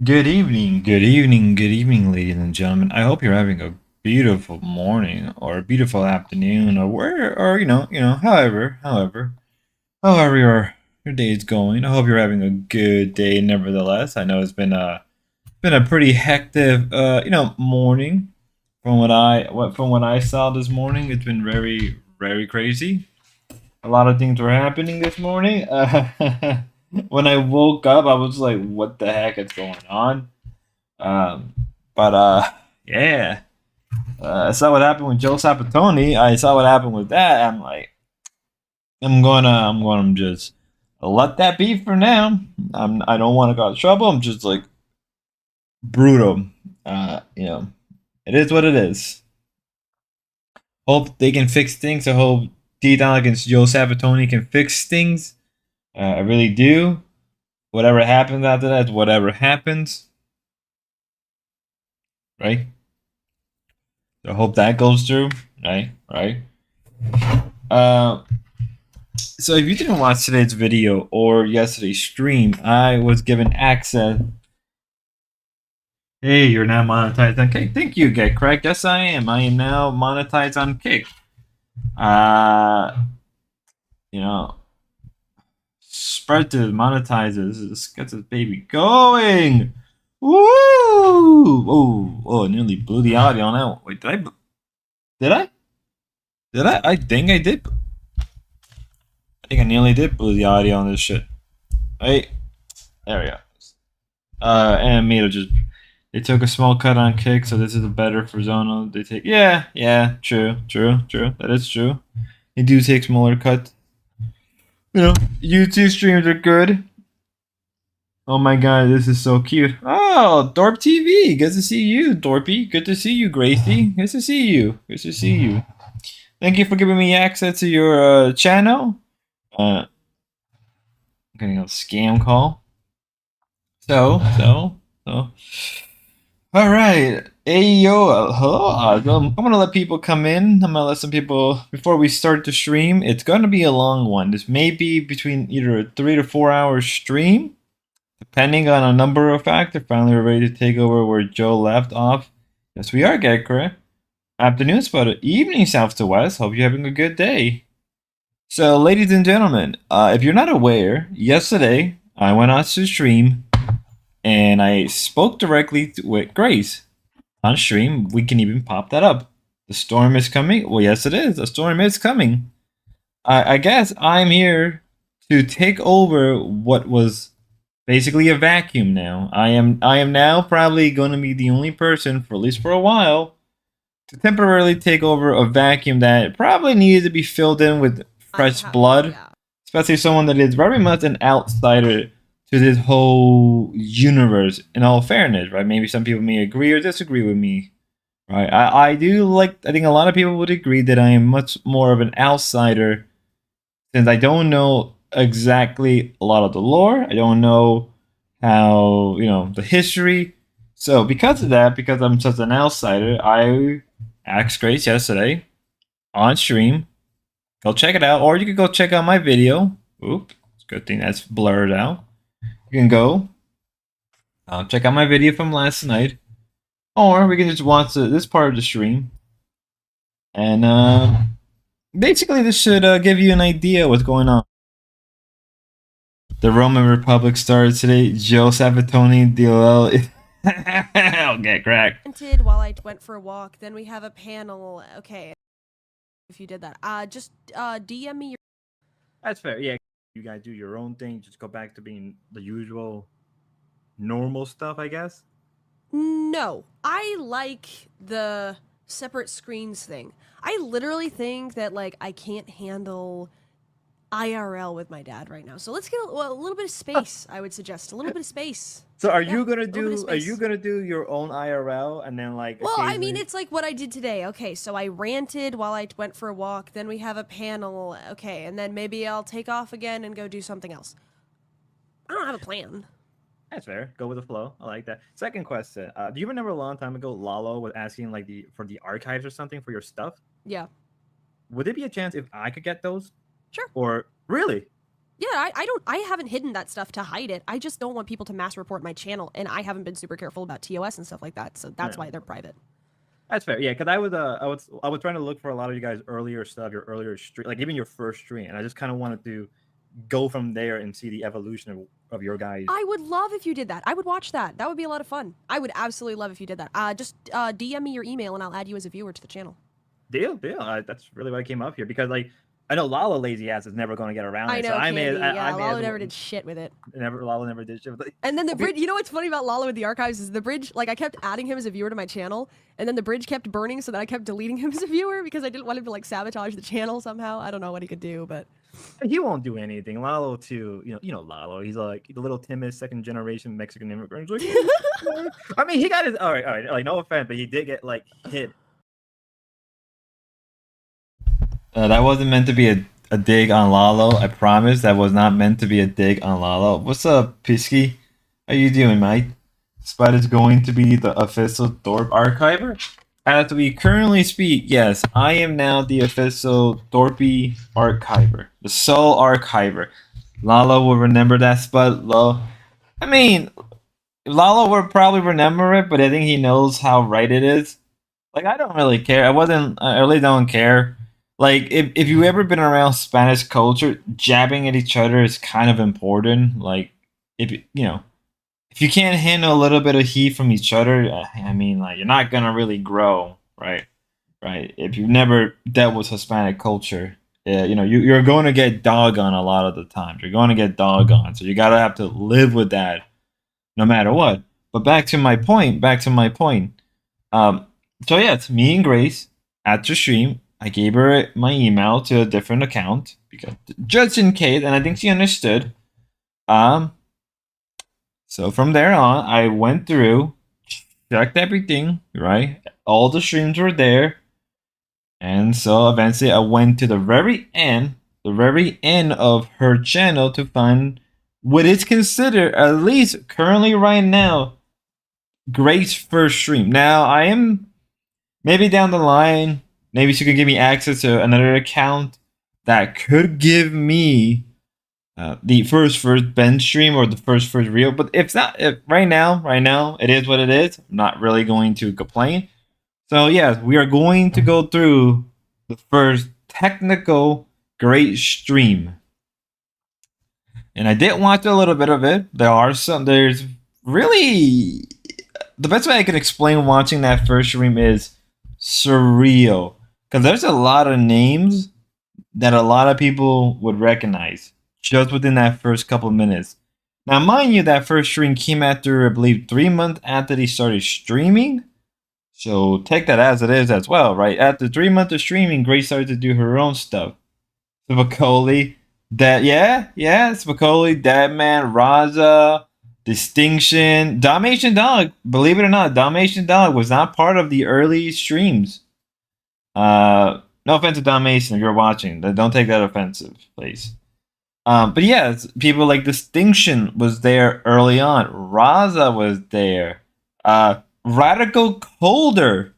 Good evening, good evening, ladies and gentlemen. I hope you're having a beautiful morning or a beautiful afternoon or where or however your day is going. I hope you're having a good day nevertheless. I know it's been a pretty hectic morning from what I saw this morning. It's been very crazy. A lot of things were happening this morning. When I woke up, I was like, "What the heck is going on?" Um, but yeah, I saw what happened with Joe Sapatoni. I saw what happened with that. I'm like, I'm gonna just let that be for now. I don't want to cause trouble. I'm just like brutal. It is what it is. Hope they can fix things. I hope D-Don against Joe Sabatoni can fix things. I really do. Whatever happens after that, whatever happens, right? So I hope that goes through, right? Right. Uh, so if you didn't watch today's video or yesterday's stream, I was given access. Hey, you're now monetized on Kick. Thank you, Get Correct. Yes, I am. I am now monetized on Kick. Uh, you know, spread to monetizes. Let's get this baby going. Woo! Oh, nearly blew the audio on that. Wait, did I? Did I? I think I did. I think I nearly did blow the audio on this shit. Right? There we go. And Mito just they took a small cut on Kick, so this is better for Zono. They take true. That is true. They do take smaller cuts. YouTube streams are good. Oh my god, this is so cute. Oh, Dorp TV. Good to see you, Dorpy. Good to see you, Gracie. Good to see you. Good to see you. Thank you for giving me access to your channel. I'm getting a scam call. So. All right. Hey, yo. Hello. I'm going to let people come in. I'm going to let some people, before we start the stream, it's going to be a long one. This may be between either a 3 to 4 hour stream, depending on a number of factors. Finally, we're ready to take over where Joe left off. Yes, we are, Gekra. Afternoon, spot. Evening, south to west. Hope you're having a good day. So, ladies and gentlemen, if you're not aware, yesterday I went on to stream and I spoke directly with Grace on stream. We can even pop that up. The storm is coming. Well, yes, it is. The storm is coming. I guess I'm here to take over what was basically a vacuum now. I am now probably going to be the only person, for at least for a while, to temporarily take over a vacuum that probably needed to be filled in with fresh blood, especially someone that is very much an outsider to this whole universe. In all fairness, right? Maybe some people may agree or disagree with me, right? I do like. I think a lot of people would agree that I am much more of an outsider, since I don't know exactly a lot of the lore. I don't know how the history. So because of that, because I'm such an outsider, I asked Grace yesterday on stream. Go check it out, or you can go check out my video. Oop, it's a good thing that's blurred out. You can go check out my video from last night, or we can just watch this part of the stream. And basically, this should give you an idea what's going on. The Roman Republic started today. Joe Sabatoni, DLL. I'll get cracked. While I went for a walk, then we have a panel. Okay, if you did that, just DM me your. That's fair. Yeah, you guys do your own thing. Just go back to being the usual, normal stuff, I guess. No, I like the separate screens thing. I literally think that I can't handle IRL with my dad right now. So let's get a little bit of space. I would suggest a little bit of space. So are you gonna do your own IRL and then Well, I mean, it's like what I did today. Okay, so I ranted while I went for a walk. Then we have a panel. Okay, and then maybe I'll take off again and go do something else. I don't have a plan. That's fair. Go with the flow. I like that. Second question. Do you remember a long time ago Lalo was asking for the archives or something for your stuff? Yeah. Would there be a chance if I could get those? Sure. Or really? Yeah, I haven't hidden that stuff to hide it. I just don't want people to mass report my channel, and I haven't been super careful about TOS and stuff like that, so that's Yeah. why they're private. That's fair. Yeah, because I was trying to look for a lot of you guys earlier stuff, your earlier stream, like even your first stream, and I just kind of wanted to go from there and see the evolution of your guys. I would love if you did that. I would watch that. That would be a lot of fun. I would absolutely love if you did that. Just DM me your email, and I'll add you as a viewer to the channel. Deal. That's really why I came up here because like I know Lala lazy ass is never going to get around. I it, know, so I Candy. Yeah, Lalo as never well- did shit with it. Lala never did shit. And then the bridge, you know what's funny about Lalo with the archives is the bridge, like I kept adding him as a viewer to my channel, and then the bridge kept burning, so that I kept deleting him as a viewer because I didn't want him to like sabotage the channel somehow. I don't know what he could do, but He won't do anything. Lalo too, Lalo. He's like the little timid second generation Mexican immigrant. He's like, I mean, he got his all right. Like no offense, but he did get like hit. That wasn't meant to be a dig on Lalo. I promise that was not meant to be a dig on Lalo. What's up, Pisky? How you doing, mate? Spot is going to be the official Thorpe archiver. As we currently speak, yes, I am now the official Thorpe archiver, the sole archiver. Lalo will remember that spot. I mean, Lalo will probably remember it, but I think he knows how right it is. Like, I don't really care. I really don't care. Like, if you ever been around Spanish culture, jabbing at each other is kind of important. Like, if you can't handle a little bit of heat from each other, I mean, like, you're not gonna really grow, right? Right? If you've never dealt with Hispanic culture, you're going to get doggone a lot of the times. You're going to get doggone, so you gotta have to live with that, no matter what. But back to my point. So yeah, it's me and Grace at the stream. I gave her my email to a different account because just in case, and I think she understood. So from there on, I went through, checked everything, right? All the streams were there. And so eventually I went to the very end of her channel to find what is considered, at least currently right now, Grace's first stream. Now, I am maybe down the line, maybe she could give me access to another account that could give me the first Ben stream or the first reel. But if right now, it is what it is. I'm not really going to complain. So yes, we are going to go through the first technical great stream. And I did watch a little bit of it. There's really, the best way I can explain watching that first stream is surreal. Because there's a lot of names that a lot of people would recognize just within that first couple of minutes. Now, mind you, that first stream came after, I believe, 3 months after they started streaming. So take that as it is as well, right? After 3 months of streaming, Grace started to do her own stuff. Spicoli, Spicoli, Deadman, Raza, Distinction, Dalmatian Dog. Believe it or not, Dalmatian Dog was not part of the early streams. No offense to Dalmatian if you're watching. Don't take that offensive, please. But yeah, people like Distinction was there early on. Raza was there. Radical Colder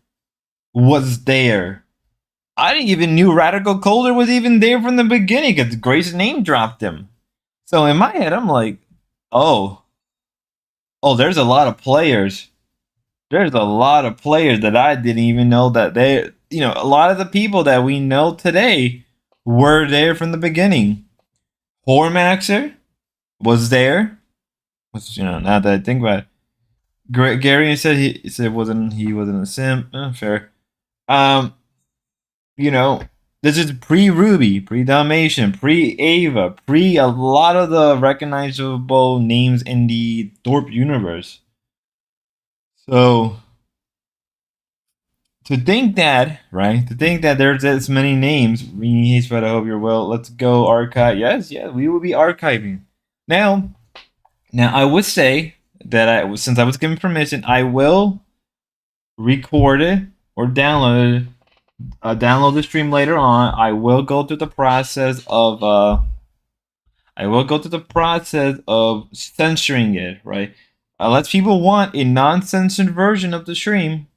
was there. I didn't even knew Radical Colder was even there from the beginning because Grace name dropped him. So in my head, I'm like, oh, there's a lot of players. There's a lot of players that I didn't even know that a lot of the people that we know today were there from the beginning. Hormaxer was there. Which, now that I think about it. Gary said he wasn't a simp. Fair. This is pre-Ruby, pre-Dalmatian, pre-Ava, pre a lot of the recognizable names in the Thorpe universe. So to think that there's this many names, but I hope you're well. Let's go archive. Yes, we will be archiving. Now I would say that since I was given permission, I will record it or download the stream later on. I will go through the process of censoring it, right? Unless people want a non-censored version of the stream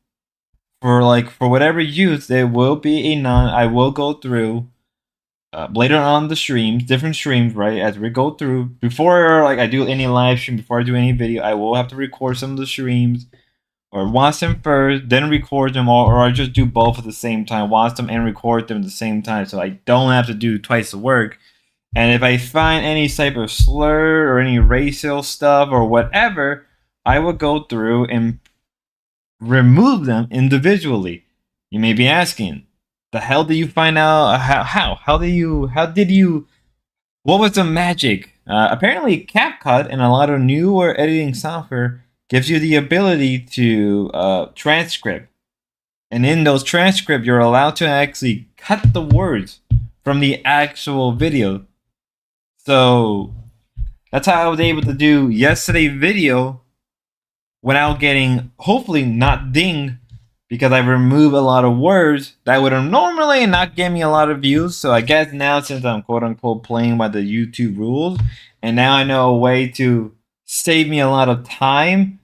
for whatever use, there will be I will go through later on the streams, different streams, right? As we go through, before like I do any live stream, before I do any video, I will have to record some of the streams or watch them first, then record them, or I just do both at the same time, watch them and record them at the same time, so I don't have to do twice the work. And if I find any type of slur or any racial stuff or whatever, I will go through and remove them individually. You may be asking, the hell did you find out? How did you? What was the magic? Apparently, CapCut and a lot of newer editing software gives you the ability to transcript, and in those transcripts, you're allowed to actually cut the words from the actual video. So that's how I was able to do yesterday's video without getting, hopefully, not dinged, because I removed a lot of words that would have normally not give me a lot of views. So I guess now, since I'm quote unquote playing by the YouTube rules, and now I know a way to save me a lot of time,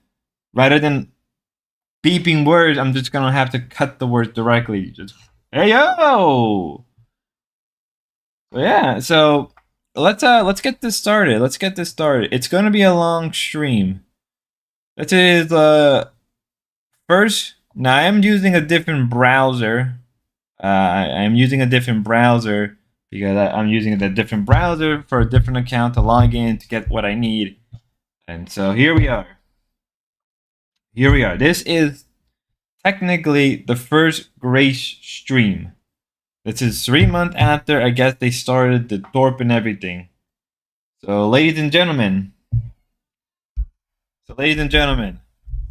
rather than beeping words, I'm just gonna have to cut the words directly. Just, hey yo! Yeah, so let's get this started. It's gonna be a long stream. This is first. Now I am using a different browser. I'm using a different browser because I'm using a different browser for a different account to log in to get what I need. And so here we are. This is technically the first Grace stream. This is 3 months after I guess they started the Torp and everything. So ladies and gentlemen,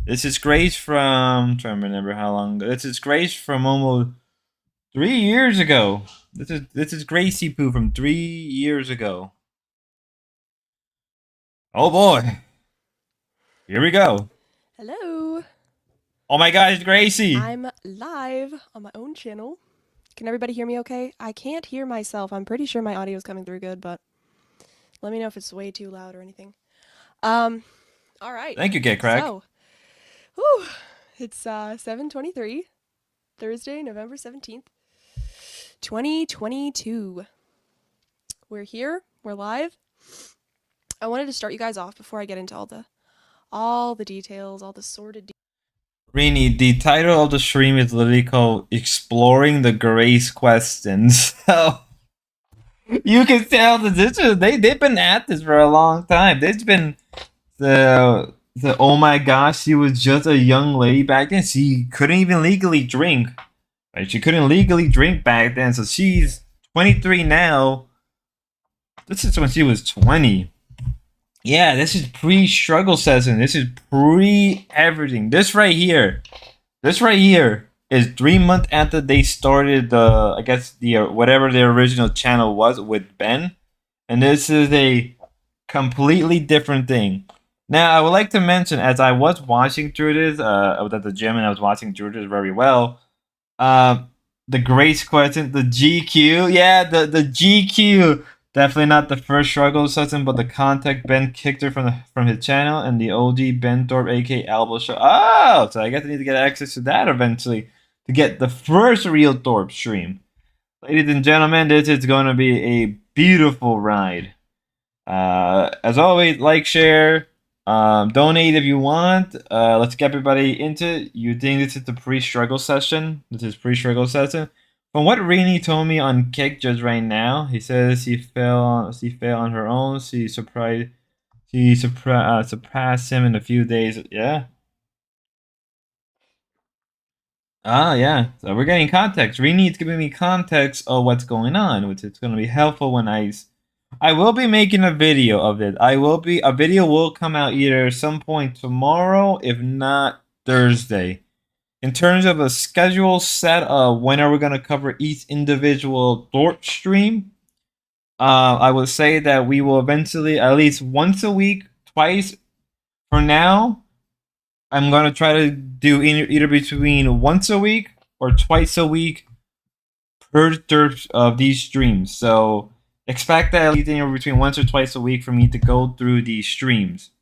this is Grace from, I'm trying to remember how long. This is Grace from almost 3 years ago. This is Gracie Poo from 3 years ago. Oh boy. Here we go. Hello. Oh my God, it's Gracie. I'm live on my own channel. Can everybody hear me okay? I can't hear myself. I'm pretty sure my audio is coming through good, but let me know if it's way too loud or anything. All right. Thank you, Get Crack. So, it's 7:23, Thursday, November 17th, 2022. We're here. We're live. I wanted to start you guys off before I get into all the details, all the sordid Rini, the title of the stream is literally called Exploring the Grace Questions. So you can tell that they've been at this for a long time. There's been the oh my gosh, she was just a young lady back then. She couldn't even legally drink. Right? She couldn't legally drink back then, so she's 23 now. This is when she was 20. Yeah, this is pre-struggle session. This is pre-everything. This right here is 3 months after they started the, I guess, the whatever their original channel was with Ben. And this is a completely different thing. Now, I would like to mention, as I was watching through this, I was at the gym and I was watching through this very well. The Grace question, the GQ. Yeah, the GQ. Definitely not the first struggle session, but the contact Ben kicked her from his channel, and the OG Ben Thorpe, aka Albo show. Oh, so I guess I need to get access to that eventually to get the first real Thorpe stream. Ladies and gentlemen, this is going to be a beautiful ride. As always, like, share, donate if you want. Let's get everybody into it. You think this is the pre-struggle session? This is pre-struggle session. From what Rini told me on Kick just right now, he says she fell on her own. She surprised him in a few days. Yeah. Yeah. So we're getting context. Rini is giving me context of what's going on, which is going to be helpful when I will be making a video of it. A video will come out either some point tomorrow, if not Thursday. In terms of a schedule set of when are we going to cover each individual Thorpe stream, I would say that we will eventually, at least once a week, twice. For now, I'm going to try to do either between once a week or twice a week per Thorpe of these streams. So expect that at least between once or twice a week for me to go through these streams.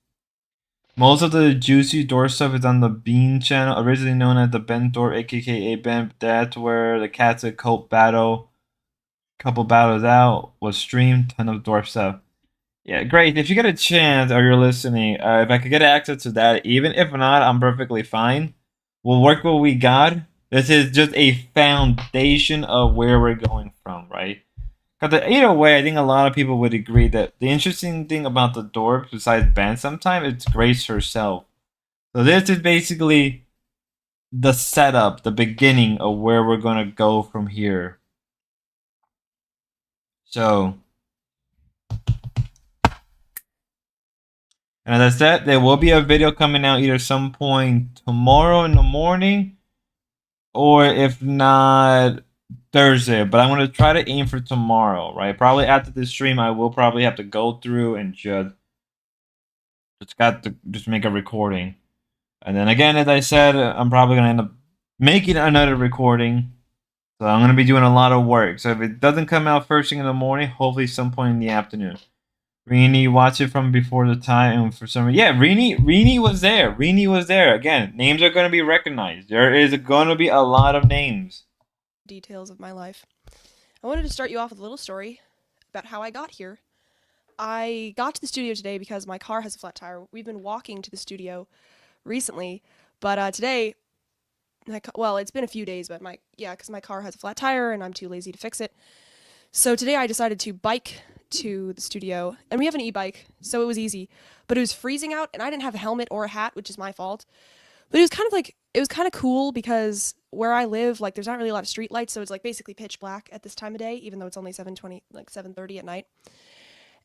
Most of the juicy door stuff is on the Bean channel, originally known as the Ben Thorpe, aka Ben. That's where the Catholic cult battle Couple battles out was streamed. Ton of dwarf stuff. Yeah, great. If you get a chance or you're listening, if I could get access to that, even if not, I'm perfectly fine. We'll work what we got. This is just a foundation of where we're going from, right? Because either way, I think a lot of people would agree that the interesting thing about the dwarves, besides Ben, sometimes it's Grace herself. So this is basically the setup, the beginning of where we're gonna go from here. So, and as I said, there will be a video coming out either some point tomorrow in the morning, or if not Thursday. But I'm gonna try to aim for tomorrow, right? Probably after this stream, I will probably have to go through and just make a recording. And then again, as I said, I'm probably gonna end up making another recording. So I'm gonna be doing a lot of work. So if it doesn't come out first thing in the morning, hopefully some point in the afternoon. Rini, watch it from before the time, and for some reason, yeah, Rini was there. Rini was there. Again, names are gonna be recognized. There is gonna be a lot of names. Details of my life. I wanted to start you off with a little story about how I got here. I got to the studio today because my car has a flat tire. We've been walking to the studio recently, but today, well, it's been a few days, but because my car has a flat tire and I'm too lazy to fix it. So today I decided to bike to the studio, and we have an e-bike, so it was easy. But it was freezing out, and I didn't have a helmet or a hat, which is my fault. But it was kind of cool because where I live, like, there's not really a lot of street lights, so it's like basically pitch black at this time of day, even though it's only 7:20, like 7:30 at night.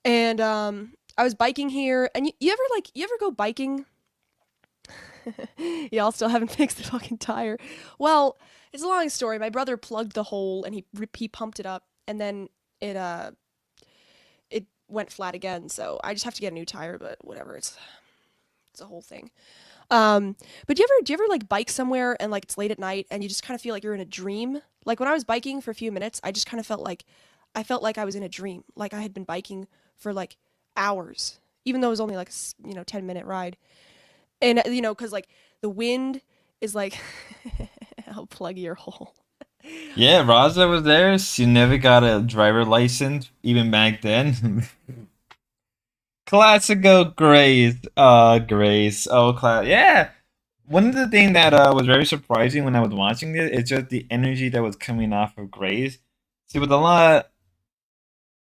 And I was biking here, and you ever go biking? Y'all still haven't fixed the fucking tire. Well, it's a long story. My brother plugged the hole and he pumped it up, and then it went flat again. So I just have to get a new tire, but whatever. It's a whole thing. But do you ever like bike somewhere and like it's late at night and you just kind of feel like you're in a dream? Like when I was biking for a few minutes, I just kind of felt like I was in a dream. Like I had been biking for like hours, even though it was only like a 10-minute ride. And because like the wind is like, I'll plug your hole. Yeah, Raza was there. She never got a driver license even back then. Classical Grace. Grace. Oh, class. Yeah. One of the things that was very surprising when I was watching it is just the energy that was coming off of Grace. See, with a lot,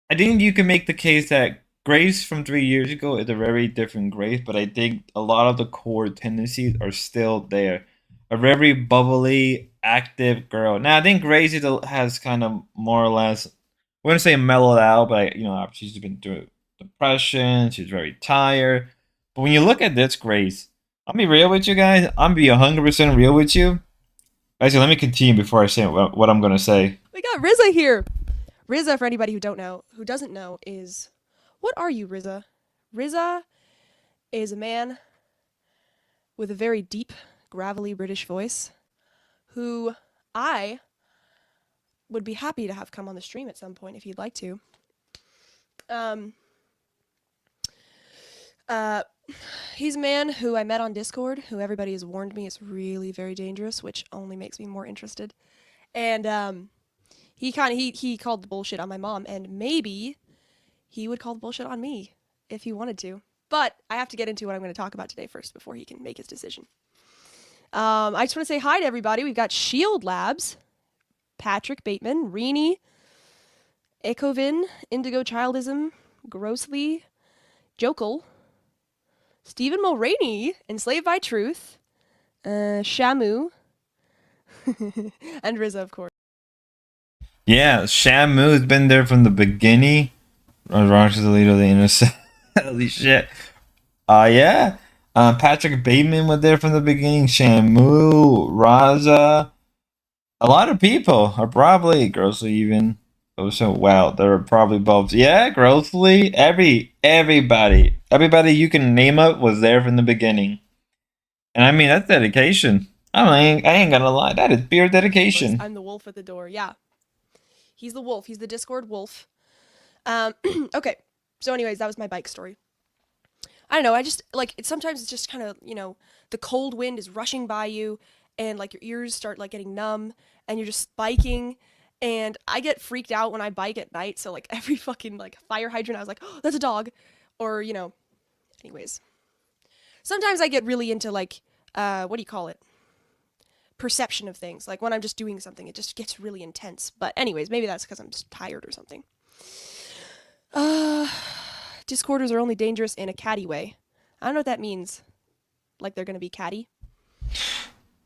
I think you can make the case that Grace from 3 years ago is a very different Grace, but I think a lot of the core tendencies are still there. A very bubbly, active girl. Now, I think Grace has kind of more or less, I wouldn't say mellowed out, but she's been through depression. She's very tired. But when you look at this Grace, I'll be real with you guys. I'm be 100% real with you. Actually, let me continue before I say what I'm gonna say. We got Riza here. Riza, for anybody who doesn't know, is what are you, Riza? Riza is a man with a very deep, gravelly British voice who I would be happy to have come on the stream at some point if you'd like to. He's a man who I met on Discord, who everybody has warned me is really very dangerous, which only makes me more interested. And he called the bullshit on my mom, and maybe he would call the bullshit on me if he wanted to. But I have to get into what I'm going to talk about today first before he can make his decision. I just want to say hi to everybody. We've got Shield Labs, Patrick Bateman, Rini, Ecovin, Indigo Childism, Grossly, Jokel, Stephen Mulroney, Enslaved by Truth, Shamu, and Riza, of course. Yeah, Shamu's been there from the beginning. Roger's the leader of the innocent. Holy shit. Yeah. Patrick Bateman was there from the beginning. Shamu, Raza. A lot of people are probably Grossly even. Oh, so wow, they're probably both. Yeah, Grossly. Everybody you can name up was there from the beginning. And I mean that's dedication. I ain't gonna lie, that is pure dedication. I'm the wolf at the door. Yeah, he's the wolf. He's the Discord wolf. Okay. So, anyways, that was my bike story. I don't know. I just like it. Sometimes it's just kind of the cold wind is rushing by you, and like your ears start like getting numb, and you're just biking, And I get freaked out when I bike at night, so like every fucking like fire hydrant, I was like, oh, that's a dog. Or, anyways. Sometimes I get really into like, what do you call it? Perception of things. Like when I'm just doing something, it just gets really intense. But anyways, maybe that's because I'm just tired or something. Discorders are only dangerous in a catty way. I don't know what that means. Like they're gonna be catty.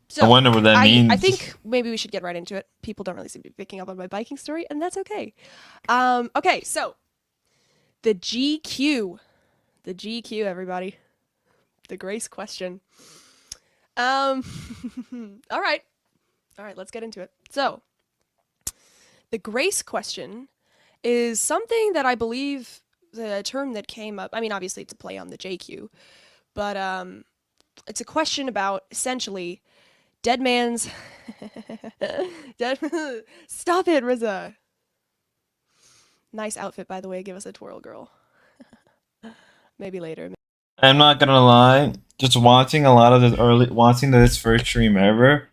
So, I wonder what that means. I think maybe we should get right into it. People don't really seem to be picking up on my biking story, and that's okay. Okay, so the GQ. The GQ, everybody. The grace question. All right. All right, let's get into it. So, the grace question is something that I believe the term that came up. I mean, obviously it's a play on the JQ, but it's a question about essentially dead man's Stop it, Riza. Nice outfit, by the way. Give us a twirl, girl. Maybe later. I'm not gonna lie, just watching a lot of watching this first stream ever,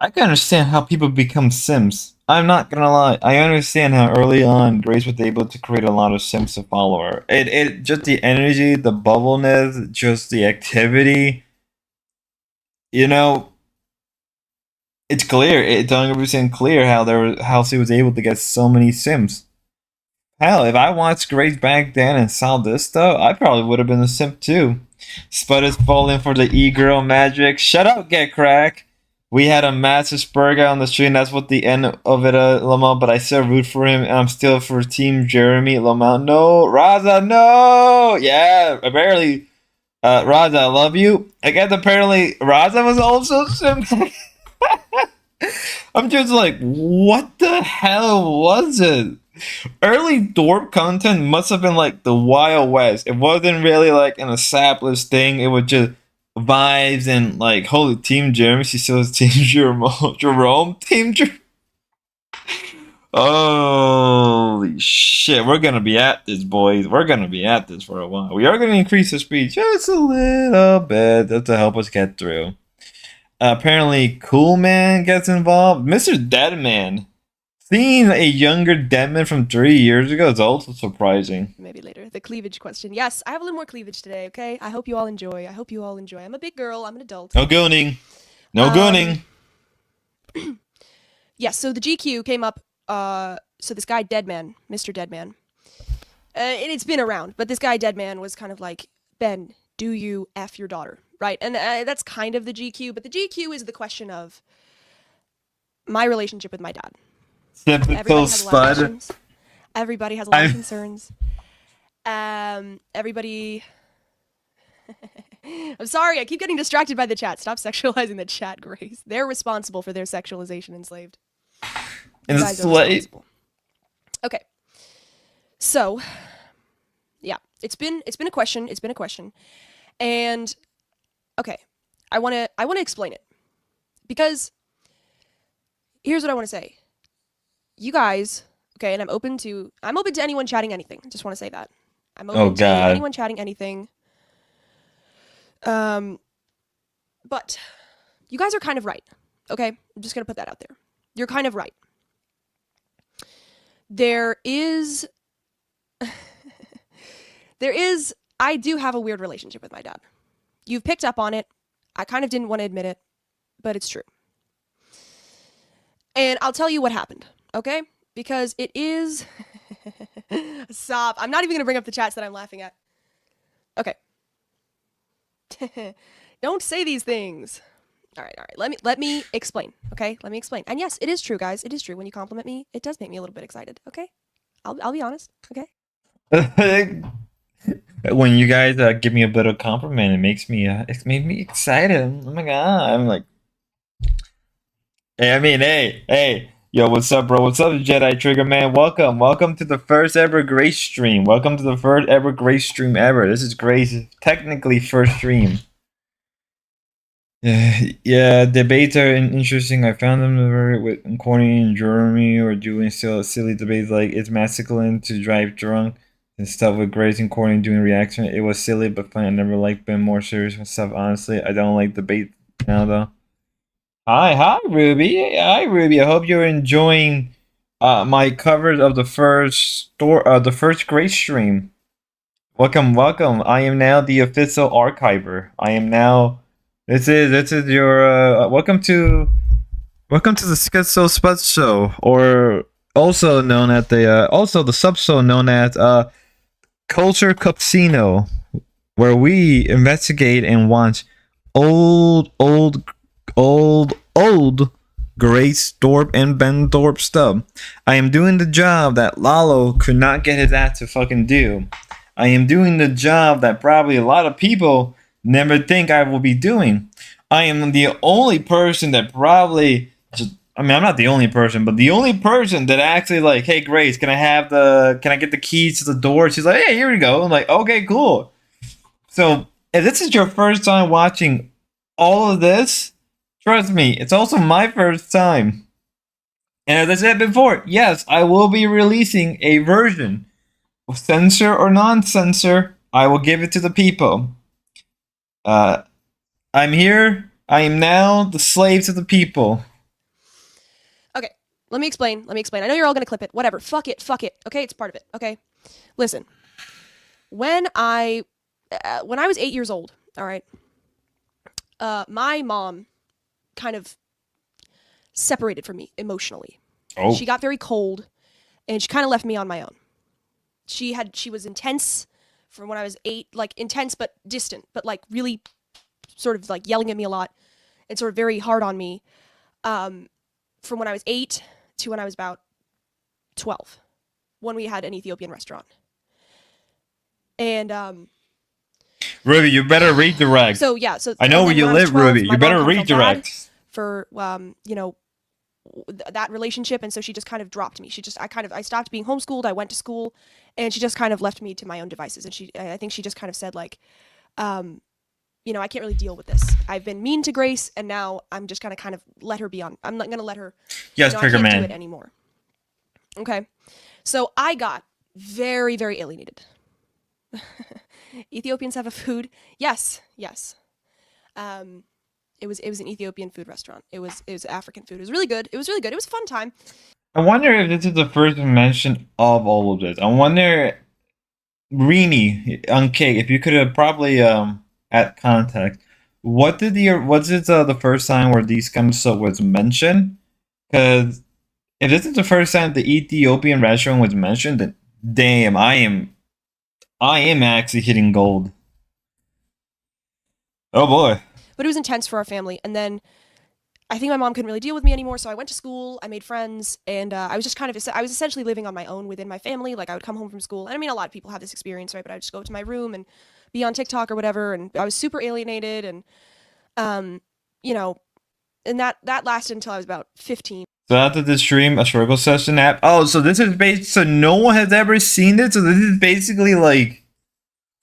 I can understand how people become Sims. I'm not gonna lie, I understand how early on Grace was able to create a lot of Sims to follow her. It just the energy, the bubbleness, just the activity. You know, it's clear. It's 100% clear how she was able to get so many Sims. Hell, if I watched Grace back then and saw this though, I probably would have been a simp too. Spud is falling for the e-girl magic. Shut up, get crack. We had a massive spur guy on the street, and that's what the end of it, Lamont. But I still root for him, and I'm still for Team Jeremy. Lamont, no. Raza, no. Yeah, apparently, Raza, I love you. I guess apparently Raza was also simp. I'm just like, what the hell was it? Early dorp content must have been like the Wild West. It wasn't really like in a sapless thing. It was just vibes and like, holy, Team Jeremy. She still has Team Jerome. Team Jerome. Holy shit. We're going to be at this, boys. We're going to be at this for a while. We are going to increase the speed just a little bit just to help us get through. Apparently, Cool Man gets involved. Mr. Deadman. Seeing a younger Deadman from 3 years ago is also surprising. Maybe later. The cleavage question. Yes, I have a little more cleavage today, okay? I hope you all enjoy. I'm a big girl. I'm an adult. No gooning. No gooning. Yes, so the GQ came up. So this guy, Deadman, Mr. Deadman. And it's been around, but this guy, Deadman, was kind of like, Ben, do you F your daughter? Right? And that's kind of the GQ, but the GQ is the question of my relationship with my dad. Typical Spud. Everybody has a lot of concerns. Everybody... I'm sorry, I keep getting distracted by the chat. Stop sexualizing the chat, Grace. They're responsible for their sexualization, enslaved. Enslaved? Okay. So, yeah, it's been a question. And okay, I want to explain it. Because here's what I want to say. You guys, okay, and I'm open to anyone chatting anything. Just want to say that. I'm open to anyone chatting anything. But you guys are kind of right. Okay? I'm just going to put that out there. You're kind of right. I do have a weird relationship with my dad. You've picked up on it. I kind of didn't want to admit it, but it's true. And I'll tell you what happened, okay? Because it is... Stop. I'm not even going to bring up the chats that I'm laughing at. Okay. Don't say these things. All right. Let me explain, okay? Let me explain. And yes, it is true, guys. It is true. When you compliment me, it does make me a little bit excited, okay? I'll be honest, okay? When you guys give me a bit of compliment, it made me excited. Oh my god, I'm like, hey, yo, what's up, bro? What's up, Jedi Trigger Man? Welcome to the first ever Grace stream. Welcome to the first ever Grace stream ever. This is Grace, technically first stream. Yeah, debates are interesting. I found them very with Corny and Jeremy or doing silly debates like it's masculine to drive drunk and stuff with Grace and Corny doing reaction. It was silly but fun. I never liked been more serious and stuff. Honestly, I don't like debate now though. Hi, Ruby. Hi, Ruby. I hope you're enjoying my coverage of the first Grace stream. Welcome. I am now the official archiver. I am now. This is your welcome to the Schizo Spud Show, or also known at the sub show known as KosherCopesino, where we investigate and watch old, old, old Grace Thorpe and Ben Thorpe stuff. I am doing the job that Lalo could not get his ass to fucking do. I am doing the job that probably a lot of people never think I will be doing. I am the only person that probably just, I mean, I'm not the only person, but the only person that actually like, hey Grace, can I get the keys to the door? She's like, hey, here we go. I'm like, okay, cool. So if this is your first time watching all of this, trust me, it's also my first time. And as I said before, yes, I will be releasing a version, censor or non-censor. I will give it to the people. I'm here. I am now the slave to the people. Okay, let me explain. I know you're all gonna clip it. Whatever. Fuck it. Okay, it's part of it. Okay, listen. When I was 8 years old, all right, my mom kind of separated from me emotionally. Oh. She got very cold, and she kind of left me on my own. She was intense from when I was 8, like intense but distant, but like really sort of like yelling at me a lot and sort of very hard on me. From when I was 8 to when I was about 12, when we had an Ethiopian restaurant. And Ruby, you better redirect. so yeah, so I know where you live, 12, Ruby. my You mom better kind of felt bad redirect. for that relationship, and so she just kind of dropped me. I stopped being homeschooled. I went to school, and she just kind of left me to my own devices. And I think she just kind of said like, I can't really deal with this. I've been mean to Grace, and now I'm just gonna kind of let her be on. I'm not gonna let her. Yes, Trigger I can't Man. do it anymore. Okay, so I got very, very alienated. Ethiopians have a food. Yes. It was an Ethiopian food restaurant. It was African food. It was really good. It was a fun time. I wonder if this is the first mention of all of this. I wonder, Rini on Cake, if you could have probably at context, was it the first time where these kind of stuff was mentioned? Because if this is the first time the Ethiopian restaurant was mentioned, then damn, I am actually hitting gold. Oh boy. But it was intense for our family. And then I think my mom couldn't really deal with me anymore, so I went to school, I made friends, and I was essentially living on my own within my family. Like, I would come home from school, and I mean, a lot of people have this experience, right? But I would just go up to my room and be on TikTok or whatever, and I was super alienated, and, and that lasted until I was about 15. So after the stream, a struggle session app. Oh, so this is so no one has ever seen it. So this is basically like,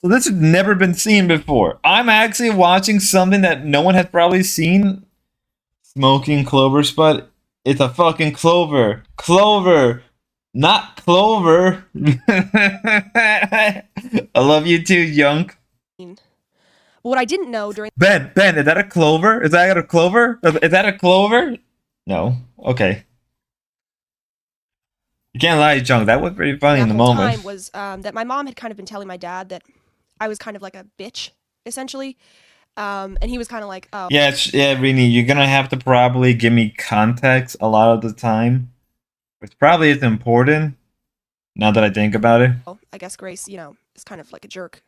so this has never been seen before. I'm actually watching something that no one has probably seen. Smoking clover spud. It's a fucking clover. Clover, not clover. I love you too, Yunk. But what I didn't know during Ben, is that a clover? Is that a clover? Is that a clover? No. Okay. You can't lie, Junk. That was pretty funny in the moment. time was that my mom had kind of been telling my dad that I was kind of like a bitch, essentially. And he was kind of like, oh. Yeah, Rini, you're gonna have to probably give me context a lot of the time, which probably is important, now that I think about it. I guess Grace, is kind of like a jerk.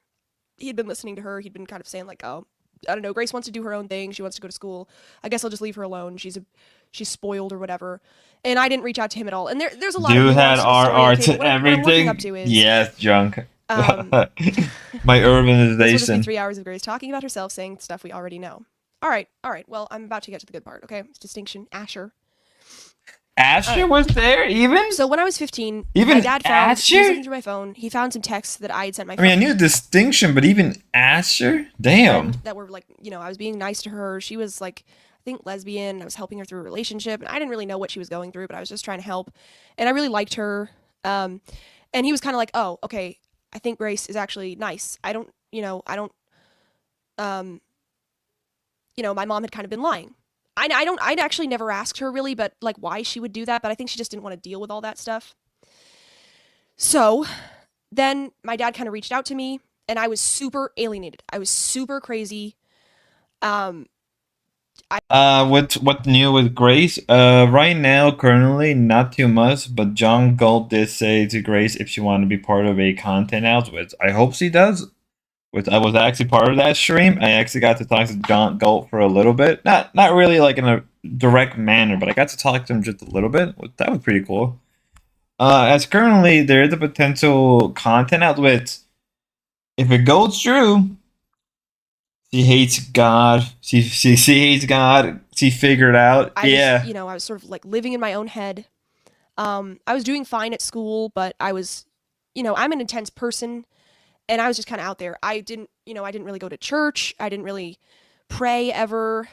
He'd been listening to her. He'd been kind of saying like, oh, I don't know, Grace wants to do her own thing. She wants to go to school. I guess I'll just leave her alone. She's spoiled or whatever. And I didn't reach out to him at all. And there's a lot of You had RR to to everything. Up to is, yes, Junk. My this will urbanization. just be 3 hours of Grace talking about herself, saying stuff we already know. All right. Well, I'm about to get to the good part. Okay, distinction. Asher. Asher was there even. So when I was 15, even my dad found Asher. he was looking through my phone. He found some texts that I had sent my. I mean, I knew distinction, but even Asher. Damn. That were like, I was being nice to her. She was like, I think lesbian. I was helping her through a relationship, and I didn't really know what she was going through, but I was just trying to help, and I really liked her. And he was kind of like, oh, okay, I think Grace is actually nice. I don't. My mom had kind of been lying. I'd actually never asked her really, but like why she would do that, but I think she just didn't want to deal with all that stuff. So then my dad kind of reached out to me, and I was super alienated. I was super crazy. Um, What new with Grace? Right now, currently, not too much. But John Galt did say to Grace if she wanted to be part of a content house, which I hope she does. Which I was actually part of that stream. I actually got to talk to John Galt for a little bit. Not really like in a direct manner, but I got to talk to him just a little bit. That was pretty cool. As currently there is a potential content outlet. If it goes through, she hates God. She hates God. She figured out. I was, Yeah. you know, I was sort of like living in my own head. I was doing fine at school, but I was, you know, I'm an intense person, and I was just kind of out there. I didn't really go to church. I didn't really pray ever.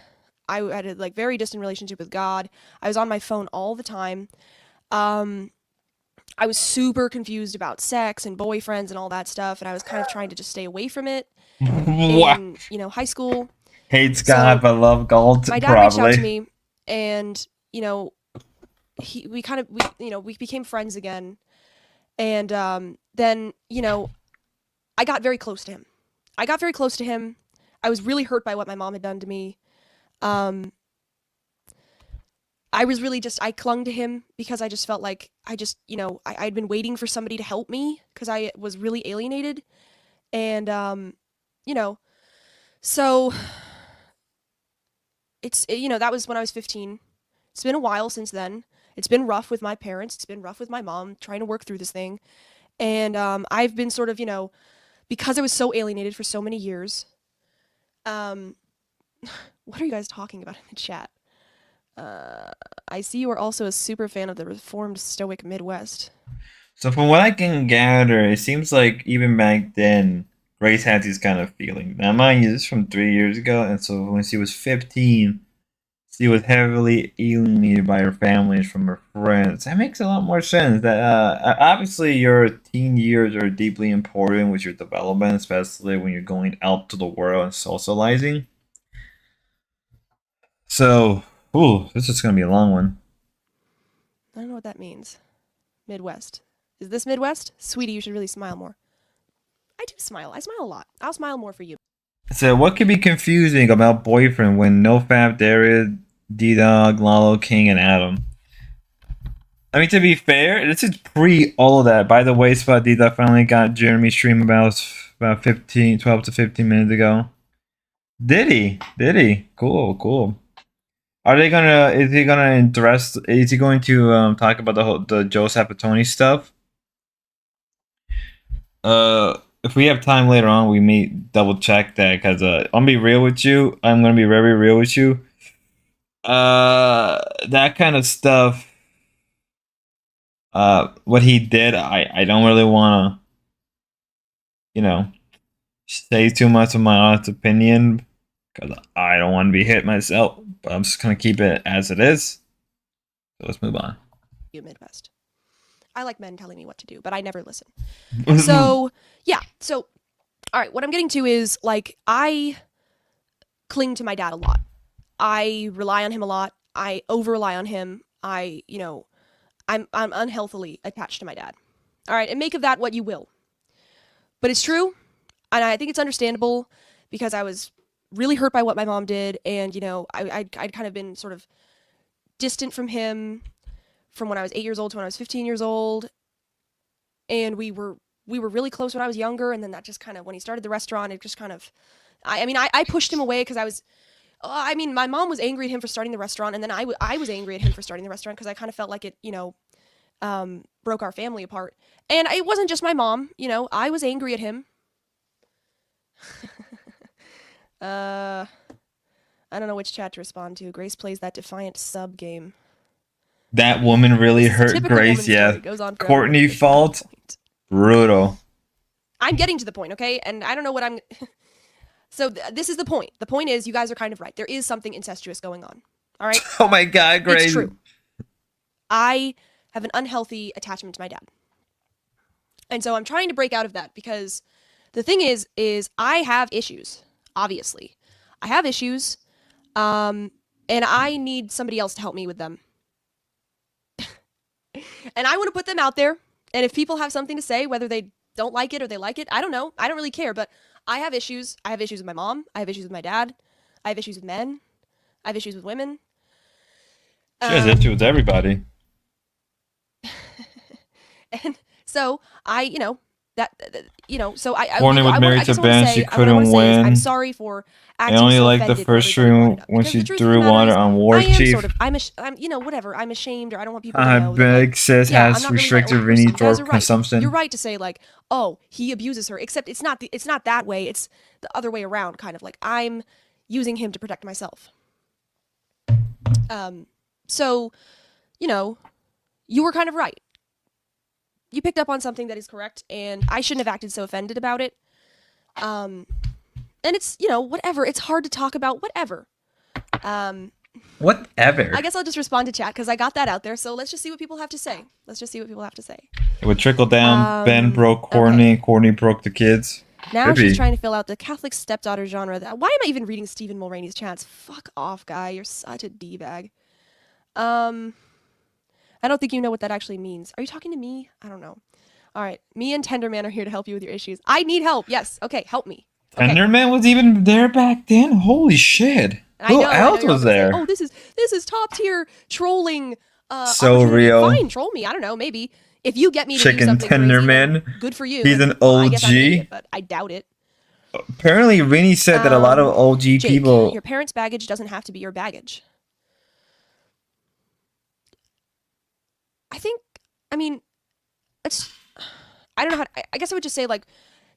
I had a like very distant relationship with God. I was on my phone all the time. Um, I was super confused about sex and boyfriends and all that stuff, and I was kind of trying to just stay away from it What? in, you know, high school. Hates God So but love Galt my dad reached out to probably. me, and you know, we became friends again, and then you know, I got very close to him. I got very close to him. I was really hurt by what my mom had done to me. Um, I was really just I clung to him because I just felt like I'd been waiting for somebody to help me because I was really alienated, and you know, so that was when I was 15. It's been a while since then. It's been rough with my parents. It's been rough with my mom trying to work through this thing, and I've been sort of because I was so alienated for so many years. Um, what are you guys talking about in the chat? I see you are also a super fan of the Reformed Stoic Midwest. So from what I can gather, it seems like even back then, Grace had these kind of feelings. Now, mind you, this is from 3 years ago, and so when she was 15, she was heavily alienated by her family and from her friends. That makes a lot more sense. That obviously your teen years are deeply important with your development, especially when you're going out to the world and socializing. So, ooh, this is gonna be a long one. I don't know what that means. Midwest. Is this Midwest? Sweetie, you should really smile more. I do smile. I smile a lot. I'll smile more for you. So, what could be confusing about boyfriend when no Fab, Darius, D Dog, Lalo, King, and Adam? I mean, to be fair, this is pre all of that. By the way, Spot D Dog finally got Jeremy stream about 15, 12 to 15 minutes ago. Did he? Did he? Cool, cool. Are they gonna? Is he gonna address? Is he going to talk about the Joe Sapatoni stuff? If we have time later on, we may double check that because I'm gonna be real with you. I'm gonna be very real with you. That kind of stuff. What he did, I don't really want to, you know, say too much of my honest opinion because I don't want to be hit myself. But I'm just gonna keep it as it is. So let's move on. You Midwest. I like men telling me what to do, but I never listen. So, yeah. So, all right, what I'm getting to is like I cling to my dad a lot. I rely on him a lot. I over rely on him. I'm unhealthily attached to my dad. All right, and make of that what you will. But it's true, and I think it's understandable because I was really hurt by what my mom did, and I'd kind of been sort of distant from him from when I was 8 years old to when I was 15 years old, and we were really close when I was younger, and then that just kind of when he started the restaurant, it just kind of, I pushed him away because I was. My mom was angry at him for starting the restaurant, and then I was angry at him for starting the restaurant because I kind of felt like it, broke our family apart. And it wasn't just my mom, I was angry at him. I don't know which chat to respond to. Grace plays that defiant sub game. That woman really This is a hurt typical Grace. woman Yeah, story. Goes on forever. Courtney This is the fault. point. Brutal. I'm getting to the point, okay? And I don't know what I'm. So this is the point. The point is, you guys are kind of right. There is something incestuous going on. All right? Oh my God, Grace. It's true. I have an unhealthy attachment to my dad. And so I'm trying to break out of that because the thing is I have issues, obviously. I have issues. and I need somebody else to help me with them. And I want to put them out there. And if people have something to say, whether they don't like it or they like it, I don't know. I don't really care. But I have issues. I have issues with my mom. I have issues with my dad. I have issues with men. I have issues with women. She has issues with everybody. And so I, so I Warning was married to Ben. She couldn't win. I'm sorry for I acting only so liked the offended first when everybody stream brought it up. when Because she the truth of threw the matter water is, on War I am Chief. sort of, whatever. I'm ashamed, or I don't want people to Uh, know. That, Big like, Sis yeah, I'm has not really that restricted old Vinny person. You guys for are right. consumption. You're right to say like, oh, he abuses her. Except it's not that way. It's the other way around, kind of like I'm using him to protect myself. So, you were kind of right. You picked up on something that is correct, and I shouldn't have acted so offended about it. And it's, whatever. It's hard to talk about, whatever. Whatever. I guess I'll just respond to chat because I got that out there. So let's just see what people have to say. It would trickle down. Ben broke Courtney. Okay. Courtney broke the kids. Now Could she's be. trying to fill out the Catholic stepdaughter genre. Why am I even reading Stephen Mulroney's chats? Fuck off, guy. You're such a D-bag. I don't think you know what that actually means. Are you talking to me? I don't know. All right. Me and Tenderman are here to help you with your issues. I need help. Yes. Okay. Help me. Okay. Tenderman was even there back then? Holy shit. Who else was there? Say, oh, this is top tier trolling. So real. Fine, troll me. I don't know. Maybe if you get me to Chicken do something Tenderman. crazy, good for you. He's an well, I OG. guess I'm an idiot, but I doubt it. Apparently, Vinny said that a lot of OG Jake, people. Your parents' baggage doesn't have to be your baggage. I don't know I guess I would just say, like,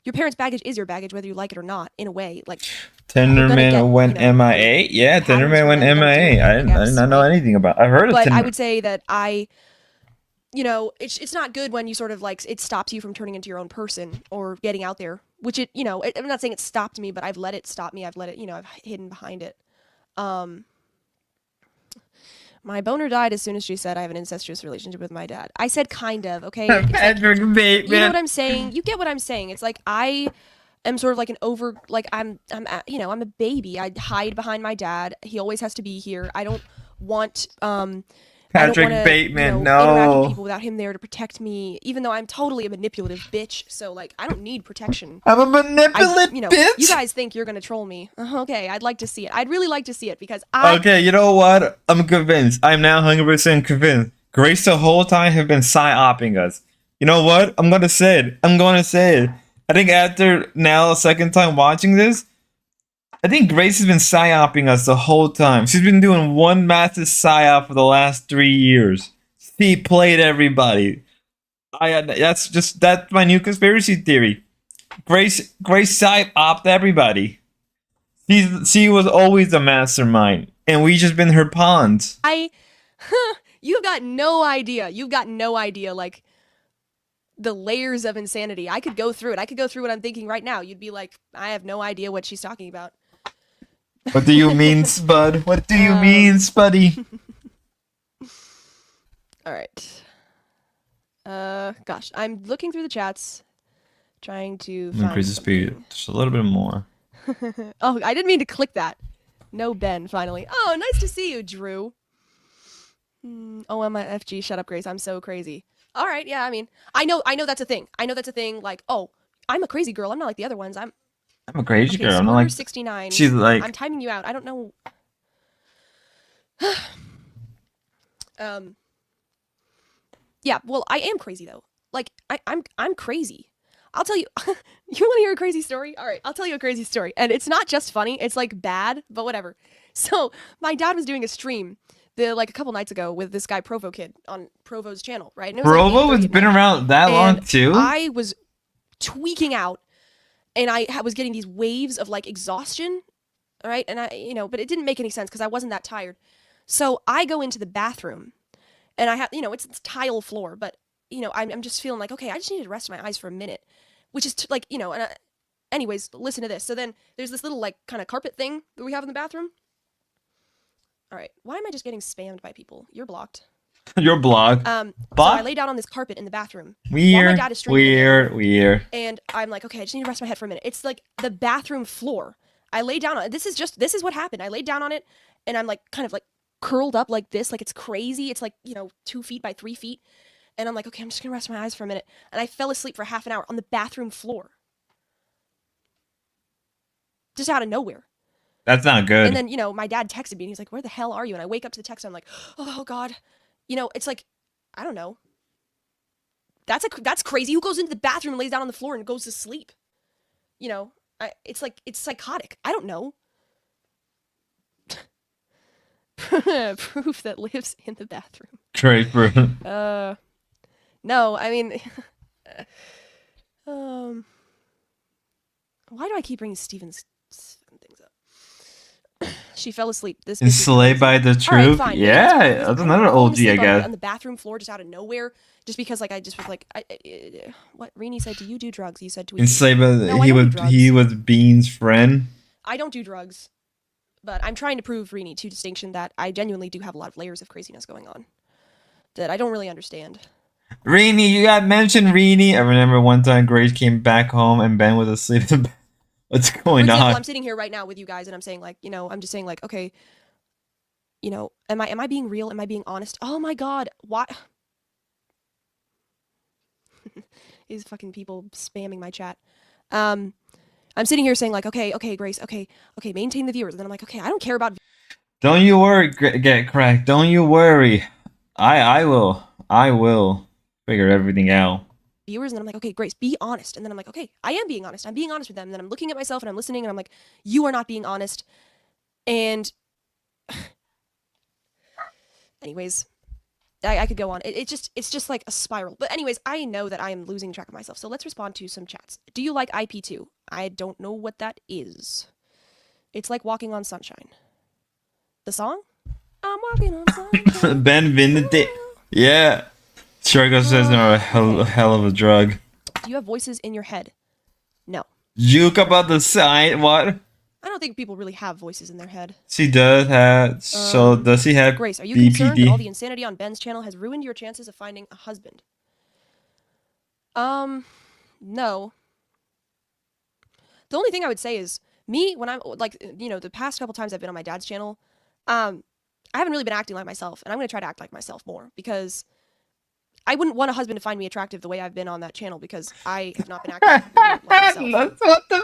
your parents' baggage is your baggage, whether you like it or not, in a way. Like, Tenderman went MIA? Yeah, Tenderman went MIA. I did not know anything about it. I've heard of Tenderman. But I would say that it's not good when you sort of, like, it stops you from turning into your own person or getting out there, which I'm not saying it stopped me, but I've let it stop me. I've let it, I've hidden behind it. My boner died as soon as she said I have an incestuous relationship with my dad. I said kind of, okay? Patrick Bateman. You know what I'm saying? You get what I'm saying. It's like I am sort of like I'm a baby. I hide behind my dad. He always has to be here. I don't want Patrick Bateman, interact with people without him there to protect me, even though I'm totally a manipulative bitch. So, like, I don't need protection. I'm a manipulative bitch? You guys think you're going to troll me. Okay, I'd like to see it. I'd really like to see it because Okay, you know what? I'm convinced. I'm now 100% convinced. Grace the whole time have been psyoping us. You know what? I'm going to say it. I think after now, second time watching this, I think Grace has been psyoping us the whole time. She's been doing one massive psyop for the last 3 years. She played everybody. That's my new conspiracy theory. Grace psyoped everybody. She was always the mastermind, and we just been her pawns. You've got no idea. Like, the layers of insanity. I could go through it. I could go through what I'm thinking right now. You'd be like, I have no idea what she's talking about. What do you mean, Spud? What do you mean, Spuddy? All right. Gosh, I'm looking through the chats, trying to find Increase the speed just a little bit more. Oh, I didn't mean to click that. No, Ben, finally. Oh, nice to see you, Drew. OMFG, shut up, Grace. I'm so crazy. All right, yeah, I mean, I know that's a thing. Like, oh, I'm a crazy girl. I'm not like the other ones. I'm a crazy girl. I'm not like 69. She's like, I'm timing you out. I don't know. Yeah, well, I am crazy though. Like, I'm crazy. I'll tell you. You want to hear a crazy story? All right, I'll tell you a crazy story. And it's not just funny. It's like bad, but whatever. So my dad was doing a stream a couple nights ago with this guy Provo Kid on Provo's channel, right? And it was Provo has been around that long too. I was tweaking out, and I was getting these waves of like exhaustion, all right? And but it didn't make any sense because I wasn't that tired. So I go into the bathroom, and I have, it's tile floor, but I'm just feeling like, okay, I just need to rest my eyes for a minute, which is anyways, listen to this. So then there's this little like kind of carpet thing that we have in the bathroom. All right, why am I just getting spammed by people? You're blocked. You're blocked. So I lay down on this carpet in the bathroom. Weird. While my dad is streaming. Weird. And I'm like, okay, I just need to rest my head for a minute. It's like the bathroom floor. I lay down on it. This is what happened. I laid down on it, and I'm like kind of like curled up like this, like it's crazy. It's like, 2 feet by 3 feet. And I'm like, okay, I'm just gonna rest my eyes for a minute. And I fell asleep for half an hour on the bathroom floor. Just out of nowhere. That's not good. And then, my dad texted me and he's like, where the hell are you? And I wake up to the text and I'm like, oh God. It's like, I don't know. That's crazy. Who goes into the bathroom and lays down on the floor and goes to sleep? It's like, it's psychotic. I don't know. Proof that lives in the bathroom. Great, bro. No, I mean, why do I keep bringing Steven's things up? She fell asleep. This Enslaved by the truth. All right, fine. Yeah, that's another OG, I guess. On the bathroom floor, just out of nowhere, just because like I just was like, what Rini said. Do you do drugs? You said to enslaved by he was Bean's friend. I don't do drugs, but I'm trying to prove Rini to distinction that I genuinely do have a lot of layers of craziness going on that I don't really understand. Rini, you got mentioned Rini. I remember one time Grace came back home and Ben was asleep. What's going For example, on? I'm sitting here right now with you guys and I'm saying like, I'm just saying like, okay, am I being real? Am I being honest? Oh my God, why? These fucking people spamming my chat. I'm sitting here saying like, okay, Grace, okay, maintain the viewers. And then I'm like, okay, I don't care about. Don't you worry, get cracked. Don't you worry. I will figure everything out. Viewers, and then I'm like, okay, Grace, be honest. And then I'm like, okay, I am being honest. I'm being honest with them. And then I'm looking at myself and I'm listening and I'm like, you are not being honest. And anyways, I could go on. It's just like a spiral. But anyways, I know that I am losing track of myself. So let's respond to some chats. Do you like IP2? I don't know what that is. It's like Walking on Sunshine. The song? I'm walking on sunshine. Ben Vindicated. Yeah. Shargo says they're a hell of a drug. Do you have voices in your head? No. Juke about the side. What? I don't think people really have voices in their head. She does have. So does he have? Grace, are you BPD? concerned that all the insanity on Ben's channel has ruined your chances of finding a husband? No. The only thing I would say is me when I'm like, the past couple times I've been on my dad's channel, I haven't really been acting like myself, and I'm gonna try to act like myself more because I wouldn't want a husband to find me attractive the way I've been on that channel because I have not been acting like myself.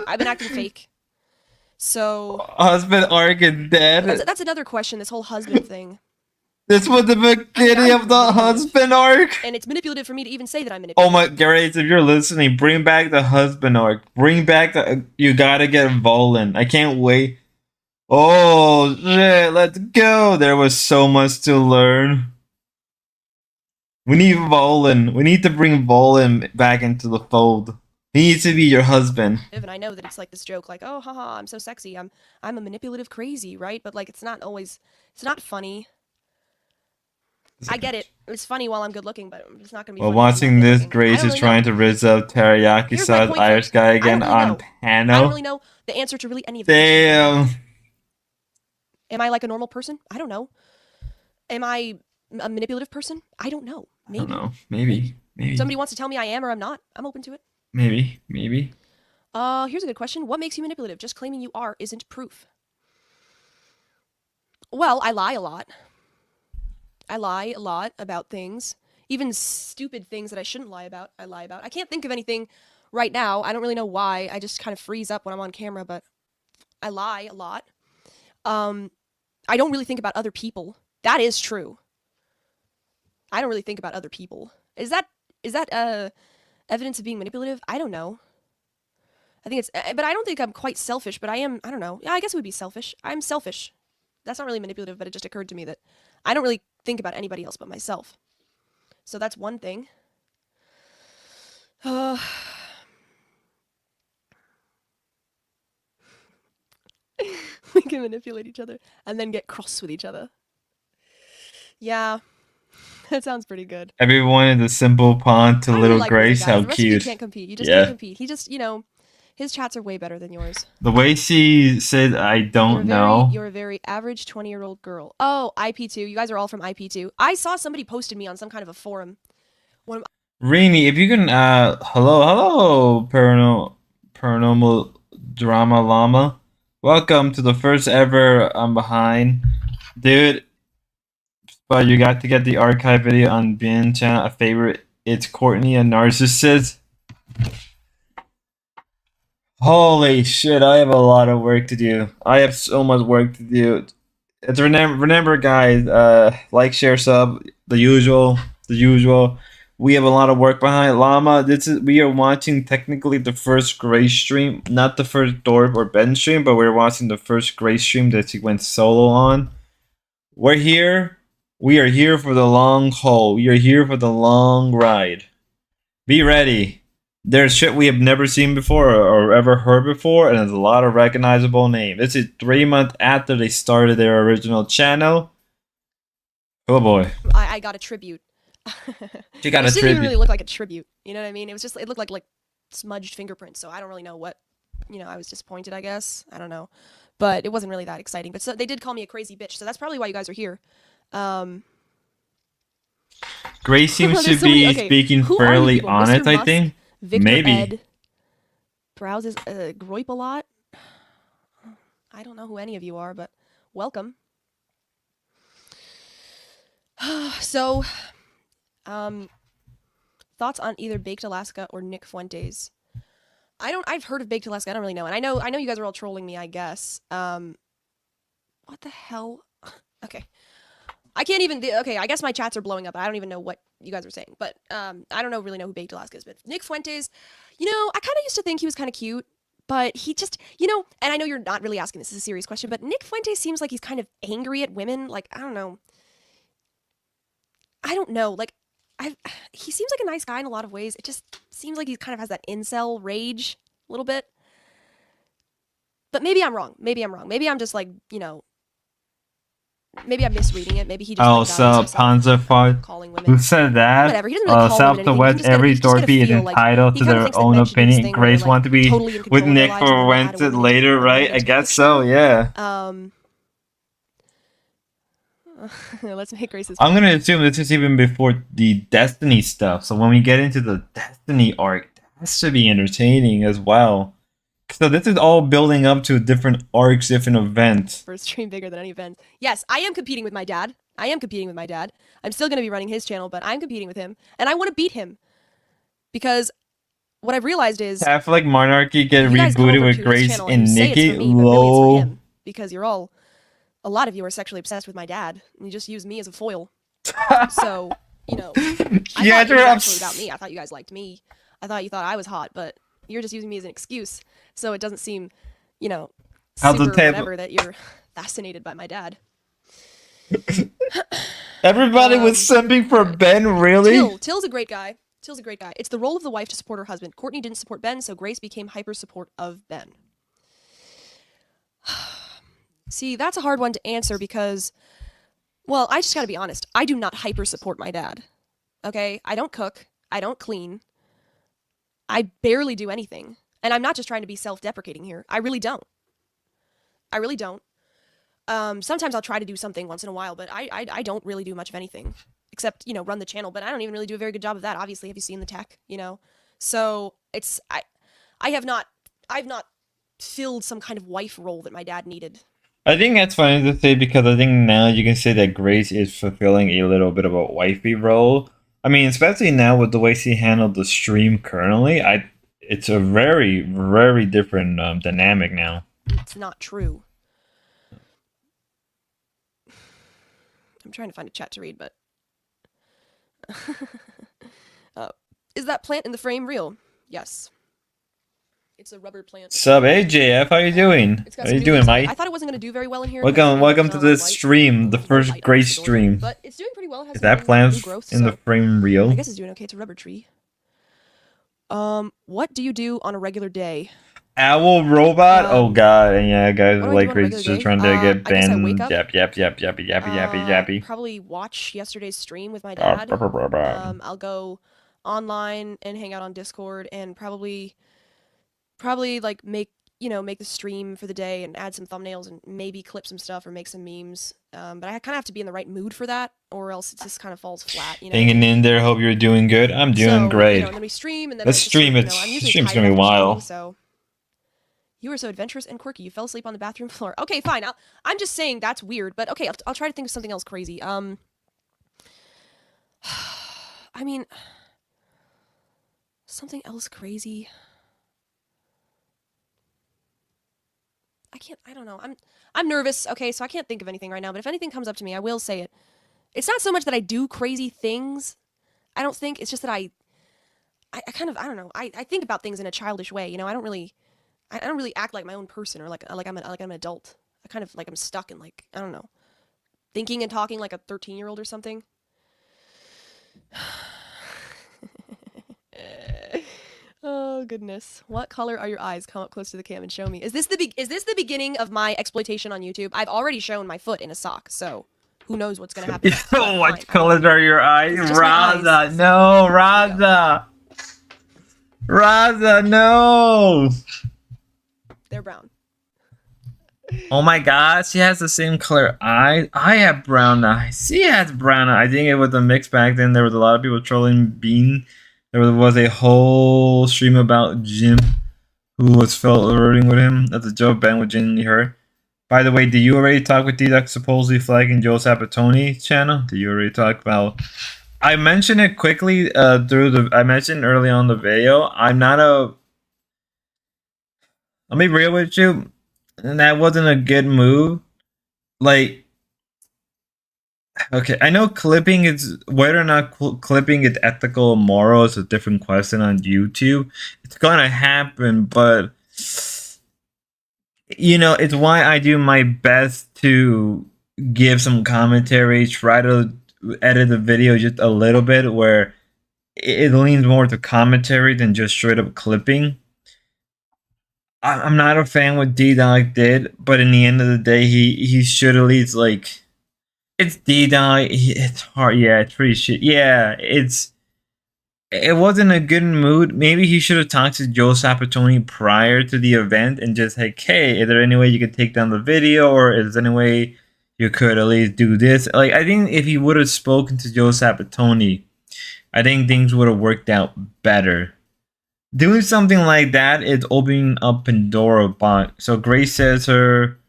I've been acting fake. So husband arc is dead. That's another question. This whole husband thing. This was the beginning of the husband arc. And it's manipulative for me to even say that I'm manipulative. Oh my, Grace, if you're listening, bring back the husband arc. Bring back the. You gotta get Volan. I can't wait. Oh shit, let's go. There was so much to learn. We need Volan. We need to bring Volan back into the fold. He needs to be your husband. And I know that it's like this joke, like, oh, haha, I'm so sexy. I'm a manipulative crazy, right? But like, it's not funny. I get it. It's funny while I'm good looking, but it's not gonna be. Well, watching this, Grace is trying to rizz up teriyaki sauce Irish guy again on Pano. I don't really know the answer to really any of this. Damn. Am I like a normal person? I don't know. Am I a manipulative person? I don't know. Maybe. I don't know. Maybe. Somebody wants to tell me I am or I'm not. I'm open to it. Maybe. Here's a good question. What makes you manipulative? Just claiming you are isn't proof. Well, I lie a lot. I lie a lot about things. Even stupid things that I shouldn't lie about, I lie about. I can't think of anything right now. I don't really know why. I just kind of freeze up when I'm on camera, but I lie a lot. I don't really think about other people. That is true. I don't really think about other people. Is that evidence of being manipulative? I don't know. I think it's, but I don't think I'm quite selfish, but I am, I don't know. Yeah, I guess it would be selfish. I'm selfish. That's not really manipulative, but it just occurred to me that I don't really think about anybody else but myself. So that's one thing. We can manipulate each other and then get cross with each other. Yeah. That sounds pretty good. Everyone in the simple pond to little like Grace, how the rest cute. Of you can't compete. You just can't compete. He just, his chats are way better than yours. The way she said, I don't know. You're a very average 20-year-old girl. Oh, IP2. You guys are all from IP2. I saw somebody posted me on some kind of a forum. Rini, if you can, hello, paranormal drama llama. Welcome to the first ever I'm Behind Dude, but you got to get the archive video on Ben channel. A favorite. It's Courtney, a narcissist. Holy shit! I have a lot of work to do. I have so much work to do. It's remember, guys. Like, share, sub, the usual, the usual. We have a lot of work behind Llama. We are watching technically the first Gray stream, not the first Dorp or Ben stream, but we're watching the first Gray stream that he went solo on. We're here. We are here for the long haul. We are here for the long ride. Be ready. There's shit we have never seen before or ever heard before, and there's a lot of recognizable names. This is 3 months after they started their original channel. Oh boy. I got a tribute. She got a It didn't even tribute. really look like a tribute. You know what I mean? It looked like smudged fingerprints. So I don't really know what. I was disappointed. I guess I don't know, but it wasn't really that exciting. But so they did call me a crazy bitch. So that's probably why you guys are here. Grace seems to There's so be many- okay, speaking who are you fairly people? honest, Mr. I Musk, think. Victor Maybe. Ed browses Groip a lot. I don't know who any of you are, but welcome. So, thoughts on either Baked Alaska or Nick Fuentes? I've heard of Baked Alaska. I don't really know, and I know you guys are all trolling me. I guess. What the hell? Okay. I can't even. Okay, I guess my chats are blowing up. I don't even know what you guys are saying, but I don't really know who Baked Alaska is. But Nick Fuentes, I kind of used to think he was kind of cute, but he just, and I know you're not really asking this is a serious question, but Nick Fuentes seems like he's kind of angry at women. Like I don't know. Like he seems like a nice guy in a lot of ways. It just seems like he kind of has that incel rage a little bit. But maybe I'm wrong. Maybe I'm just like, maybe I'm misreading it. Maybe he just Panzerfight. calling women. Who said that? Whatever. He doesn't really call women anything. West, every Dorpy is entitled to their own opinion. Grace want to be totally with Nick for Wented later, right? I guess so, yeah. Let's make Grace's. I'm gonna assume this is even before the Destiny stuff. So when we get into the Destiny arc, that should be entertaining as well. So this is all building up to different arcs, different events. First stream bigger than any event. Yes, I am competing with my dad. I'm still going to be running his channel, but I'm competing with him. And I want to beat him. Because what I've realized is... Catholic Monarchy get you guys come rebooted over with to his Grace channel and you say it's Nikki. for me, but really it's for Low. him. Because you're all... A lot of you are sexually obsessed with my dad. And you just use me as a foil. So, I thought it was actually about me. I thought you guys liked me. I thought you thought I was hot, but you're just using me as an excuse. So it doesn't seem, super whatever that you're fascinated by my dad. Everybody was simping for Ben, really? Till's a great guy. It's the role of the wife to support her husband. Courtney didn't support Ben, so Grace became hyper support of Ben. See, that's a hard one to answer because, well, I just gotta be honest. I do not hyper support my dad. Okay? I don't cook. I don't clean. I barely do anything. And I'm not just trying to be self-deprecating here. I really don't. Sometimes I'll try to do something once in a while, but I don't really do much of anything. Except, run the channel. But I don't even really do a very good job of that, obviously. Have you seen the tech? So, I've not filled some kind of wife role that my dad needed. I think that's funny to say because I think now you can say that Grace is fulfilling a little bit of a wifey role. I mean, especially now with the way she handled the stream currently, it's a very, very different dynamic now. It's not true. I'm trying to find a chat to read, but... is that plant in the frame real? Yes. It's a rubber plant. Sup, hey JF, how you doing? How you doing, Mike? I thought it wasn't going to do very well in here. Welcome to the stream, the first Grace stream. But it's doing pretty well. It has is that plant in the frame real? I guess it's doing okay. It's a rubber tree. What do you do on a regular day? Owl robot? Oh god, and yeah, guys like Grace just trying to get Ben. Yappy. Probably watch yesterday's stream with my dad. I'll go online and hang out on Discord and probably like make the stream for the day and add some thumbnails and maybe clip some stuff or make some memes. But I kind of have to be in the right mood for that, or else it just kind of falls flat. Hanging in there. Hope you're doing good. I'm doing great. And then we stream, and then let's stream it. I'm usually Stream's tired gonna be after wild. streaming, so You were so adventurous and quirky. You fell asleep on the bathroom floor. Okay, fine. I'm just saying that's weird, but okay, I'll try to think of something else crazy. I mean, something else crazy. I don't know. I'm nervous, okay, so I can't think of anything right now, but if anything comes up to me, I will say it. It's not so much that I do crazy things. I don't think. It's just that I kind of, I don't know. I think about things in a childish way, you know. I don't really act like my own person, or like I'm an adult. I kind of like I'm stuck in, like, I don't know, thinking and talking like a 13-year-old or something. Oh goodness. What color are your eyes? Come up close to the cam and show me. Is this the beginning of my exploitation on YouTube? I've already shown my foot in a sock, so who knows what's gonna happen next. What colors are your eyes? It's just my eyes. Raza, no, Raza. Raza, no. They're brown. Oh my god, she has the same color eyes. I have brown eyes. She has brown eyes. I think it was a mix back then. There was a lot of people trolling Bean. There was a whole stream about Jim, who was flirting with him. That's a joke Ben with genuinely hurt. By the way, did you already talk with D-Duck supposedly flagging Joe Sapatoni channel? Did you already talk about... I mentioned it quickly I mentioned early on the video. I'm not a... I'll be real with you. And that wasn't a good move. Like... Okay, I know clipping is... Whether or not clipping is ethical or moral is a different question on YouTube. It's gonna happen, but... You know, it's why I do my best to give some commentary, try to edit the video just a little bit where it leans more to commentary than just straight up clipping. I'm not a fan what D-Dog did, but in the end of the day, he should at least, like... It's D-Dog, it's hard, yeah, it's pretty shit. Yeah, it wasn't a good mood. Maybe he should have talked to Joe Sapatoni prior to the event and just like, hey, is there any way you could take down the video, or is there any way you could at least do this? Like, I think if he would have spoken to Joe Sapatoni, I think things would have worked out better. Doing something like that is opening up Pandora box. So Grace says here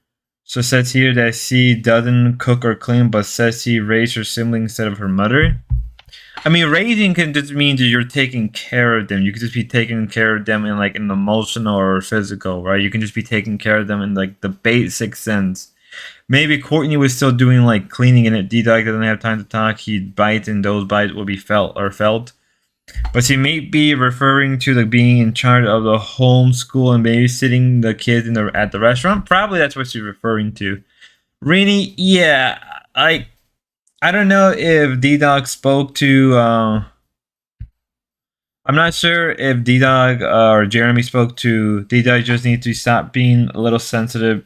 that she doesn't cook or clean, but says she raised her sibling instead of her mother. I mean, raising can just mean that you're taking care of them. You could just be taking care of them in like an emotional or physical, right? You can just be taking care of them in like the basic sense. Maybe Courtney was still doing like cleaning in it. D-Dog doesn't have time to talk. He'd bite and those bites will be felt. But she may be referring to like being in charge of the homeschool and babysitting the kids at the restaurant. Probably that's what she's referring to. Rini, yeah, I don't know if D-Dog spoke to... I'm not sure if D-Dog or Jeremy spoke to... D-Dog just needs to stop being a little sensitive.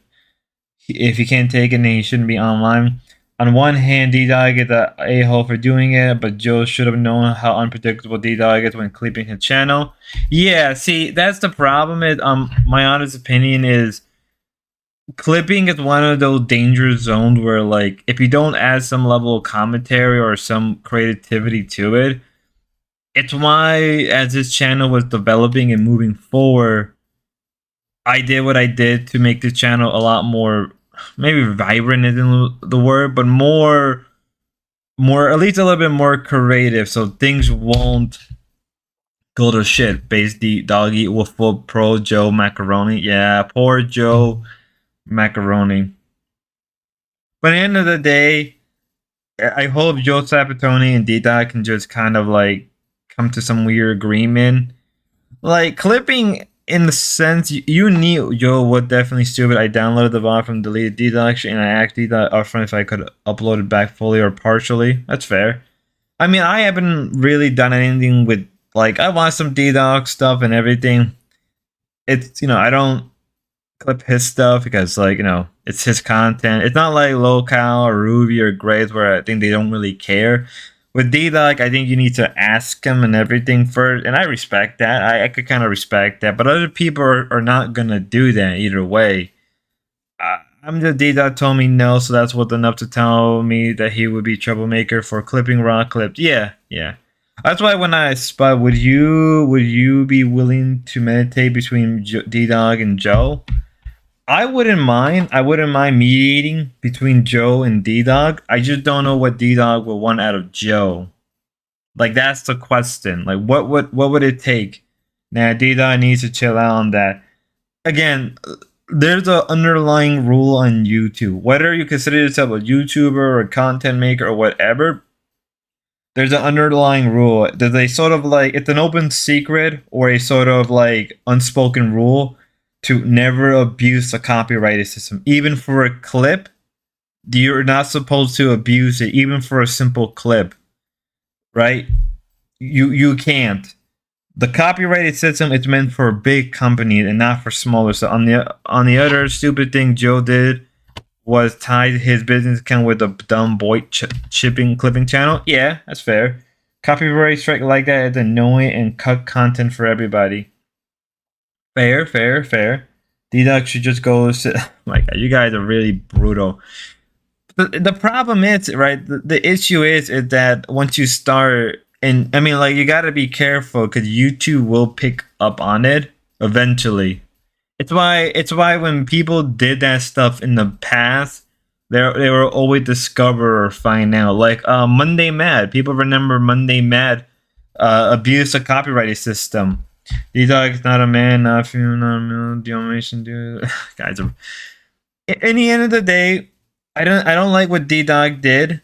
If he can't take it, then he shouldn't be online. On one hand, D-Dog is an a-hole for doing it, but Joe should have known how unpredictable D-Dog is when clipping his channel. Yeah, see, that's the problem. My honest opinion is... Clipping is one of those dangerous zones where, like, if you don't add some level of commentary or some creativity to it, it's why, as this channel was developing and moving forward, I did what I did to make this channel a lot more, maybe vibrant isn't the word, but more, at least a little bit more creative, so things won't go to shit. Base D Doggy with full pro Joe Macaroni. Yeah, poor Joe Macaroni. But at the end of the day, I hope Joe Sapatoni and D-Dog can just kind of like come to some weird agreement. Like clipping in the sense you knew Joe was definitely stupid. I downloaded the VOD from deleted D-Dog and I asked D-Dog upfront if I could upload it back fully or partially. That's fair. I mean, I haven't really done anything with, like, I watched some D-Dog stuff and everything. It's, you know, I don't clip his stuff because, like, you know, it's his content. It's not like Locale or Ruby or Grace where I think they don't really care. With D-Dog, I think you need to ask him and everything first, and I respect that. I could kind of respect that, but other people are not gonna do that either way. I'm just D-Dog told me no, so that's what enough to tell me that he would be troublemaker for clipping raw clips. Yeah. That's why when I spot, would you be willing to meditate between D Dog and Joe? I wouldn't mind. I wouldn't mind mediating between Joe and D Dog. I just don't know what D Dog would want out of Joe. Like that's the question. Like what would it take? Now D Dog needs to chill out on that. Again, there's an underlying rule on YouTube. Whether you consider yourself a YouTuber or a content maker or whatever, there's an underlying rule. There's a sort of like it's an open secret or a sort of like unspoken rule to never abuse the copyright system. Even for a clip, you're not supposed to abuse it, even for a simple clip. Right? You can't. The copyrighted system is meant for big companies and not for smaller. So on the other stupid thing Joe did was tied his business account with a dumb boy clipping channel. Yeah, that's fair. Copyright strike like that is annoying and cut content for everybody. Fair. D-Dog should just go. My God, you guys are really brutal. The problem is, right? The issue is that once you start, and I mean, like, you gotta be careful because YouTube will pick up on it eventually. It's why when people did that stuff in the past, they were always discover or find out. Like Monday Mad, people remember Monday Mad abused the copyright system. D-Dog's not a man, not a female, not a male, Dalmatian dude. Guys, in the end of the day, I don't like what D-Dog did.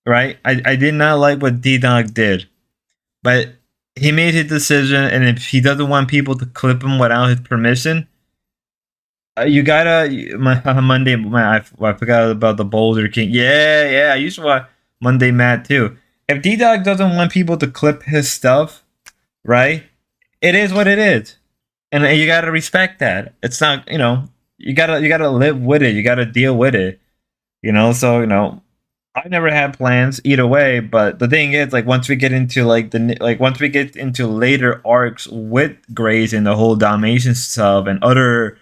Right? I did not like what D-Dog did. But he made his decision, and if he doesn't want people to clip him without his permission, you gotta Monday. I forgot about the Boulder King. Yeah. I used to watch Monday Mad too. If D-Dog doesn't want people to clip his stuff, right? It is what it is, and you gotta respect that. It's not, you gotta live with it. You gotta deal with it. So I never had plans either way, but the thing is, like, once we get into once we get into later arcs with Grace and the whole Dalmatian stuff and other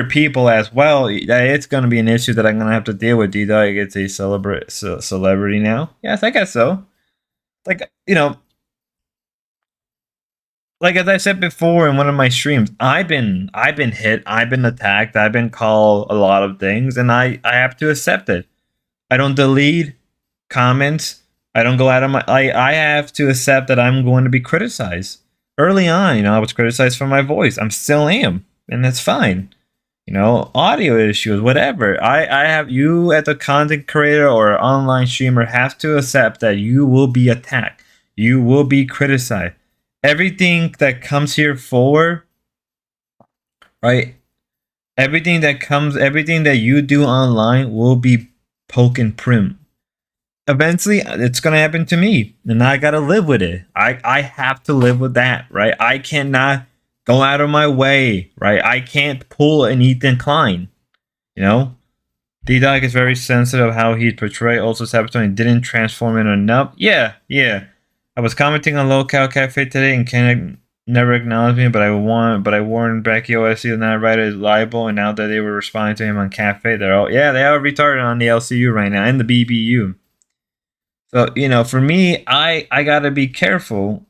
people as well, it's gonna be an issue that I'm gonna have to deal with. D-Dog gets a celebrity now. Yes, I guess so. Like, like as I said before in one of my streams, I've been hit, I've been attacked, I've been called a lot of things, and I have to accept it. I don't delete comments. I don't go out of my. I have to accept that I'm going to be criticized. Early on, I was criticized for my voice. I'm still am, and that's fine. Audio issues, whatever. I have, you as a content creator or online streamer have to accept that you will be attacked. You will be criticized. Everything that comes here forward, right? Everything that you do online will be poke and prim. Eventually, it's gonna happen to me, and I gotta live with it. I have to live with that, right? I cannot go out of my way, right? I can't pull an Ethan Klein, D-Dog is very sensitive how he'd portray. Also, Sapaton didn't transform in enough. Yeah. I was commenting on Local Cafe today, and Ken never acknowledged me, but I warned Becky OSC that writer is liable, and now that they were responding to him on Cafe, they are retarded on the LCU right now and the BBU. So, for me, I gotta be careful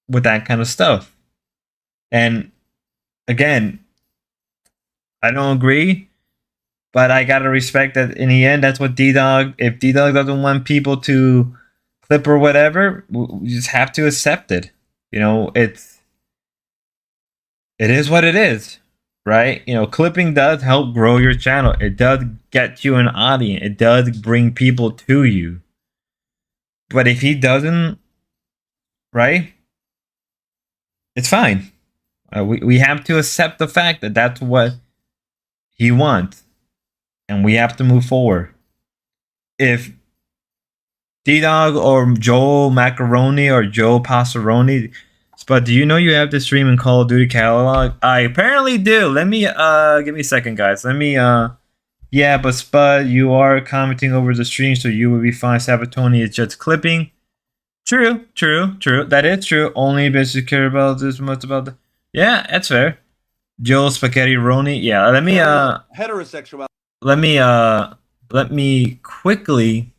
with that kind of stuff. And again, I don't agree, but I gotta respect that in the end, that's what D-Dog, if D-Dog doesn't want people to clip or whatever, we just have to accept it. It is what it is, right? Clipping does help grow your channel. It does get you an audience. It does bring people to you. But if he doesn't, right, it's fine. We have to accept the fact that that's what he wants, and we have to move forward. If D-Dog or Joel Macaroni or Joe Passaroni, but do you know you have to stream in Call of Duty catalog? I apparently do. Let me give me a second, guys. Let me yeah, but Spud, you are commenting over the stream, so you will be fine. Sabatoni is just clipping. True. That is true. Only bitches care about this much about the. Yeah, that's fair. Joe Spaghetti Roni. Yeah, let me heterosexual. Let me quickly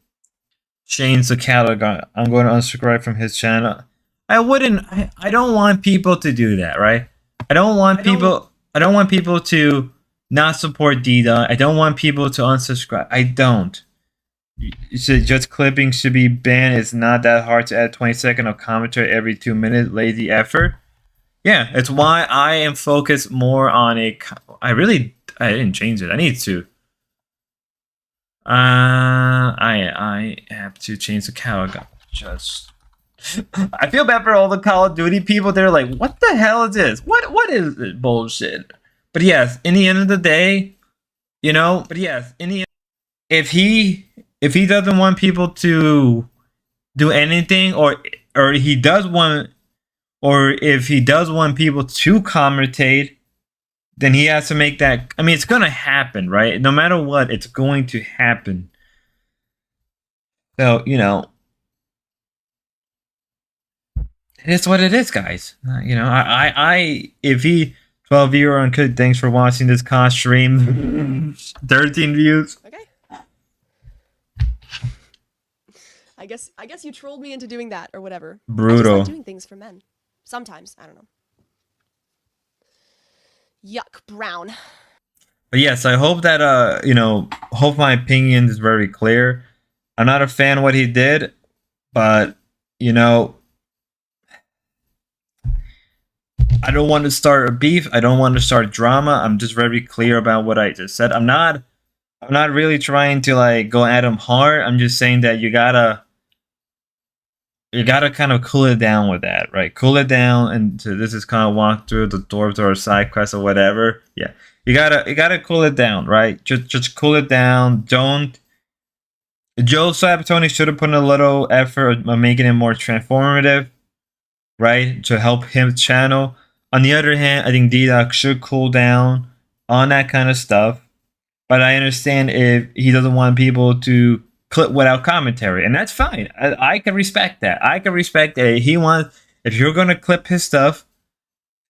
change the catalog. I'm going to unsubscribe from his channel. I wouldn't. I don't want people to do that, right? I don't want people. I don't want people to not support Dida. I don't want people to unsubscribe. I don't. Just clipping should be banned. It's not that hard to add 20 seconds of commentary every 2 minutes. Lazy effort. Yeah, it's why I am focused more on a. I didn't change it. I need to. I have to change the catalog. Just. I feel bad for all the Call of Duty people. They're like, "What the hell is this? What is this bullshit?" But yes, in the end of the day, you know. But yes, in the end, if he doesn't want people to do anything, or he does want, or if he does want people to commentate, then he has to make that. I mean, it's gonna happen, right? No matter what, it's going to happen. So, you know, it is what it is, guys. You know, if he 12 viewer on Good, thanks for watching this cost stream. 13 views. Okay. I guess you trolled me into doing that or whatever. Brutal. I just like doing things for men. Sometimes, I don't know. Yuck, brown. But yes, I hope that you know, hope my opinion is very clear. I'm not a fan of what he did, but you know, I don't want to start a beef. I don't want to start drama. I'm just very clear about what I just said. I'm not really trying to like go at him hard. I'm just saying that you gotta kind of cool it down with that, right? Cool it down, and this is kind of walk through the dwarves or side quest or whatever. Yeah, you gotta cool it down, right? Just cool it down. Don't. Joe Sapaton should have put in a little effort on making it more transformative, right? To help him channel. On the other hand, I think D-Doc should cool down on that kind of stuff. But I understand if he doesn't want people to clip without commentary, and that's fine. I can respect that. I can respect that he wants. If you're gonna clip his stuff,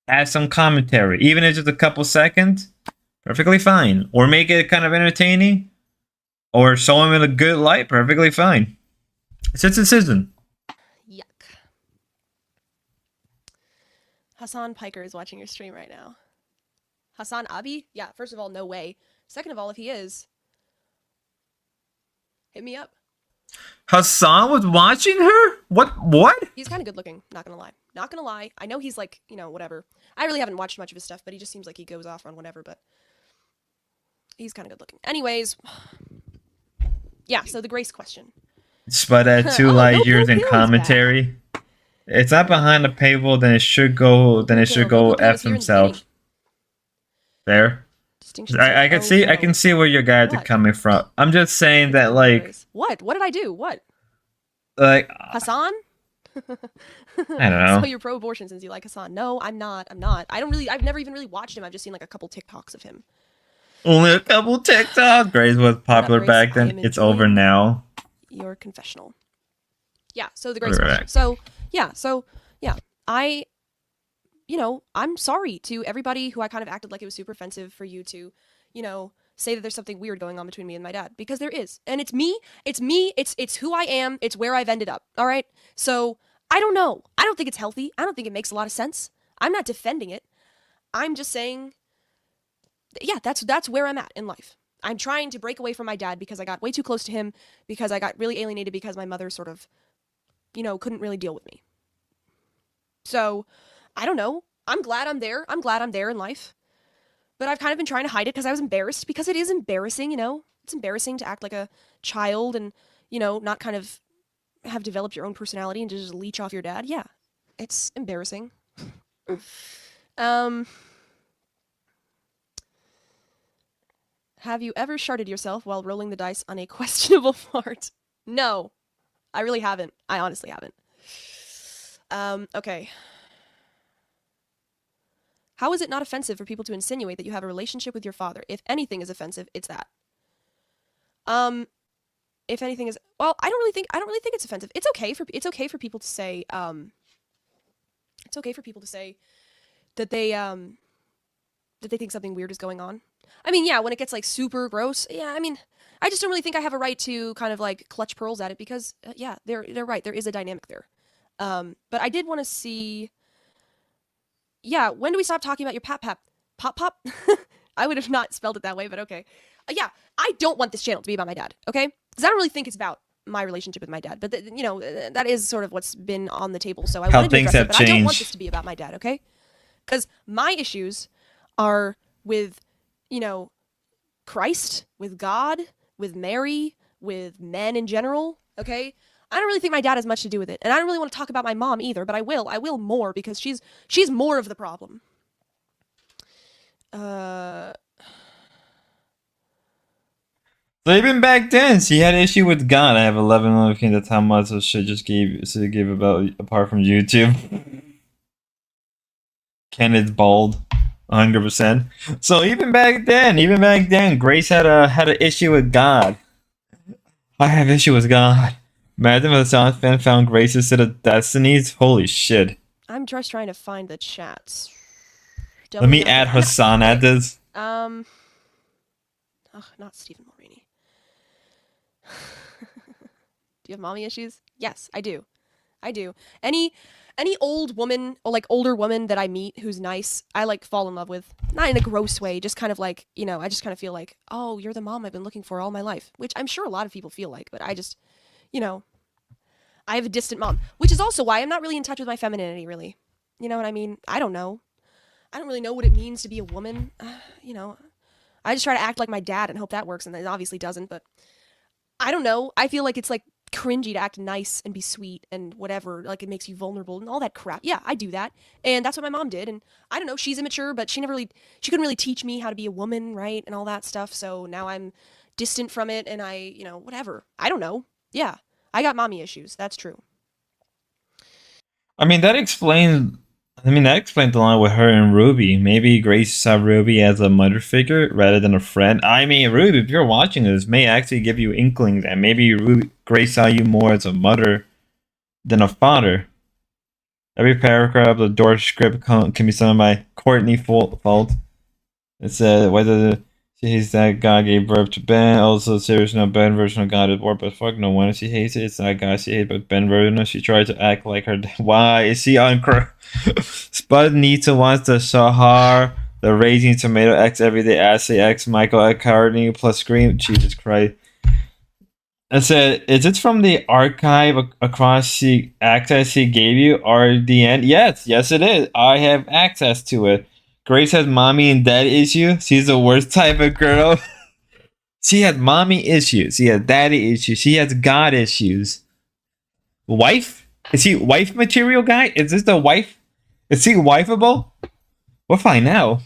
add some commentary, even if it's just a couple seconds. Perfectly fine. Or make it kind of entertaining, or show him in a good light. Perfectly fine. It's his decision. Yuck. Hassan Piker is watching your stream right now. Hassan Abi? Yeah, first of all, no way. Second of all, if he is, hit me up. Hassan was watching her? What? He's kind of good looking, not gonna lie. Not gonna lie. I know he's like, you know, whatever. I really haven't watched much of his stuff, but he just seems like he goes off on whatever, but he's kind of good looking. Anyways, yeah, so the grace question. But at 2 light years in commentary. It's not behind the paywall, then it should go F himself. There. I can see where your guys are coming from. I'm just saying that, like, what did I do? What? Like, Hassan? I don't know. So you're pro-abortion since you like Hassan? No, I'm not. I've never even really watched him. I've just seen like a couple TikToks of him. Only a couple TikToks. Grace was popular back then. It's over now. Your confessional. Yeah. So the grace question. So yeah. I'm sorry to everybody who I kind of acted like it was super offensive for you to, say that there's something weird going on between me and my dad, because there is. And it's me, it's who I am, it's where I've ended up. All right. So I don't know. I don't think it's healthy. I don't think it makes a lot of sense. I'm not defending it. I'm just saying, yeah, that's where I'm at in life. I'm trying to break away from my dad because I got way too close to him, because I got really alienated because my mother sort of, couldn't really deal with me. So I don't know. I'm glad I'm there. I'm glad I'm there in life. But I've kind of been trying to hide it because I was embarrassed, because it is embarrassing, It's embarrassing to act like a child and, not kind of have developed your own personality and to just leech off your dad. Yeah, it's embarrassing. Have you ever sharded yourself while rolling the dice on a questionable fart? No, I really haven't. I honestly haven't. Okay. How is it not offensive for people to insinuate that you have a relationship with your father? If anything is offensive, it's that. If anything is, well, I don't really think it's offensive. It's okay for people to say, it's okay for people to say that they think something weird is going on. I mean, yeah, when it gets like super gross, yeah, I mean, I just don't really think I have a right to kind of like clutch pearls at it because, yeah, they're right. There is a dynamic there. But I did want to see, yeah, when do we stop talking about your pop? I would have not spelled it that way, but okay. Yeah, I don't want this channel to be about my dad, okay? Because I don't really think it's about my relationship with my dad, but that is sort of what's been on the table. So I How wanted to things address it, have but I don't want changed. this to be about my dad, okay? Because my issues are with, you know, Christ, with God, with Mary, with men in general, okay? I don't really think my dad has much to do with it. And I don't really want to talk about my mom either, but I will. I will more because she's more of the problem. Uh So even back then, she had issue with God. I have 11 notifications. That's how much of shit just gave about apart from YouTube. Kenneth bald, 100%. So even back then, Grace had an issue with God. I have issue with God. Imagine if the South fan found Grace's set of destinies. Holy shit! I'm just trying to find the chats. Let me add Hassan at this. Not Stephen Mulroney. Do you have mommy issues? Yes, I do. I do. Any old woman or like older woman that I meet who's nice, I like fall in love with. Not in a gross way, just kind of like, I just kind of feel like, oh, you're the mom I've been looking for all my life, which I'm sure a lot of people feel like, but I just, I have a distant mom, which is also why I'm not really in touch with my femininity, really. You know what I mean? I don't know. I don't really know what it means to be a woman. I just try to act like my dad and hope that works, and it obviously doesn't, but I don't know. I feel like it's like cringy to act nice and be sweet and whatever, like it makes you vulnerable and all that crap. Yeah, I do that. And that's what my mom did. And I don't know, she's immature, but she couldn't really teach me how to be a woman, right? And all that stuff. So now I'm distant from it and whatever. I don't know. Yeah, I got mommy issues. That's true. I mean, that explains. That explains a lot with her and Ruby. Maybe Grace saw Ruby as a mother figure rather than a friend. I mean, Ruby, if you're watching this, may actually give you inklings that maybe Grace saw you more as a mother than a father. Every paragraph of the door script can be summed by Courtney Fault. It said whether she's that God gave birth to Ben. Also, serious no Ben version of God is born, but fuck no one. She hates it. It's not God she hates, but Ben version. She tried to act like her. Why is she on? Spud Nita wants the Shahar, the Raising Tomato X Everyday Ashley X Michael Carney plus Scream. Jesus Christ. I said, is it from the archive across the access he gave you, RDN? Yes, it is. I have access to it. Grace has mommy and dad issues. She's the worst type of girl. She had mommy issues. She had daddy issues. She has God issues. Wife? Is he wife material guy? Is this the wife? Is he wifeable? We'll find out.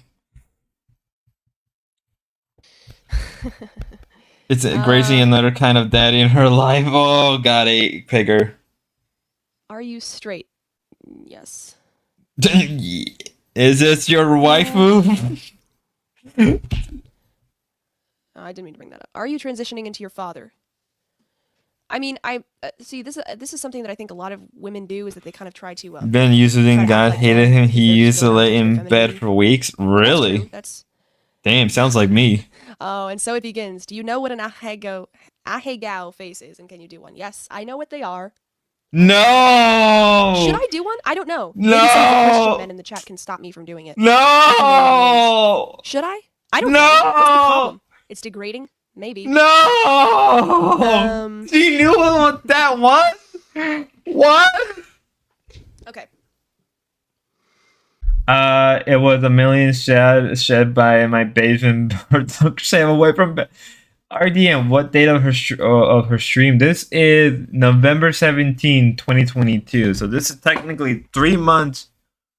It's Gracie another kind of daddy in her life. Oh, God, I pick her. Are you straight? Yes. Is this your wife move? I didn't mean to bring that up. Are you transitioning into your father? I mean, I see. This is something that I think a lot of women do is that they kind of try to. Ben using God hated him. He used to lay in bed for weeks. Really? That's damn. Sounds like me. Oh, and so it begins. Do you know what an ahegao face is, and can you do one? Yes, I know what they are. No. Should I do one? I don't know. No. Maybe some of the Christian men in the chat can stop me from doing it. No. Should I? I don't know. What's the problem? It's degrading. Maybe. No. She knew what that was. What? Okay. It was a million shed by my basement took Sam away from RDM. What date of her stream? This is November 17, 2022. So this is technically 3 months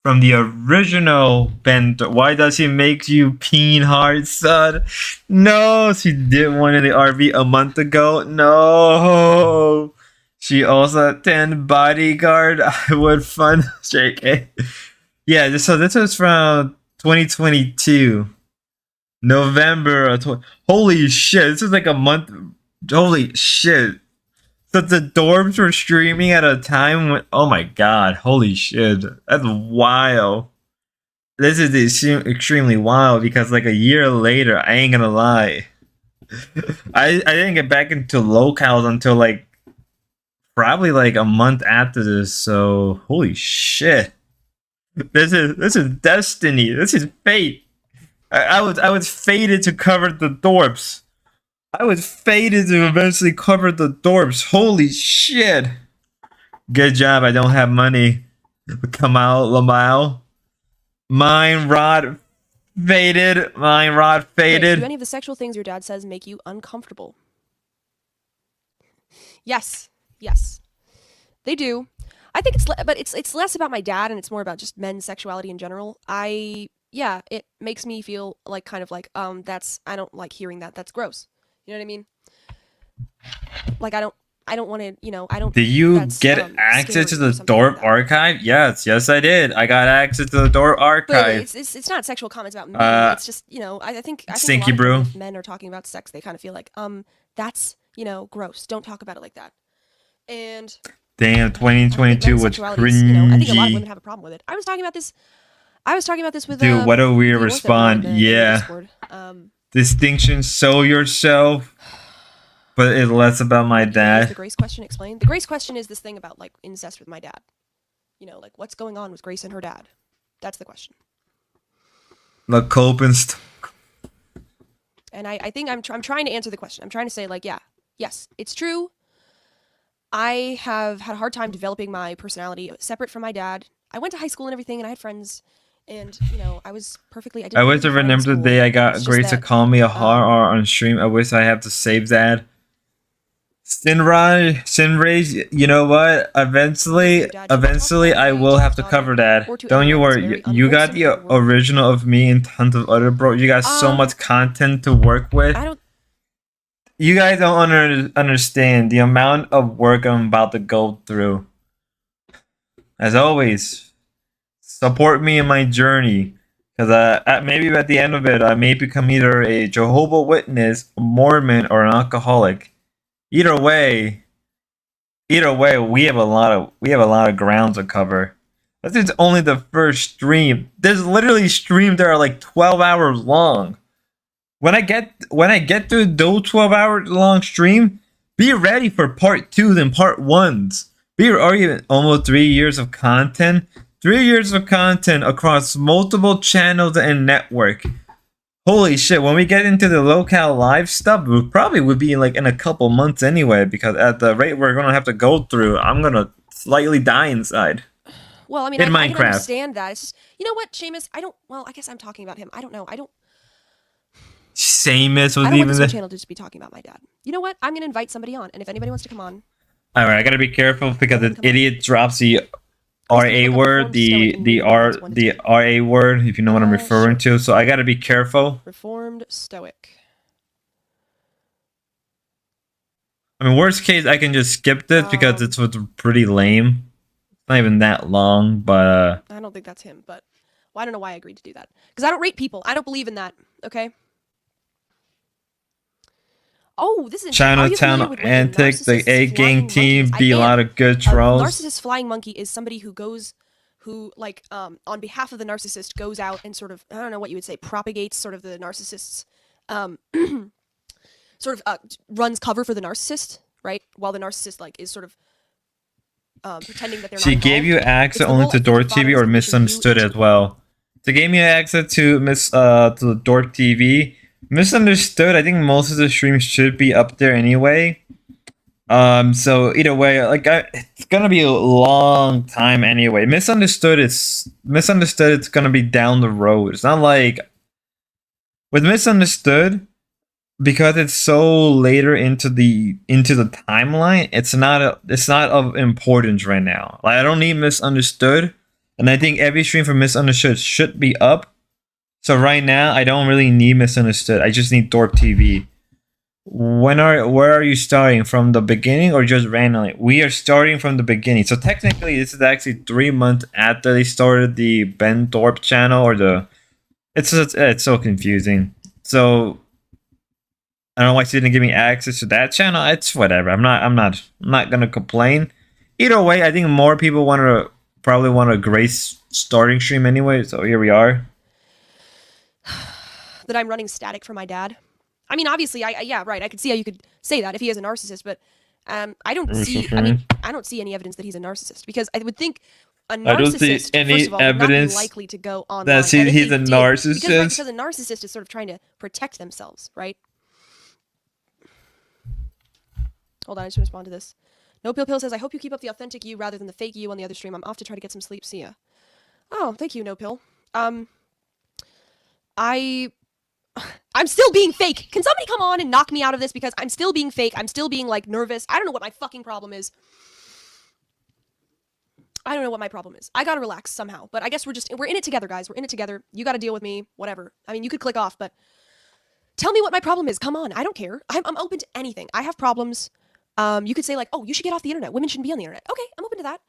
from the original bento. Why does he make you peen hard, son? No, she did one in the RV a month ago. No. She also had 10 bodyguard. I would fund JK. Yeah, so this was from 2022. November. Holy shit, this is like a month. Holy shit. So the dorms were streaming at a time when. Oh my god, holy shit. That's wild. this is extremely wild because like a year later, I ain't gonna lie, I didn't get back into locals until like probably like a month after this. So holy shit, this is destiny. This is fate. I was fated to cover the dorps. I was fated to eventually cover the dorps. Holy shit. Good job. I don't have money. Come out, Lamau. Mine rod faded. Mine rod Right, faded. do any of the sexual things your dad says make you uncomfortable? Yes. Yes. They do. I think but it's less about my dad and it's more about just men's sexuality in general. Yeah, it makes me feel like kind of like I don't like hearing that. That's gross. You know what I mean? Like I don't want to, I don't. Did you That's get access to scary or the something like dorp that. archive? Yes, I did. I got access to the dorp But archive. it's not sexual comments about me. It's just, I think a lot Stinky of brew. times if men are talking about sex, they kind of feel like that's, gross. Don't talk about it like that. And Damn, I think 2022 men's was sexuality is, I think a lot of women cringy. have a problem with it. I was talking about this with Dude, what a weird the ortho guy response. in the Yeah. Discord. Distinction, so yourself. But it's less about my Is the dad. Grace question explained? The Grace question is this thing about like incest with my dad. Like what's going on with Grace and her dad? That's the question. The Copenst. And I think I'm trying to answer the question. I'm trying to say like, yeah, yes, it's true. I have had a hard time developing my personality separate from my dad. I went to high school and everything, and I had friends, and I was perfectly. I wish I remember the day I got Grace to call me a horror on stream. I wish I have to save that. Sinrage, you know what? Eventually, I will have to cover that. Don't you worry. You got the original of me and tons of other bro. You got so much content to work with. You guys don't understand the amount of work I'm about to go through. As always, support me in my journey. Because maybe at the end of it, I may become either a Jehovah's Witness, a Mormon, or an alcoholic. Either way, we have a lot of ground to cover. This is only the first stream. There's literally streams that are like 12 hours long. When I get to those 12-hour long stream, be ready for part 2s and part 1s. We are already almost 3 years of content. 3 years of content across multiple channels and network. Holy shit, when we get into the locale live stuff, we probably would be like in a couple months anyway, because at the rate we're gonna have to go through, I'm gonna slightly die inside. Well, I mean, I can understand that. It's just, you know what, Seamus? I guess I'm talking about him. I don't know. Seamus was I don't even want this channel to just be talking about my dad. You know what? I'm gonna invite somebody on, and if anybody wants to come on. Alright, I gotta be careful because the idiot drops the RA word, the RA word, if you know what I'm referring to. So I gotta be careful. Reformed Stoic. I mean, worst case, I can just skip this because it's pretty lame. It's not even that long, but I don't think that's him, but I don't know why I agreed to do that. Because I don't rate people. I don't believe in that. Okay. Oh, this is Chinatown Antic, the A Gang team, be a lot of good trolls. Narcissist flying monkey is somebody who on behalf of the narcissist goes out and sort of, I don't know what you would say, propagates sort of the narcissist's, runs cover for the narcissist, right? While the narcissist is sort of pretending that they're not. She gave you access only to Dork TV or misunderstood as well. She gave me access to the Dork TV. Misunderstood. I think most of the streams should be up there anyway. So either way, it's gonna be a long time anyway. Misunderstood. It's gonna be down the road. It's not like with misunderstood, because it's so later into the timeline. It's not of importance right now. Like I don't need misunderstood, and I think every stream for misunderstood should be up. So right now, I don't really need misunderstood. I just need Dork TV. Where are you starting? From the beginning or just randomly? We are starting from the beginning. So technically, this is actually 3 months after they started the Ben Dorp channel or it's so confusing. So I don't know why she didn't give me access to that channel. It's whatever. I'm not gonna complain. Either way, I think more people probably want a Grace starting stream anyway, so here we are. That I'm running static for my dad. I mean, obviously, yeah, right. I could see how you could say that if he is a narcissist, but I don't see. I mean, I don't see any evidence that he's a narcissist because I would think a narcissist, I don't see any first of all, would not be evidence likely to go online. that And if he's they a did, narcissist. because a narcissist is sort of trying to protect themselves, right? Hold on, I just want to respond to this. No Pill Pill says, I hope you keep up the authentic you rather than the fake you on the other stream. I'm off to try to get some sleep. See ya. Oh, thank you, No Pill. I'm still being fake. Can somebody come on and knock me out of this because I'm still being fake. I'm still being like nervous. I don't know what my fucking problem is. I don't know what my problem is. I gotta relax somehow. But I guess we're in it together, guys. We're in it together. You gotta deal with me. Whatever. I mean, you could click off, but tell me what my problem is. Come on. I don't care. I'm open to anything. I have problems. You could say like, oh, you should get off the internet. Women shouldn't be on the internet. Okay, I'm open to that.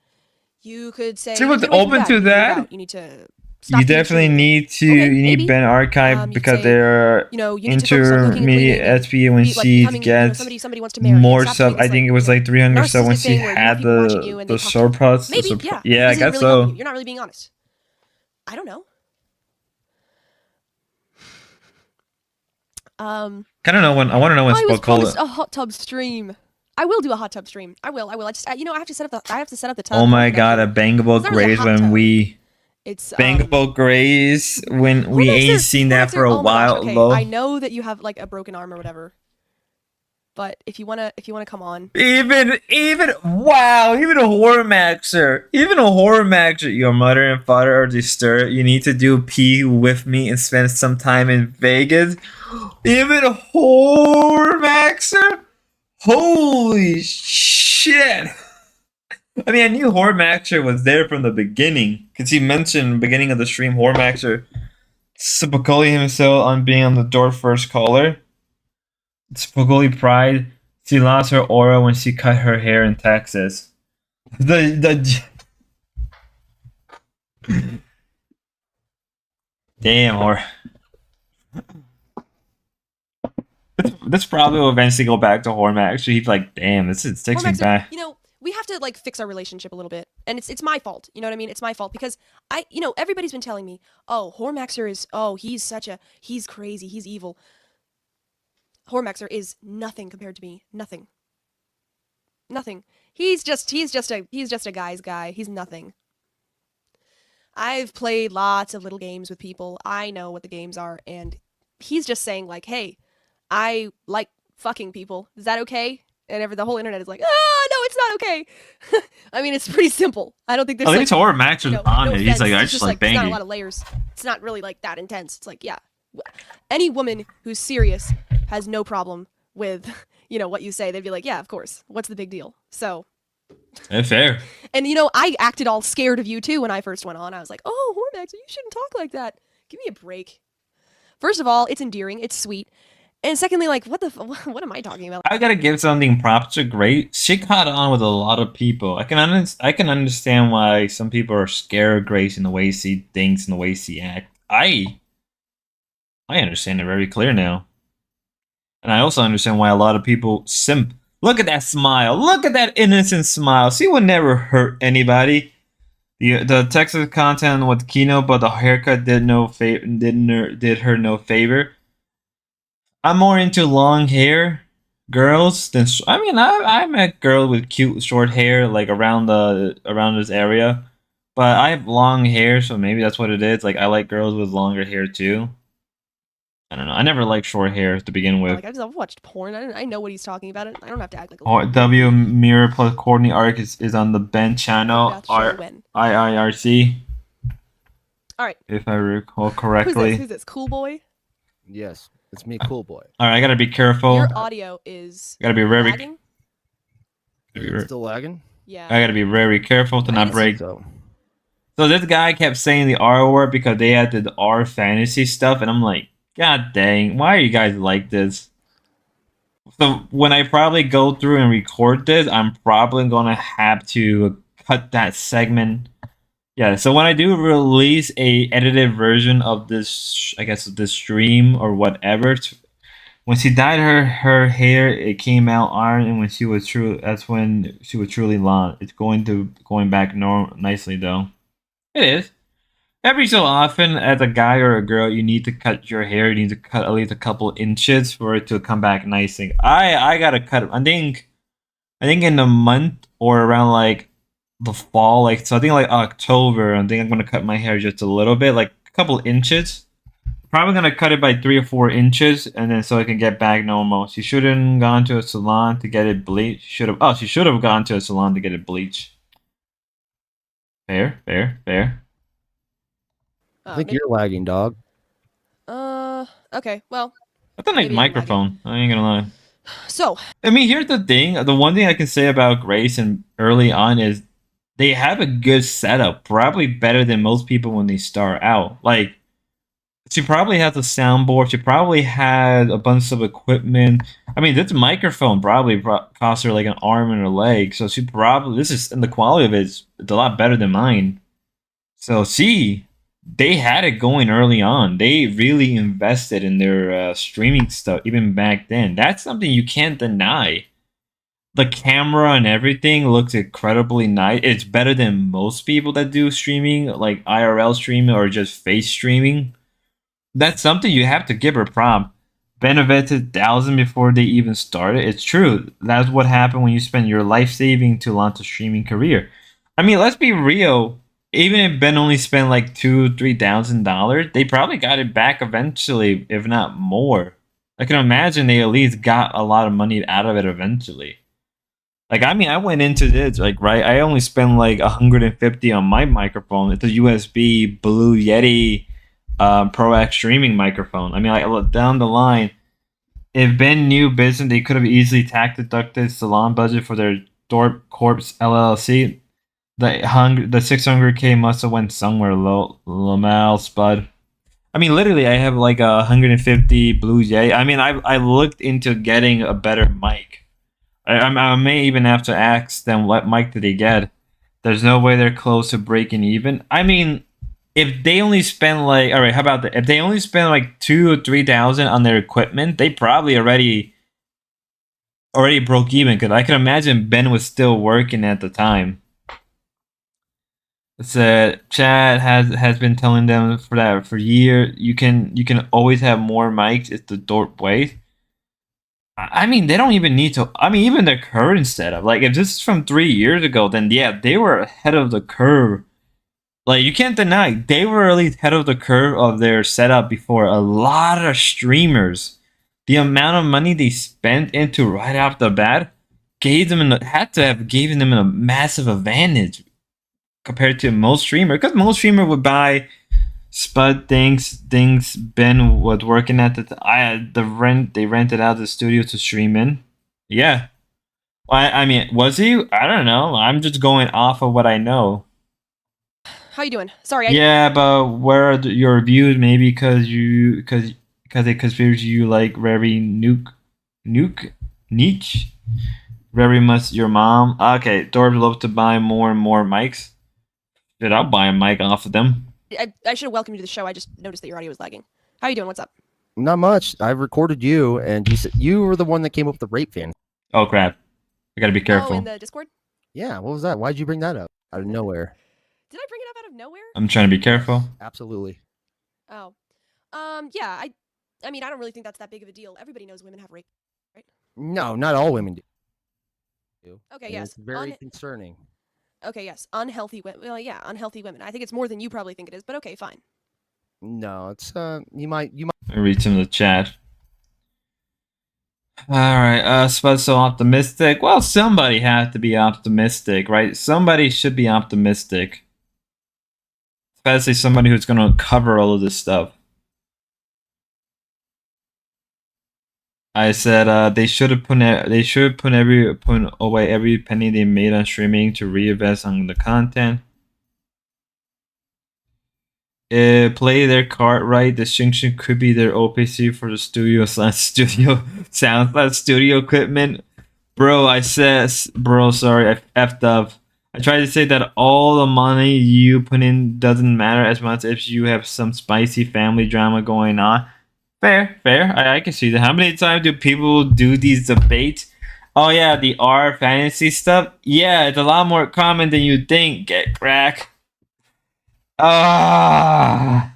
You could say, she was open to that. You need to. You definitely need to. Okay, you need maybe. Ben Archive because they're you need to focus on cooking and intermediate cleaning SP when be, like, she becoming, gets somebody wants to marry. more Stop sub. doing I this, think it was like 300 sub when narcissistic she thing where had people watching you and the they talk to you. surplus. Maybe, yeah. I This isn't guess really so. helping you. You're not really being honest. I don't know. I don't know when. I want to know when I was Spock promised a hot tub stream. I will do a hot tub stream. I will. I just, I have to set up the tub. Oh my god, a bangable It's not really a graze hot when tub. we It's bangable graze when we ain't seen that for a oh my gosh, while. okay. Though. I know that you have like a broken arm or whatever. But if you wanna come on. Even wow, even a horror maxer. Your mother and father are disturbed. You need to do pee with me and spend some time in Vegas. Even a horror maxer? Holy shit. I mean, I knew horror maxer was there from the beginning. Because he mentioned in the beginning of the stream, horror maxer Spicoli himself on being on the door first caller. Spicoli pride. She lost her aura when she cut her hair in Texas. Damn, or this probably will eventually go back to Hormax. Actually, he's like, damn, this takes me back. You know, we have to like fix our relationship a little bit, and it's my fault. You know what I mean? It's my fault because everybody's been telling me, oh, Hormaxer is, he's crazy, he's evil. Hormaxer is nothing compared to me. Nothing. He's just a guy's guy. He's nothing. I've played lots of little games with people. I know what the games are, and he's just saying like, hey, I like fucking people. Is that okay? And the whole internet is like, no, it's not okay. I mean, it's pretty simple. I don't think there's. I think it's Hormaxer's on it. He's like, I just like banging. It's not a lot of layers. It's not really like that intense. It's like, yeah, any woman who's serious has no problem with what you say. They'd be like, yeah, of course. What's the big deal? So. Fair. And I acted all scared of you too when I first went on. I was like, oh, Hormaxer, you shouldn't talk like that. Give me a break. First of all, it's endearing. It's sweet. And secondly, like, what am I talking about? I gotta give something props to Grace. She caught on with a lot of people. I can understand why some people are scared of Grace and the way she thinks and the way she acts. I understand it very clear now. And I also understand why a lot of people simp. Look at that smile. Look at that innocent smile. She would never hurt anybody. The Texas content with Kino, but the haircut did her no favor. I'm more into long hair girls than I met girls with cute short hair like around this area, but I have long hair, so maybe that's what it is. Like I like girls with longer hair too. I don't know. I never liked short hair to begin with. Like I've watched porn. I know what he's talking about. I don't have to act like a W Mirror plus Courtney Arc is on the Ben channel. IIRC. All right. If I recall correctly. Who's this? Cool boy? Yes, it's me, Cool Boy. All right, I gotta be careful. Your audio is. Gotta be very. Lagging? It's still lagging? Yeah. I gotta be very careful to not break. So this guy kept saying the R word because they had the R fantasy stuff, and I'm like, God dang, why are you guys like this? So when I probably go through and record this, I'm probably gonna have to cut that segment. Yeah, so when I do release a edited version of this, I guess this stream or whatever, when she dyed her hair, it came out iron, and when she was that's when she was truly blonde. It's going back nicely though. It is. every so often, as a guy or a girl, you need to cut your hair. You need to cut at least a couple inches for it to come back nice. And I gotta cut. I think in a month or around like the fall, like so I think like October. I think I'm gonna cut my hair just a little bit, like a couple inches. Probably gonna cut it by 3 or 4 inches, and then so it can get back normal. She shouldn't gone to a salon to get it bleached. Should have. Oh, she should have gone to a salon to get it bleached. Fair, fair, fair. I think maybe- you're lagging, dog. Okay. Well, That's a nice Maybe I'm lagging. microphone. I ain't gonna lie. so I mean, here's the thing. The one thing I can say about Grace and early on is they have a good setup, probably better than most people when they start out. Like, she probably has a soundboard. She probably had a bunch of equipment. I mean, this microphone probably cost her like an arm and a leg. So she probably and the quality of it's a lot better than mine. So they had it going early on. They really invested in their streaming stuff even back then. That's something you can't deny. The camera and everything looks incredibly nice. It's better than most people that do streaming, like IRL streaming or just face streaming. That's something you have to give her prop. Ben invested thousands before they even started. It's true. That's what happened when you spend your life saving to launch a streaming career. I mean, let's be real. Even if Ben only spent like $2,000-$3,000, they probably got it back eventually, if not more. I can imagine they at least got a lot of money out of it eventually. Like, I mean, I went into this like I only spent like $150 on my microphone. It's a USB Blue Yeti Pro X streaming microphone. I mean, like down the line, if Ben knew business, they could have easily tax deducted salon budget for their Dorp Corps LLC. The 600K must have went somewhere. Lamal Spud. I mean, literally, I have like a 150 Blue Yeti. I mean, I looked into getting a better mic. I may even have to ask them what mic did they get. There's no way they're close to breaking even. I mean, if they only spend like, all right, how about that? If they only spend like 2,000 or 3,000 on their equipment, they probably already broke even. Because I can imagine Ben was still working at the time. Said Chad has been telling them for years. You can always have more mics. It's the Dorp way. I mean, they don't even need to. I mean, even their current setup. Like, if this is from 3 years ago, then yeah, they were ahead of the curve. Like, you can't deny they were at least ahead of the curve of their setup before a lot of streamers. The amount of money they spent into right off the bat had to have given them a massive advantage compared to most streamers. Because most streamer would buy Spud things Ben was working at they rented out the studio to stream in. Yeah. I mean, was he? I don't know. I'm just going off of what I know. how you doing? Sorry. Yeah, but where are your views? Maybe because it considers you like very niche, very much your mom. Okay, Dorb love to buy more and more mics. Shit, I'll buy a mic off of them. I should have welcomed you to the show. I just noticed that your audio was lagging. How you doing? What's up? Not much. I recorded you, and you said you were the one that came up with the rape fan. Oh crap! I gotta be careful. Oh, in the Discord? Yeah, what was that? Why'd you bring that up out of nowhere? Did I bring it up out of nowhere? I'm trying to be careful. Absolutely. Oh. Yeah, I mean, I don't really think that's that big of a deal. Everybody knows women have rape. No, not all women do. Okay, And yes. It's very concerning. Okay, yes. Unhealthy women. Well, yeah, unhealthy women. I think it's more than you probably think it is, but okay, fine. No, it's you might Let me read some of the chat. Alright, Spud's so optimistic. Well, somebody has to be optimistic, right? Somebody should be optimistic. Especially somebody who's gonna cover all of this stuff. I said they should put away every penny they made on streaming to reinvest on the content. Play their card right. Distinction could be their OPC for the studio sound studio equipment. Bro, sorry, I effed up. I tried to say that all the money you put in doesn't matter as much if you have some spicy family drama going on. Fair. I can see that. How many times do people do these debates? Oh yeah, the R fantasy stuff. Yeah, it's a lot more common than you think. Get crack. Ah.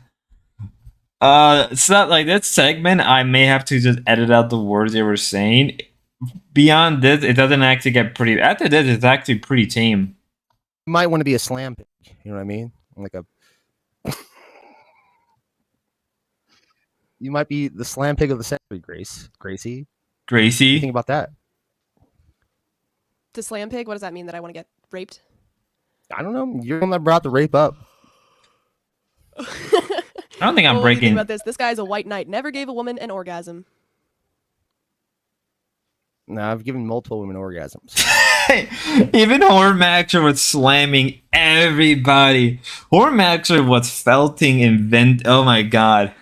It's not like that segment. I may have to just edit out the words they were saying. Beyond this, it doesn't actually get pretty. After this, it's actually pretty tame. You might want to be a slam pig. You know what I mean? Like a. You might be the slam pig of the century, Gracie. What do you think Gracie. about that? To slam pig, what does that mean? That I want to get raped? I don't know. You're the one that brought the rape up. I don't think I'm What do you think breaking. about this? This guy's a white knight. Never gave a woman an orgasm. No, I've given multiple women orgasms. Even Hormaxer was slamming everybody. Hormaxer was felting invent. Oh my god.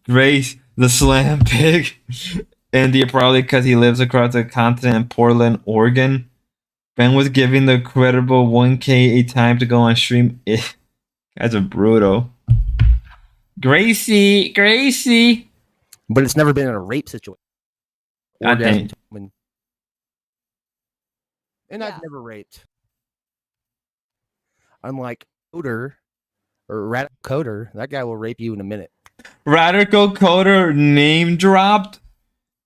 Grace, the slam pig. India probably because he lives across the continent in Portland, Oregon. Ben was giving the credible 1K a time to go on stream. Guys are brutal. Gracie. But it's never been in a rape situation. God Orgasm dang. to women. And Yeah. I've never raped. Unlike Coder or Radical Coder, that guy will rape you in a minute. Radical Coder name dropped.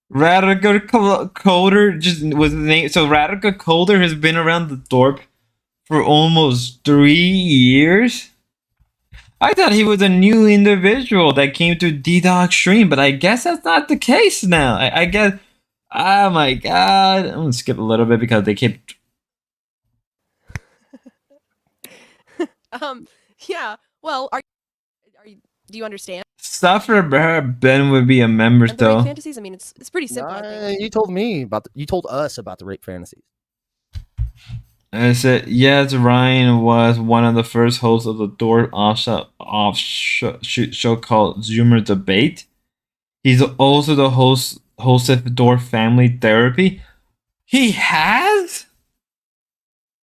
Radical Coder just was the name. So Radical Coder has been around the Thorpe for almost 3 years. I thought he was a new individual that came to D-Dog stream, but I guess that's not the case now. I guess. Oh my god! I'm gonna skip a little bit because they keep. Yeah. Well, are you? Do you understand? Suffer Ben would be a member And the rape still. fantasies. I mean, it's pretty simple. I think. You told me about. You told us about the rape fantasies. I said, yes, Ryan was one of the first hosts of the Door show called Zoomer Debate. He's also the host of Door Family Therapy. He has?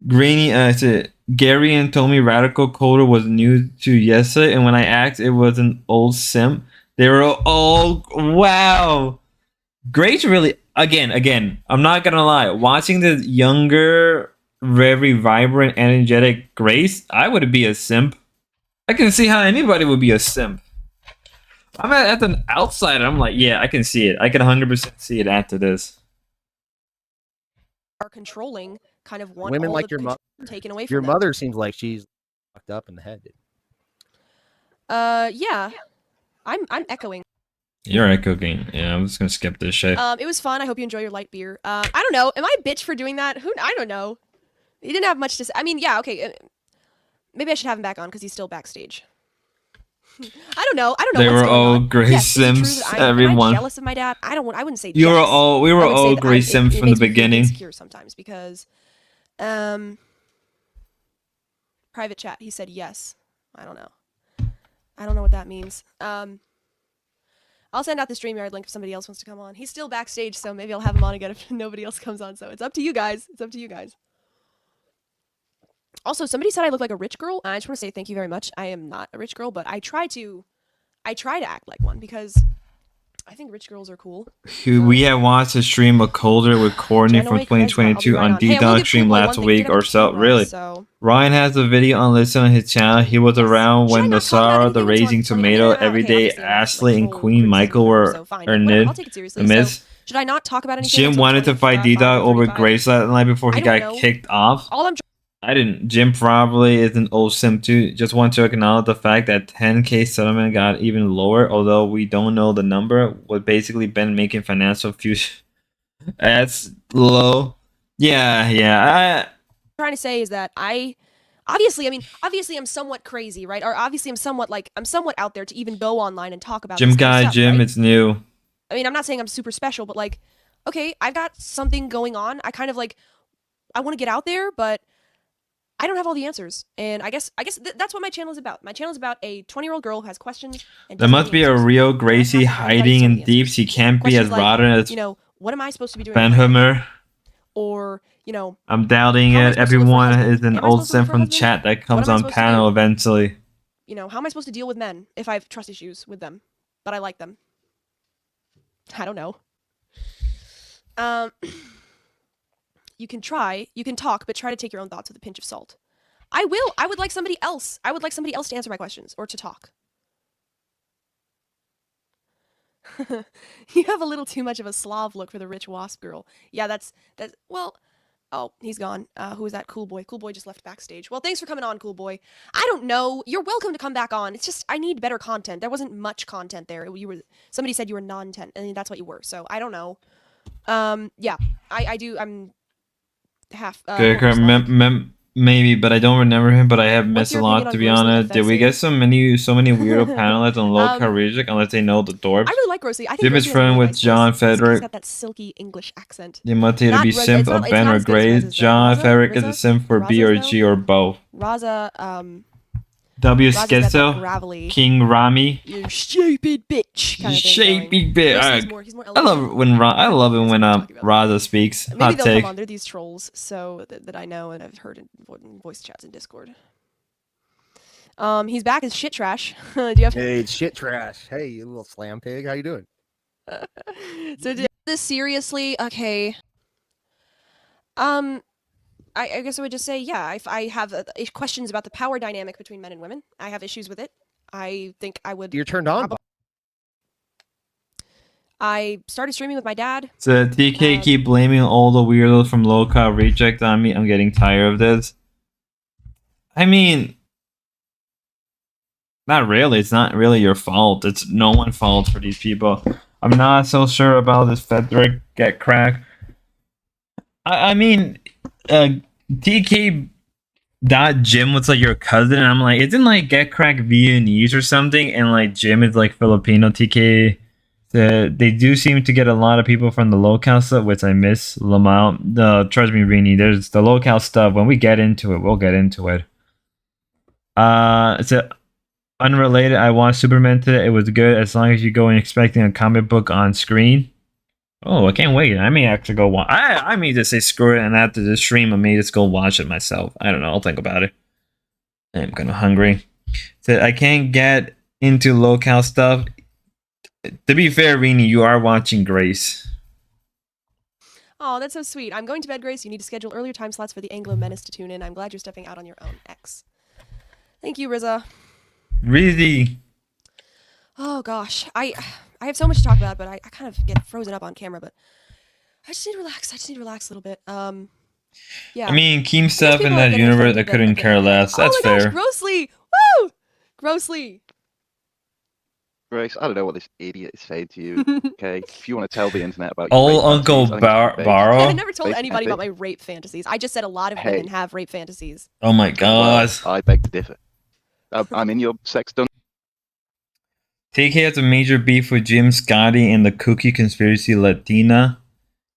Greeny said, Gary and told me Radical Coder was new to yesterday, and when I asked, it was an old simp. They were all, wow. Grace really, again, I'm not gonna lie, watching the younger, very vibrant, energetic Grace, I would be a simp. I can see how anybody would be a simp. I'm at the outsider. I'm like, yeah, I can see it. I can 100% see it after this. Are controlling kind of want Women all like the your mother. taken away from Your them. mother seems like she's fucked up in the head. Yeah. I'm echoing. You're echoing. Yeah, I'm just gonna skip this shit. It was fun. I hope you enjoy your light beer. I don't know. Am I a bitch for doing that? I don't know. He didn't have much to say. I mean, yeah, okay. Maybe I should have him back on because he's still backstage. I don't know. They what's were going all on. Grace Yes, is it true Sims. that am I Everyone. jealous of my dad? I wouldn't say You were jealous. all. We were I would say all that Grace Sims it from the makes me feel beginning. insecure sometimes because, private chat. He said yes. I don't know what that means. I'll send out the StreamYard link if somebody else wants to come on. He's still backstage, so maybe I'll have him on again if nobody else comes on. So it's up to you guys. Also, somebody said I look like a rich girl. I just want to say thank you very much. I am not a rich girl, but I try to act like one because I think rich girls are cool. We had watched a stream of Colder with Courtney from 2022 on D-Dog stream last week or so. Really? Ryan has a video on listen on his channel. He was around when the Sarah, the Raising Tomato, Everyday Ashley, and Queen Michael were Miss. Should I not talk about anything? Jim wanted to fight D-Dog over Grace last night before he got kicked off. I didn't. Jim probably is an old sim too. Just want to acknowledge the fact that 10K settlement got even lower, although we don't know the number. Was basically been making financial fusion. That's low. Yeah. I'm trying to say is that obviously I'm somewhat crazy, right? Or obviously I'm somewhat out there to even go online and talk about Jim this kind of stuff, Jim, right? it's new. I mean, I'm not saying I'm super special, but like, okay, I've got something going on. I kind of like, I want to get out there, but I don't have all the answers. And I guess that's what my channel is about. My channel is about a 20-year-old girl who has questions. And there must be a real Gracie hiding in deep. She can't be as rotten as what am I supposed to be doing? Benhammer. Or, I'm doubting it. Everyone is an old sim from chat that comes on panel eventually. How am I supposed to deal with men if I have trust issues with them, but I like them? I don't know. You can talk, but try to take your own thoughts with a pinch of salt. I will. I would like somebody else. I would like somebody else to answer my questions or to talk. You have a little too much of a Slav look for the rich wasp girl. Yeah, that's well. Oh, he's gone. Who is that? Cool boy. Cool boy just left backstage. Well, thanks for coming on, cool boy. I don't know. You're welcome to come back on. It's just I need better content. There wasn't much content there. Somebody said you were non-tent, and that's what you were. So I don't know. Yeah, I do. I'm half. Good, quarter Slavic. maybe, but I don't remember him. But I have What's missed a your opinion lot, on to be grossly honest. Did we offensive? get so many weirdo panelists on local region unless they know the I dorps? really like Grossly. I think Jim Grossly is has a friend really with nice John voice. He's Frederick. got that silky English accent. They must either Not be Raz- simp it's of not- it's Ben not or as good as Grace. Raz's, though. John Raza- Frederick is a Raza- simp for B Raza's, or though? G or both. Raza, W Raza's got that Schizo, gravelly, King Rami. you stupid bitch kind of thing Shapey going. bit. He's more I elevated. love it when I love it when Raza speaks. Maybe Hot they'll take. come on. They're these trolls, so that I know and I've heard in voice chats in Discord. He's back as shit trash. Do you have? Hey, it's shit trash. Hey, you little slam pig. How you doing? So to this seriously, okay. I guess I would just say, yeah, if I have questions about the power dynamic between men and women, I have issues with it. I think I would. You're turned on. I started streaming with my dad. So TK keep blaming all the weirdos from local reject on me. I'm getting tired of this. I mean, not really. It's not really your fault. It's no one's fault for these people. I'm not so sure about this Frederick get crack. I mean, TK dot Jim was like your cousin, and I'm like, isn't like get crack Viennese or something? And like Jim is like Filipino. TK, they do seem to get a lot of people from the locale stuff, which I miss. Lamau, trust me, Rini, there's the locale stuff. When we get into it, we'll get into it. It's a unrelated. I watched Superman today. It was good as long as you go in expecting a comic book on screen. Oh, I can't wait. I may actually go watch. I may just say screw it, and after the stream, I may just go watch it myself. I don't know. I'll think about it. I'm kind of hungry. So I can't get into locale stuff. To be fair, Rini, you are watching Grace. Oh, that's so sweet. I'm going to bed, Grace. You need to schedule earlier time slots for the Anglo Menace to tune in. I'm glad you're stepping out on your own. X. Thank you, Riza. Rizzy. Oh gosh, I have so much to talk about, but I kind of get frozen up on camera. But I just need to relax. I just need to relax a little bit. Yeah. I mean, Keem There's stuff people in that that get universe, offended I couldn't that- care less. That's oh my fair. gosh, Grossly! Woo! Grossly! Grace, I don't know what this idiot is saying to you. Okay, if you want to tell the internet about Old your rape Uncle fantasies, I think it's based- Barrow. I never told Basic anybody about ethic. my rape fantasies. I just said a lot of Hey. women have rape fantasies. Oh my Well, god. I beg to differ. I'm in your sex dungeon. TK has a major beef with Jim Scotty and the Cookie Conspiracy Latina.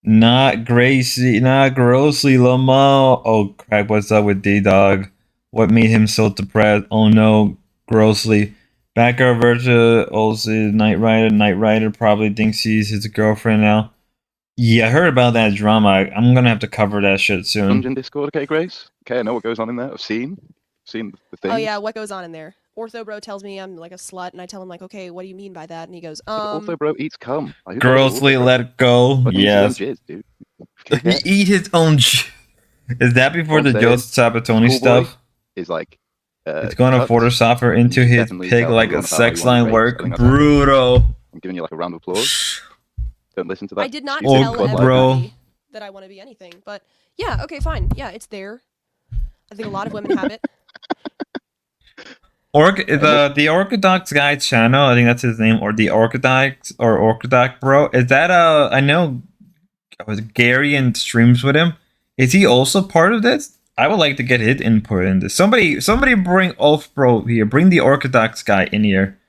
Not Gracie, not Grossly Lamau. Oh crap, what's up with D-Dog? What made him so depressed? Oh no, Grossly. Backer versus also Knight Rider. Knight Rider probably thinks he's his girlfriend now. Yeah, I heard about that drama. I'm gonna have to cover that shit soon. Dungeon Discord, okay, Grace? Okay, I know what goes on in there. I've seen the things. Oh yeah, what goes on in there? Ortho bro tells me I'm like a slut, and I tell him like, okay, what do you mean by that? And he goes, Also, bro, eats cum. Like, who Grossly does Ortho, bro? let go. Like, Yes. He eats his own jizz, dude. He eat his own. Is that before All the I'm Joe saying, Sabatoni Schoolboy stuff? is like. It's gonna cut. Photoshopper into You his definitely pig tell like everyone a about how sex you want line rape. work. I think that's accurate. Brutal. I'm giving you like a round of applause. Don't listen to that. I did not stupid tell Bud Light. bro. everybody that I want to be anything, but yeah, okay, fine. Yeah, it's there. I think a lot of women have it. The Orthodox guy channel, I think that's his name, or the Orthodox or Orthodox bro. Is that I know was Gary and streams with him. Is he also part of this? I would like to get his input in this. Somebody bring Ulf bro here. Bring the Orthodox guy in here.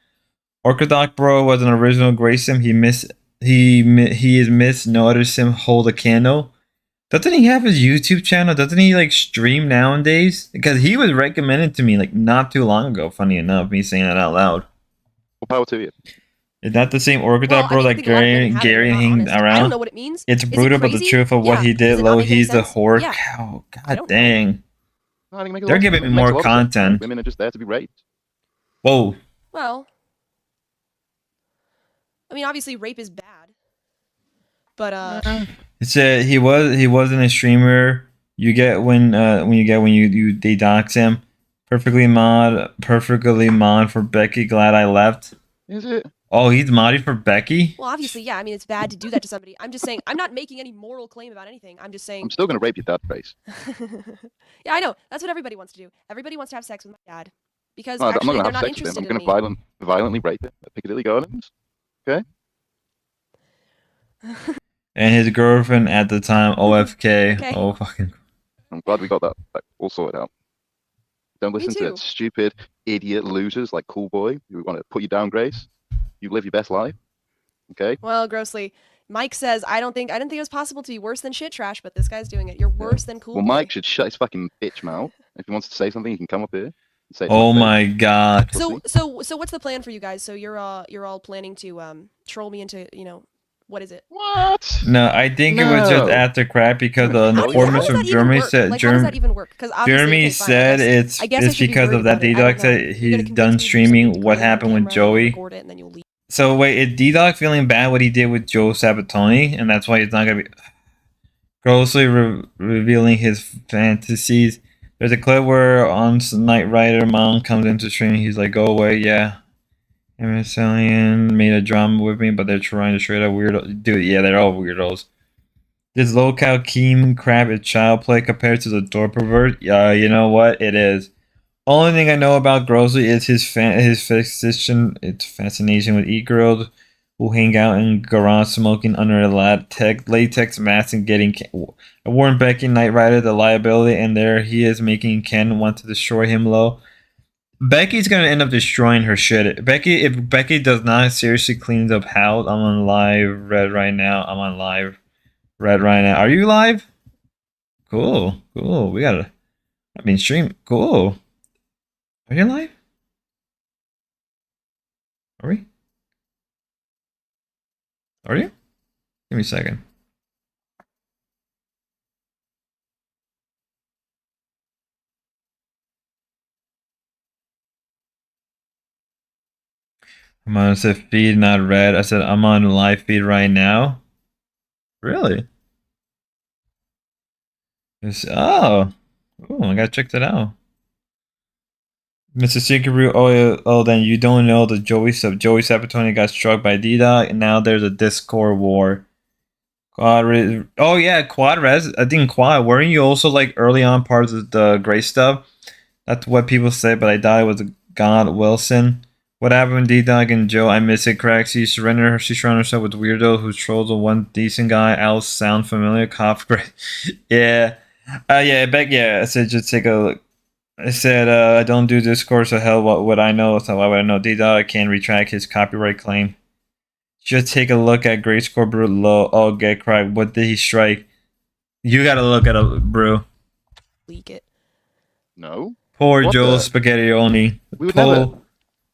Orthodox bro was an original Grace sim. He is miss notice him hold a candle. Doesn't he have his YouTube channel? Doesn't he like stream nowadays? Because he was recommended to me like not too long ago. Funny enough, me saying that out loud. Well, power to you. Is that the same Orthodox bro I that think a lot of women have it, Gary they're and not him honest. I around? don't know what it means. It's Is it brutal, but the crazy? truth of what Yeah. he Does did, it not low, make any he's the sense? whore. Yeah. Oh, I god don't know. dang. No, I think it makes a They're lot of giving sense. me It makes more a lot of sense. content. Women are just there to be raped. Whoa. Well, I mean, obviously, rape is bad, but It's he wasn't a streamer You get when they dox him. Perfectly mod for Becky. Glad I left. Is it? Oh, he's modded for Becky. Well, obviously, yeah. I mean, it's bad to do that to somebody. I'm just saying. I'm not making any moral claim about anything. I'm just saying. I'm still gonna rape your dad, Grace. Yeah, I know. That's what everybody wants to do. Everybody wants to have sex with my dad because No, I'm actually not they're gonna have not sex with him. interested I'm in gonna me. violently rape him at Piccadilly Gardens. Okay. And his girlfriend at the time, OFK. Okay. Oh, fucking. I'm glad we got that all sorted out. Don't listen to too. that stupid idiot losers like Cool Boy who want to put you down, Grace. You live your best life. Okay. Well, grossly. Mike says, I didn't think it was possible to be worse than shit trash, but this guy's doing it. You're worse than Cool Well, Boy. Mike should shut his fucking bitch mouth. If he wants to say something, he can come up here and say it to Oh my face. my god. So what's the plan for you guys? So you're all planning to troll me into, what is it? What? No, I think it was just No. after crap because the How informants does from that even Germany work? said Like, how does that even work? Because Jeremy said it's because of that. D-Dog said he's done streaming what happened with Joey. So wait, is D-Dog feeling bad what he did with Joe Sabatoni, and that's why he's not gonna be grossly revealing his fantasies? There's a clip where on Night Rider mom comes into stream. He's like, "Go away, yeah." Emerson made a drama with me, but they're trying to straight up weirdo. Dude, yeah, they're all weirdos. This low-cal Keem crap is child play compared to the door pervert. Yeah, you know what? It is. Only thing I know about Grossly is his fascination with e-girls who hang out in garage smoking under a latex mask and getting warned Becky Knight Rider the liability, and there he is making Ken want to destroy him low. Becky's gonna end up destroying her shit. If Becky does not seriously clean up house, I'm on live red right now. I'm on live red right now. Are you live? Cool. We gotta. Stream. Cool. Are you live? Are we? Are you? Give me a second. I'm on feed, not red. I said I'm on live feed right now. Really? Oh, I gotta check that out. Mr. Secret, then you don't know the Joey Sabatoni got struck by D-Dog, and now there's a Discord war. Quad res. I think Quad. Weren't you also like early on part of the Gray stuff? That's what people say, but I thought it was God Wilson. What happened with D-Dog and Joe? I miss it, cracks. She surrendered herself with weirdo who trolls the one decent guy. Alice sound familiar? Cough, great. Yeah. I said just take a look. I said I don't do Discord, so hell, what would I know? So why would I know? D-Dog can't retract his copyright claim. Just take a look at Great Score Brew low. Oh, get cracked. What did he strike? You gotta look at it, Brew. Leak it. No. Poor What Joe the? Spaghettioni. We would never.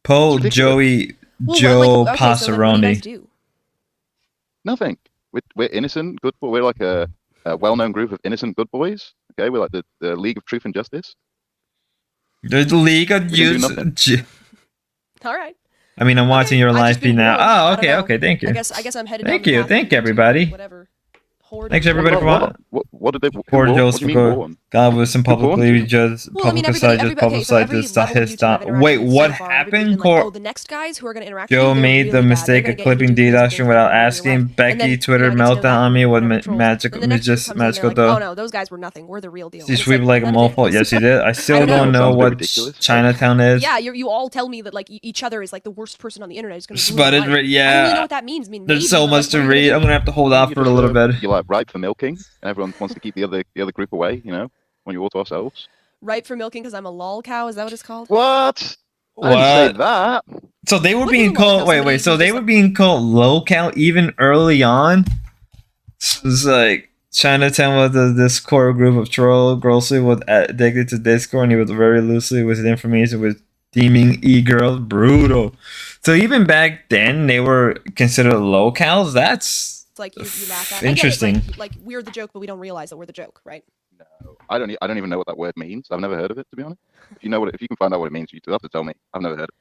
Poor Joey. Joe Passeroni. So what do you guys do? Nothing. We're innocent, good boys. We're like a well-known group of innocent good boys. Okay, we're like the League of Truth and Justice. The League of Youth. All right. I mean, I'm watching your live feed now. Oh, I okay, thank you. I guess I'm headed. Thank you, everybody. Whatever. Thanks everybody for watching. What did they? Poor Joe's for God was some publicly just publicized his stop. Wait, what happened? The next guys who are gonna interact. Joe made the mistake of clipping D-Dashing without asking. Becky Twitter meltdown on me with magical though. Oh no, those guys were nothing. We're the real deal. She sweep like a mofo. Yes, he did. I still don't know what Chinatown is. Yeah, you all tell me that like each other is like the worst person on the internet. Is gonna. But yeah. I don't really know what that means. There's so much to read. I'm gonna have to hold off for a little bit. You like ripe for milking, and everyone wants to keep the other group away. You know, when you're all to ourselves. Ripe for milking because I'm a lol cow. Is that what it's called? What? I didn't say that. So they were being called. Wait. So they were being called low count even early on. It's like Chinatown was a Discord group of troll girls who was addicted to Discord, and he was very loosely with his information with deeming e-girls brutal. So even back then, they were considered locals. That's it's like you laugh at. Interesting. Like we're the joke, but we don't realize that we're the joke, right? No, I don't even know what that word means. I've never heard of it, to be honest. If you can find out what it means, you have to tell me. I've never heard of it.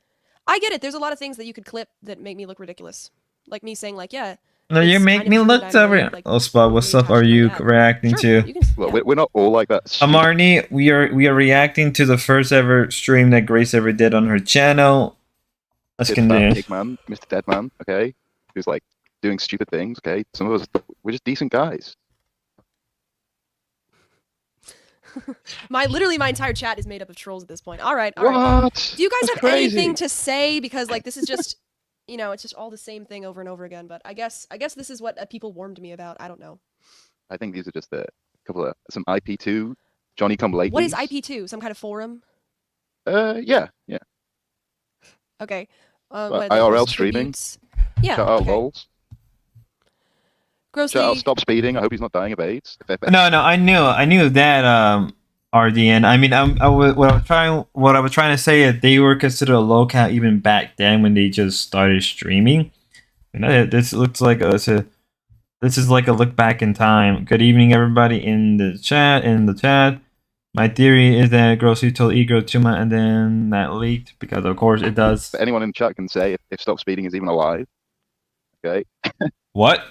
I get it. There's a lot of things that you could clip that make me look ridiculous, like me saying like, yeah. No, you It's make kind of me true look that I'm really, over. like, Oh, Spud, what really stuff are attached to my you dad. reacting Sure, to? you can. Look, Yeah. we're not all like that. stupid- Amarni, we are reacting to the first ever stream that Grace ever did on her channel. Let's This continue. fat pig man, Mr. Deadman, okay, who's like doing stupid things. Okay, some of us we're just decent guys. Literally my entire chat is made up of trolls at this point. All right, all right. What? Do you guys That's have anything crazy. to say? Because like this is just, it's just all the same thing over and over again. But I guess this is what people warned me about. I don't know. I think these are just a couple of some IP2 Johnny come late. What is IP2? Some kind of forum? Yeah. Okay. But what, IRL those streaming. tributes? Yeah. Shout out okay. lols. Grossly. Shout out stop speeding. I hope he's not dying of AIDS. No, I knew that. RDN. I mean, what I was trying to say is they were considered a locale even back then when they just started streaming. This looks like this is like a look back in time. Good evening, everybody in the chat. My theory is that Grossly told Ego Tuma and then that leaked because of course it does. But anyone in the chat can say if stop speeding is even alive. Okay. What?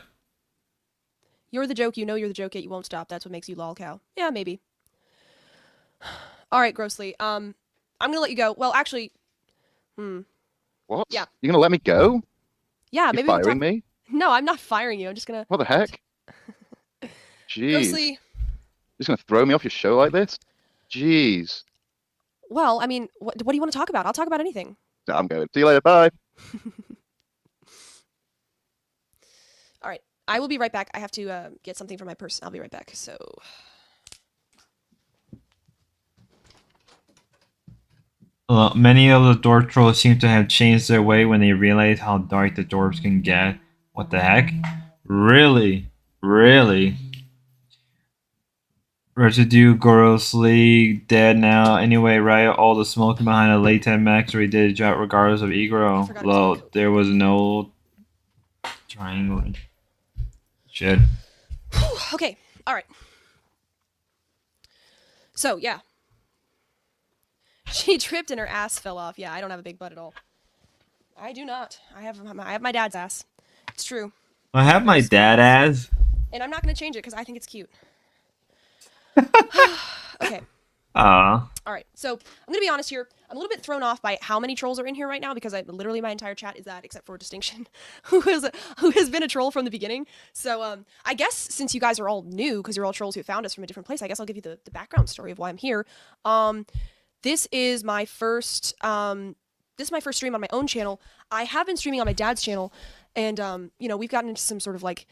You're the joke. You know you're the joke, yet you won't stop. That's what makes you lol cow. Yeah, maybe. All right, Grossly. I'm gonna let you go. Well, actually, What? Yeah. You're gonna let me go? yeah, You're maybe we can firing talk. me? No, I'm not firing you. I'm just gonna. What the heck? Jeez. Grossly. Just gonna throw me off your show like this? Jeez. Well, I mean, what do you want to talk about? I'll talk about anything. No, I'm going. See you later. Bye. All right, I will be right back. I have to get something from my purse. I'll be right back. So. Many of the dwarf trolls seem to have changed their way when they realize how dark the dwarves can get. What the heck? Really? Residue grossly dead now. Anyway, right? All the smoking behind a latent max already did a job regardless of Egro. forgot to Well, take a coat. there was no triangle. Shit. Okay. All right. So yeah. She tripped and her ass fell off. Yeah, I don't have a big butt at all. I do not. I have my dad's ass. It's true. I have my dad as. And I'm not going to change it because I think it's cute. Okay. Ah. All right. So I'm going to be honest here. I'm a little bit thrown off by how many trolls are in here right now because literally my entire chat is that, except for Distinction, who has been a troll from the beginning. So I guess since you guys are all new because you're all trolls who found us from a different place, I guess I'll give you the background story of why I'm here. This is my first stream on my own channel. I have been streaming on my dad's channel, and we've gotten into some sort of like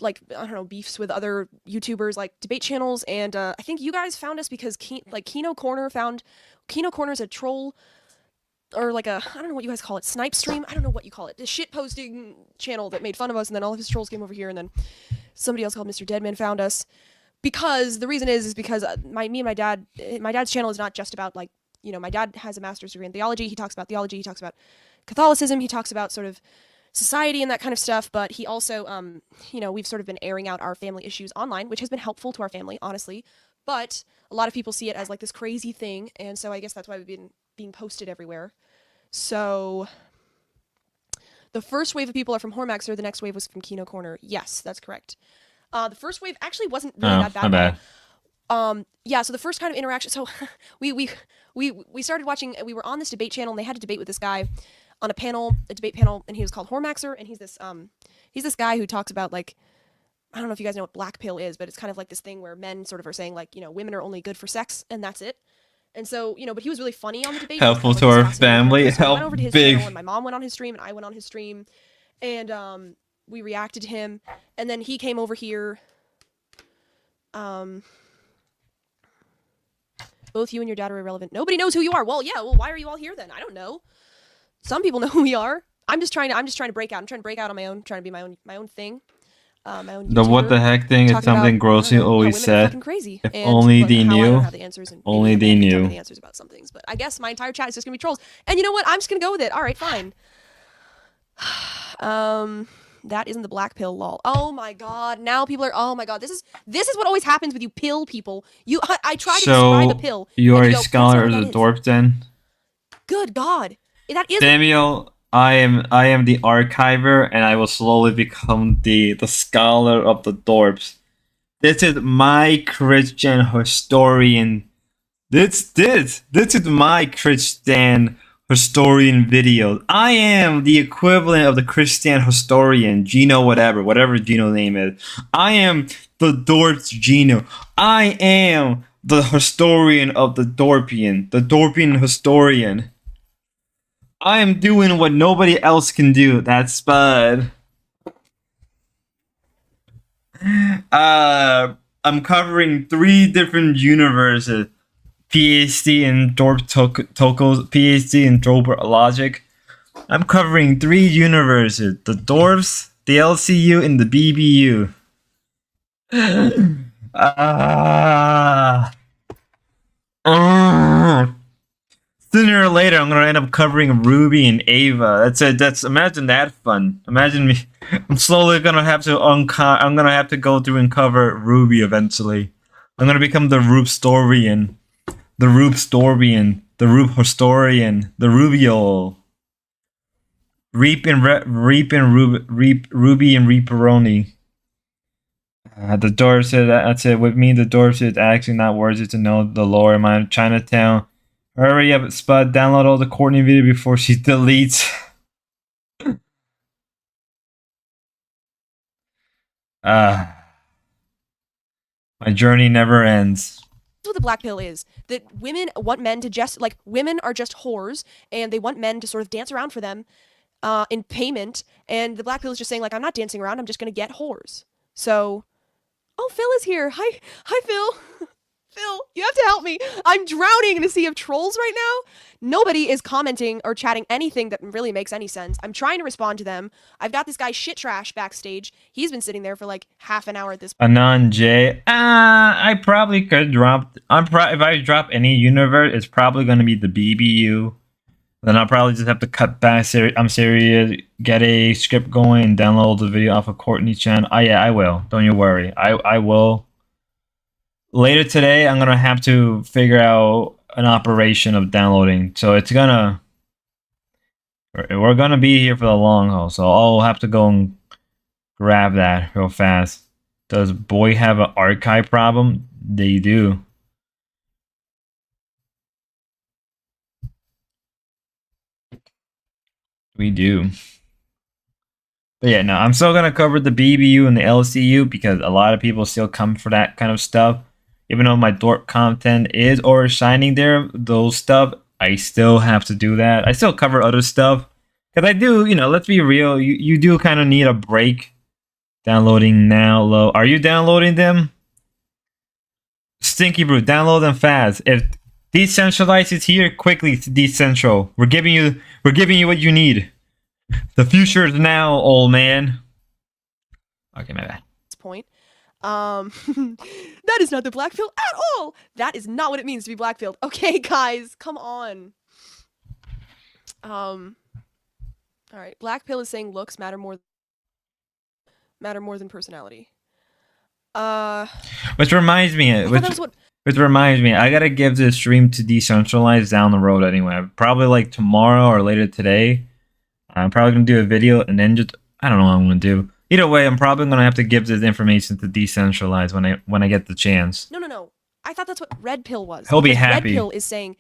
I don't know, beefs with other YouTubers, like debate channels, and I think you guys found us because Kino Corner's a troll, or like I don't know what you guys call it, snipe stream. I don't know what you call it. The shit posting channel that made fun of us, and then all of his trolls came over here, and then somebody else called Mr. Deadman found us. Because the reason is because my dad's channel is not just about like, my dad has a master's degree in theology. He talks about theology. He talks about Catholicism. He talks about sort of society and that kind of stuff. But he also, we've sort of been airing out our family issues online, which has been helpful to our family, honestly. But a lot of people see it as like this crazy thing. And so I guess that's why we've been being posted everywhere. So the first wave of people are from Hormaxer. The next wave was from Kino Corner. Yes, that's correct. The first wave actually wasn't really that bad. My bad. Yeah, so the first kind of interaction, so we started watching, we were on this debate channel and they had a debate with this guy on a debate panel, and he was called Hormaxer, and he's this guy who talks about like, I don't know if you guys know what black pill is, but it's kind of like this thing where men sort of are saying like, women are only good for sex and that's it. And so, but he was really funny on the debate. Helpful to our family. So I went over to his channel, and my mom went on his stream and I went on his stream, and we reacted to him, and then he came over here. Both you and your dad are irrelevant. Nobody knows who you are. Well, yeah. Well, why are you all here then? I don't know. Some people know who we are. I'm just trying to break out. I'm trying to break out on my own. Trying to be my own thing. My own. The what the heck thing is something Grossly always said. Crazy. If only they knew. I don't have the answers, and only they knew. The answers about some things, but I guess my entire chat is just gonna be trolls. And you know what? I'm just gonna go with it. All right, fine. That isn't the black pill, lol. Oh my god. Now people are. Oh my god. This is what always happens with you pill people. I try to describe a pill. You are a go, scholar of "That's not the what that is." dwarf then? Good god. That is. Samuel, I am the archiver, and I will slowly become the scholar of the dorps. This is my Christian historian. This is my Christian historian video. I am the equivalent of the Christian historian, Gino whatever Gino name is. I am the Dorps Gino. I am the historian of the Dorpian historian. I am doing what nobody else can do. That's Spud. I'm covering 3 different universes. PhD in Dorp Tokos, PhD in Dorp Logic. I'm covering 3 universes: the Dorps, the LCU, and the BBU. Sooner or later, I'm gonna end up covering Ruby and Ava. That's it. Imagine that fun. Imagine me. I'm slowly gonna have to I'm gonna have to go through and cover Ruby eventually. I'm gonna become the Rupstorian, the Rupstorian, the Rup historian, the Rubiol. Ruby and Reaperoni. The Dorset, that's it. With me, the Dorset is actually not worth it to know the lore. My Chinatown. Hurry up, Spud. Download all the Courtney video before she deletes. My journey never ends. What the black pill is, that women want men to just, like, women are just whores, and they want men to sort of dance around for them in payment, and the black pill is just saying, like, I'm not dancing around, I'm just gonna get whores. So, oh, Phil is here. Hi, Phil. Phil, you have to help me. I'm drowning in a sea of trolls right now. Nobody is commenting or chatting anything that really makes any sense. I'm trying to respond to them. I've got this guy Shit Trash backstage. He's been sitting there for like half an hour at this point. Anon J. I probably could drop. If I drop any universe, it's probably going to be the BBU. Then I'll probably just have to cut back. I'm serious. Get a script going and download the video off of Courtney's channel. Oh yeah, I will. Don't you worry. I will. Later today, I'm gonna have to figure out an operation of downloading. So we're gonna be here for the long haul. So I'll have to go and grab that real fast. Does boy have an archive problem? They do. We do. But yeah, no, I'm still gonna cover the BBU and the LCU because a lot of people still come for that kind of stuff. Even though my dork content is or shining there, those stuff, I still have to do that. I still cover other stuff. Because I do, let's be real, you do kind of need a break. Downloading now, low. Are you downloading them? Stinky Brew, download them fast. If decentralized is here, quickly to decentral. We're giving you what you need. The future is now, old man. Okay, my bad. Point. That is not the black pill at all. That is not what it means to be black pilled. Okay, guys, come on. All right. Black pill is saying looks matter more than personality. Which reminds me, I gotta give this stream to decentralize down the road anyway. Probably like tomorrow or later today. I'm probably gonna do a video and then just I don't know what I'm gonna do. Either way, I'm probably gonna have to give this information to decentralize when I get the chance. No. I thought that's what red pill was. He'll be happy. Red pill is saying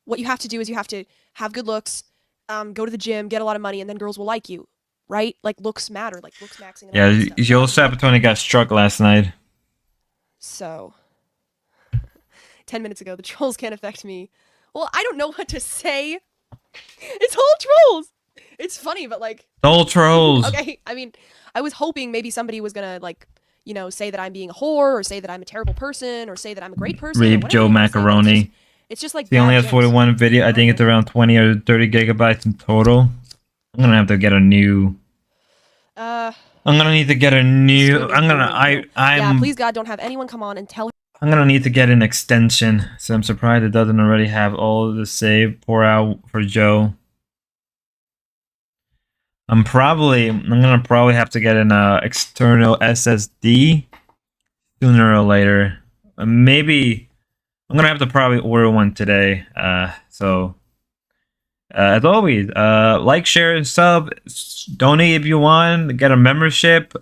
what you have to do is you have to have good looks, go to the gym, get a lot of money, and then girls will like you, right? Like looks matter, like looks maxing. And yeah, Joe Sapaton got struck last night. So, 10 minutes ago, the trolls can't affect me. Well, I don't know what to say. It's all trolls. It's funny, but like all trolls. Okay, I mean, I was hoping maybe somebody was gonna like, say that I'm being a whore, or say that I'm a terrible person, or say that I'm a great person. Rape Joe Macaroni. It's just like he only has 41 video. I think it's around 20 or 30 gigabytes in total. I'm gonna have to get a new. I'm gonna need to get a new. Yeah, please God, don't have anyone come on and tell her. I'm gonna need to get an extension. So I'm surprised it doesn't already have all of the save pour out for Joe. I'm gonna probably have to get an external SSD sooner or later. Maybe I'm gonna have to probably order one today. So As always, like, share, and sub. Donate if you want. Get a membership.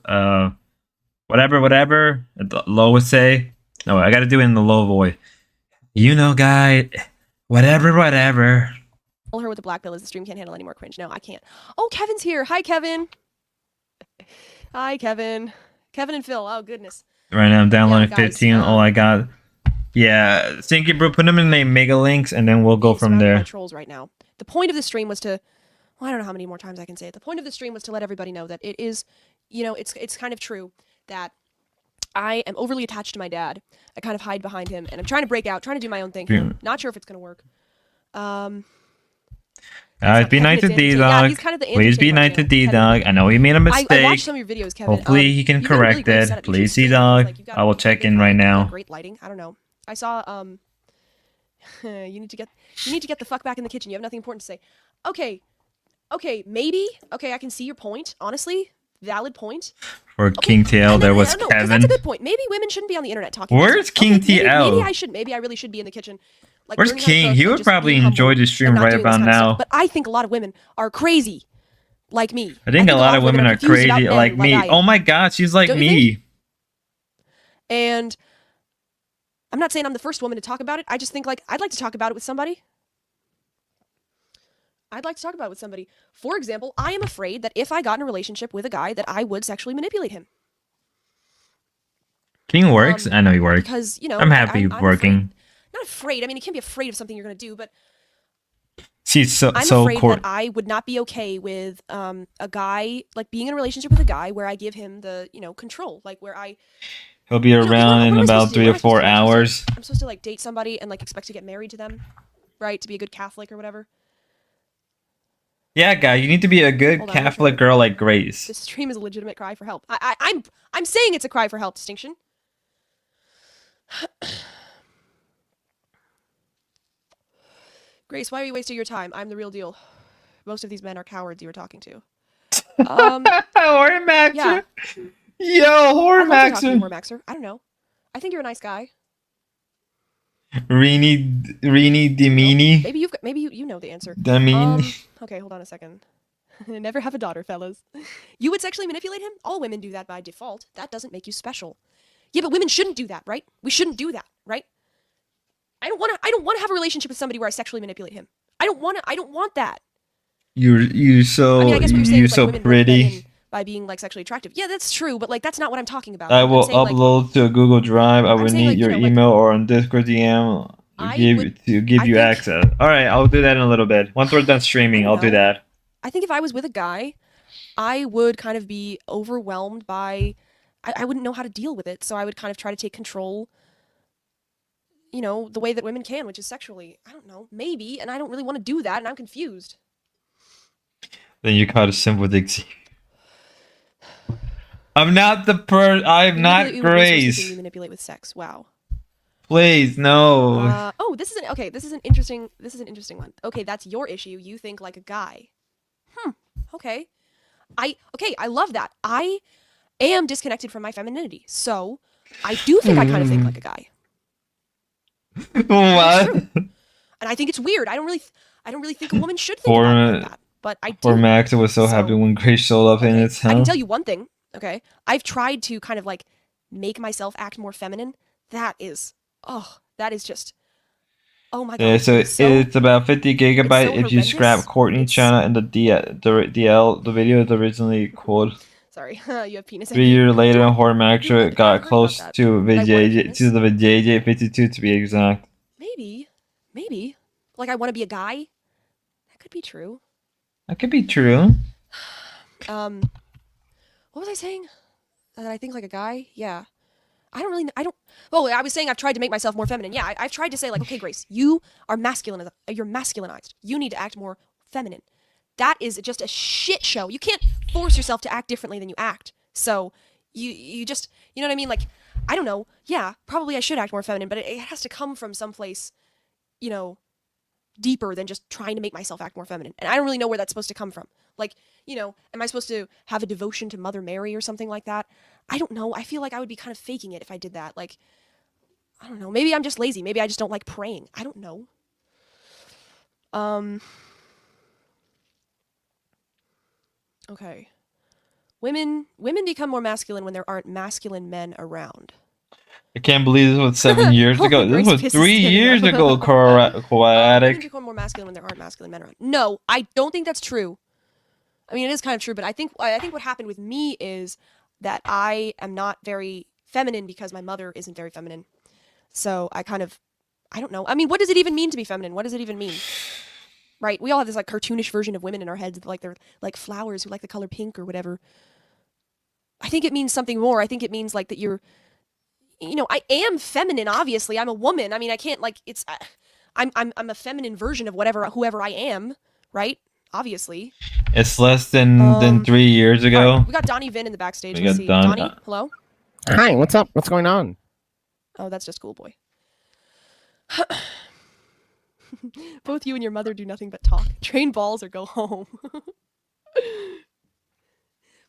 Whatever. The low would say. No, I gotta do it in the low voice. You know, guy. Whatever. Her with the black pill is the stream can't handle any more cringe. No, I can't. Oh, Kevin's here. Hi, Kevin. Hi, Kevin. Kevin and Phil. Oh, goodness. Right now, I'm downloading Yeah, guys, 15. All I got. Yeah, thank you, bro. Put them in the mega links, and then we'll go from surrounded by there. trolls right now. The point of the stream was to, well, I don't know how many more times I can say it. The point of the stream was to let everybody know that it is, you know, it's kind of true that I am overly attached to my dad. I kind of hide behind him, and I'm trying to break out, trying to do my own thing. Yeah. Not sure if it's gonna work. Be nice to D-Dog. He's kind of the Please be nice to D-Dog. I know he made a mistake. I watched some of your videos, Kevin. Hopefully he can you've got a really correct great it. setup. You Please, should D-Dog. like, you've got I will really check good in right lighting. You've got now. great lighting. I don't know. I saw you need to get the fuck back in the kitchen. You have nothing important to say. Okay, maybe. Okay, I can see your point. Honestly, valid point. For King TL, there was no, Kevin. that's a good point. Maybe women shouldn't be on the internet talking. Where's King TL? Maybe I should. Maybe I really should be in the kitchen. Like, Where's learning how to King? cook He and would just probably being enjoy humble the stream and not right doing this about kind of stuff. now. But I think a lot of women are crazy, like me. I think a lot of women are confused about crazy men like me. I am. Oh my god, she's like Don't you me. And I'm not saying I'm the first woman to talk about it. I just think, like, I'd like to talk about it with somebody. For example, I am afraid that if I got in a relationship with a guy, that I would sexually manipulate him. King works? I know he works. Because, you know, I'm happy working. Afraid. Not afraid. I mean, you can't be afraid of something you're going to do, but She's I'm afraid that I would not be okay with a guy, like, being in a relationship with a guy where I give him the, you know, control. Like, where I... He'll be around in about 3 or 4 hours. I'm supposed to, like, date somebody and, like, expect to get married to them, right? To be a good Catholic or whatever. Yeah, guy, you need to be a good Catholic girl like Grace. This stream is a legitimate cry for help. I'm saying it's a cry for help distinction. Grace, why are you wasting your time? I'm the real deal. Most of these men are cowards you were talking to. Hormaxer. Yeah. Yo, Hormaxer. Hormaxer. I don't know. I think you're a nice guy. Rini Dimini. Maybe you know the answer. Damini. Okay, hold on a second. Never have a daughter, fellas. You would sexually manipulate him? All women do that by default. That doesn't make you special. Yeah, but women shouldn't do that, right? We shouldn't do that, right? I don't want to have a relationship with somebody where I sexually manipulate him. I don't want that. You're so I mean, I guess what you're saying is, so like, women pretty. By being, like, sexually attractive. Yeah, that's true, but, like, that's not what I'm talking about. I will I'm saying, upload to a Google Drive. I will saying, need like, your you know, like, email or on Discord DM I to give you access. All right, I'll do that in a little bit. Once we're done streaming, I'll do that. I think if I was with a guy, I would kind of be overwhelmed by... I wouldn't know how to deal with it, so I would kind of try to take control, you know, the way that women can, which is sexually. I don't know, maybe, and I don't really want to do that, and I'm confused. Then you caught a simple Dixie. I'm not I'm not Grace. You manipulate with sex. Wow. Please, no. This is an interesting one. Okay, that's your issue. You think like a guy. Okay. I love that. I am disconnected from my femininity, so I do think I kind of think like a guy. What? And I think it's weird. I don't really think a woman should think like that. But I do. Max was so happy when Grace showed up in its house. I can tell you one thing. Okay, I've tried to kind of like make myself act more feminine. That is just, oh my god. Yeah, so it's about 50 gigabytes if you scrap Courtney's channel and the DL. The video is originally called. Sorry, you have penis. 3 years later, Hormaxer got close to the VJJ 52 to be exact. Maybe, like I want to be a guy. That could be true. That could be true. What was I saying? That I think like a guy? Yeah. Well, I was saying I've tried to make myself more feminine. Yeah, I've tried to say, like, okay, Grace, you are masculine. You're masculinized. You need to act more feminine. That is just a shit show. You can't force yourself to act differently than you act. So you just, you know what I mean? Like, I don't know. Yeah, probably I should act more feminine, but it has to come from someplace, you know, deeper than just trying to make myself act more feminine. And I don't really know where that's supposed to come from. Like, you know, am I supposed to have a devotion to Mother Mary or something like that? I don't know. I feel like I would be kind of faking it if I did that. Like, I don't know. Maybe I'm just lazy. Maybe I just don't like praying. I don't know. Okay. Women become more masculine when there aren't masculine men around. I can't believe this was 7 years ago. This Grace was Piss is 3 standing years up. ago, Women Quadratic. become more masculine when there aren't masculine men around. No, I don't think that's true. I mean, it is kind of true, but I think what happened with me is that I am not very feminine because my mother isn't very feminine. So I don't know. I mean, what does it even mean to be feminine? What does it even mean? Right? We all have this like cartoonish version of women in our heads, like they're like flowers who like the color pink or whatever. I think it means something more. I think it means like that you're, I am feminine. Obviously, I'm a woman. I mean, I can't like it's. I'm a feminine version of whoever I am, right? Obviously. It's less than 3 years ago. Right, we got Donnie Vin in the backstage. We Let's got see. Don- Donnie, hello? Hi, what's up? What's going on? Oh, that's just Schoolboy. Both you and your mother do nothing but talk. Train balls or go home.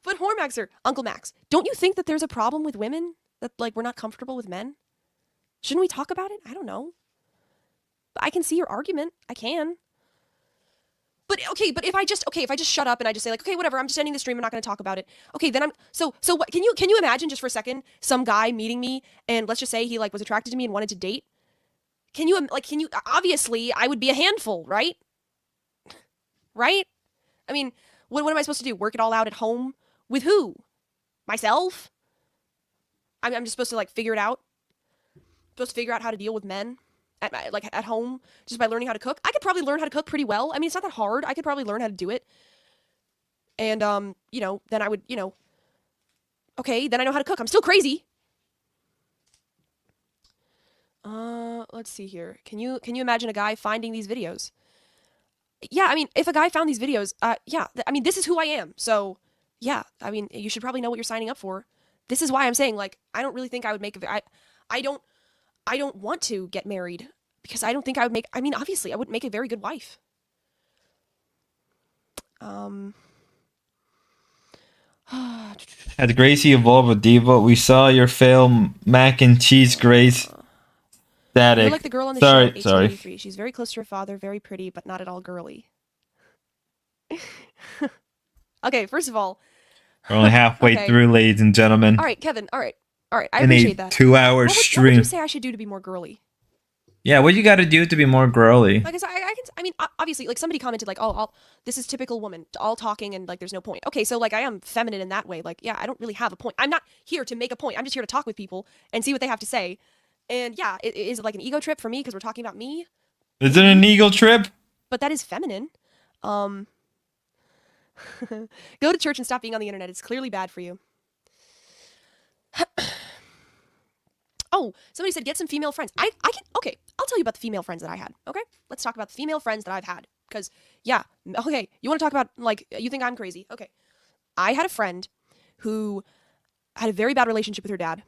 But Hormaxer, Uncle Max, don't you think that there's a problem with women? That like we're not comfortable with men? Shouldn't we talk about it? I don't know. But I can see your argument. I can. But if I just shut up and I just say like, okay, whatever, I'm just ending the stream, I'm not gonna talk about it. Okay, then I'm so what can you imagine just for a second some guy meeting me and let's just say he like was attracted to me and wanted to date? Can you obviously I would be a handful, right? Right? I mean, what am I supposed to do? Work it all out at home? With who? Myself? I'm just supposed to like figure it out? Supposed to figure out how to deal with men? At home, just by learning how to cook. I could probably learn how to cook pretty well. I mean, it's not that hard. I could probably learn how to do it. And, then I would, okay, then I know how to cook. I'm still crazy. Let's see here. Can you imagine a guy finding these videos? Yeah, I mean, if a guy found these videos, this is who I am. So, yeah, I mean, you should probably know what you're signing up for. This is why I'm saying, like, I don't really think I would make I don't want to get married because I don't think I would obviously I wouldn't make a very good wife. Had Gracie evolve a diva? We saw your film Mac and Cheese, Grace. Static. You're like the girl on the Sorry. show, 1883. She's very close to her father, very pretty, but not at all girly. Okay, first of all, We're only halfway through, ladies and gentlemen. All right, Kevin. All right. I In appreciate a that. 2-hour What stream. would you say I should do to be more girly? Yeah, what you got to do to be more girly? Like I mean, obviously, like somebody commented, like, oh, this is typical woman, all talking and like there's no point. Okay, so like I am feminine in that way. Like, yeah, I don't really have a point. I'm not here to make a point. I'm just here to talk with people and see what they have to say. And yeah, is it like an ego trip for me because we're talking about me? Is it an ego trip? But that is feminine. Go to church and stop being on the internet. It's clearly bad for you. Oh, somebody said get some female friends. I can, okay, I'll tell you about the female friends that I had, okay? Let's talk about the female friends that I've had. Because, yeah, okay, you want to talk about, like, you think I'm crazy. Okay. I had a friend who had a very bad relationship with her dad.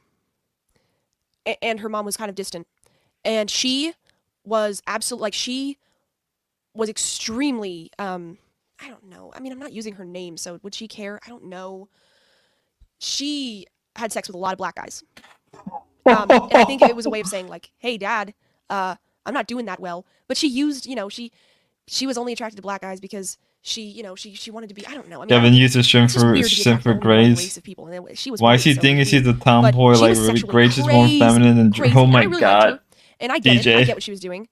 And her mom was kind of distant. And she was she was extremely, I don't know. I mean, I'm not using her name, so would she care? I don't know. She had sex with a lot of black guys. And I think it was a way of saying, like, hey, dad, I'm not doing that well. But she used, she was only attracted to black guys because she wanted to be, I don't know. I mean, Kevin used to stream it's just weird to be attracted to only one Grace. race of people. And she was Why white, is he so thinking it was she's a weird. tomboy? But Like, she was really sexually Grace is more feminine than crazy, oh my and I really god. liked her. And I get DJ. it. I get what she was doing.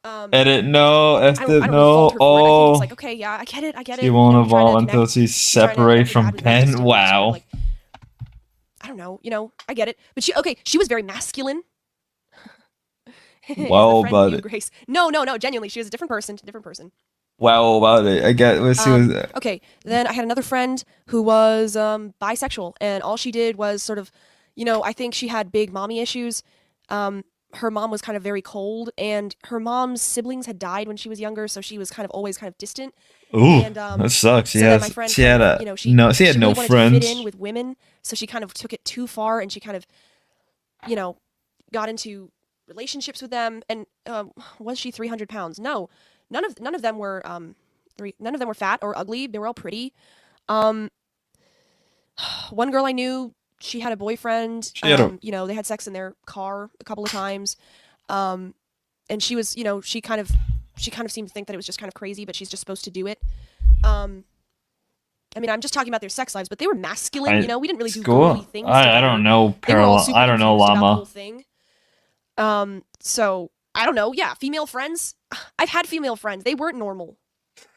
Edit no, I don't really no. fault her for it. I think Oh, it's like, okay, yeah, I get it. she won't trying to evolve until connect. she's Trying to separate connect from with dad with Ben. my Wow. like, I don't know, I get it. But she was very masculine. Wow, about it. Grace. No, genuinely, she was a different person. Wow, about it. I get what she was. Okay, then I had another friend who was bisexual, and all she did was sort of, I think she had big mommy issues. Her mom was kind of very cold, and her mom's siblings had died when she was younger, so she was kind of always kind of distant. Ooh, And, that sucks. so she then has. my friend She had kind a. of, She had she no really wanted friends. to fit in with women, so she kind of took it too far, and she kind of, got into relationships with them. And was she 300 pounds? No, none of them were none of them were fat or ugly. They were all pretty. One girl I knew, she had a boyfriend. She had they had sex in their car a couple of times. And she was, she kind of seemed to think that it was just kind of crazy, but she's just supposed to do it. I mean, I'm just talking about their sex lives, but they were masculine. You know, we didn't really do School? girly things. I together. don't know. They were all super I don't know, confused about the whole llama. thing. So I don't know. Yeah, female friends. I've had female friends. They weren't normal.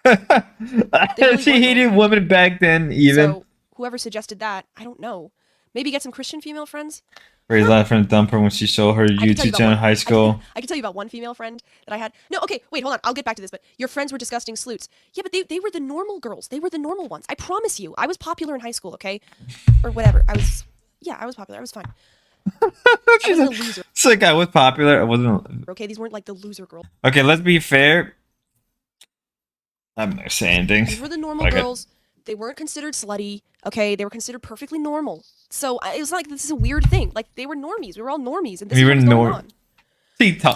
Really She hated women back then, even. So whoever suggested that, I don't know. Maybe get some Christian female friends. Ray's last friend dumped her when she saw her YouTube channel in high school. I can tell you about one female friend that I had. No, okay, wait, hold on. I'll get back to this. But your friends were disgusting sleuths. Yeah, but they were the normal girls. They were the normal ones. I promise you. I was popular in high school, okay? Or whatever. I was popular. I was fine. I wasn't a loser. It's like I was popular. I wasn't. Okay, these weren't like the loser girls. Okay, let's be fair. I'm not gonna say anything. These were the normal girls. They weren't considered slutty. Okay, they were considered perfectly normal. So it was like, this is a weird thing. Like, they were normies. We were all normies, and this is what was going on.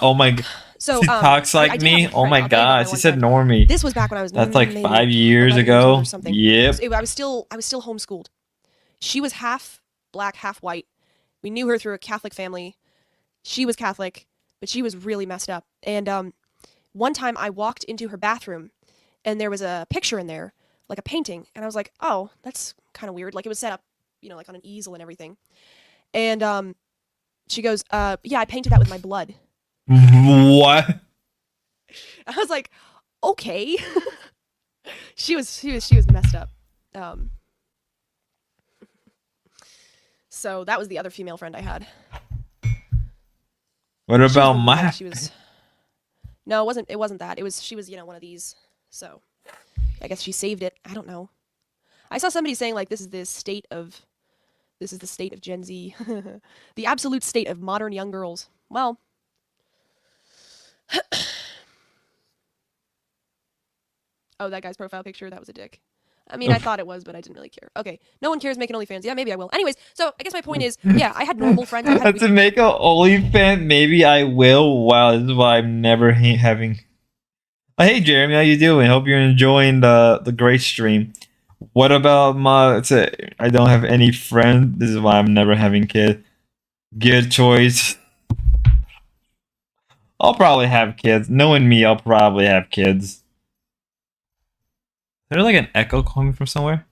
Oh my god. So she talks like me. Oh my god. She said normie. This was back when I was. That's like 5 years ago. Yep. I was still homeschooled. She was half black, half white. We knew her through a Catholic family. She was Catholic, but she was really messed up. And one time I walked into her bathroom, and there was a picture in there, like a painting, and I was like, oh, that's kind of weird. Like, it was set up, you know, like on an easel and everything. And she goes, yeah, I painted that with my blood. What? I was like, okay. she was messed up. So that was the other female friend I had. What about my? No, it wasn't that. She was, you know, one of these. So I guess she saved it. I don't know. I saw somebody saying like this is the state of Gen Z. The absolute state of modern young girls. Well, oh, that guy's profile picture, that was a dick. I mean, I thought it was, but I didn't really care. Okay, no one cares making OnlyFans. Yeah, maybe I will. Anyways, so I guess my point is, yeah, I had normal friends. To make an OnlyFans, maybe I will. Wow, this is why I'm never having. Oh, hey Jeremy, how you doing? Hope you're enjoying the great stream. What about I don't have any friends. This is why I'm never having kids. Good choice. I'll probably have kids. Knowing me, I'll probably have kids. Is there like an echo coming from somewhere?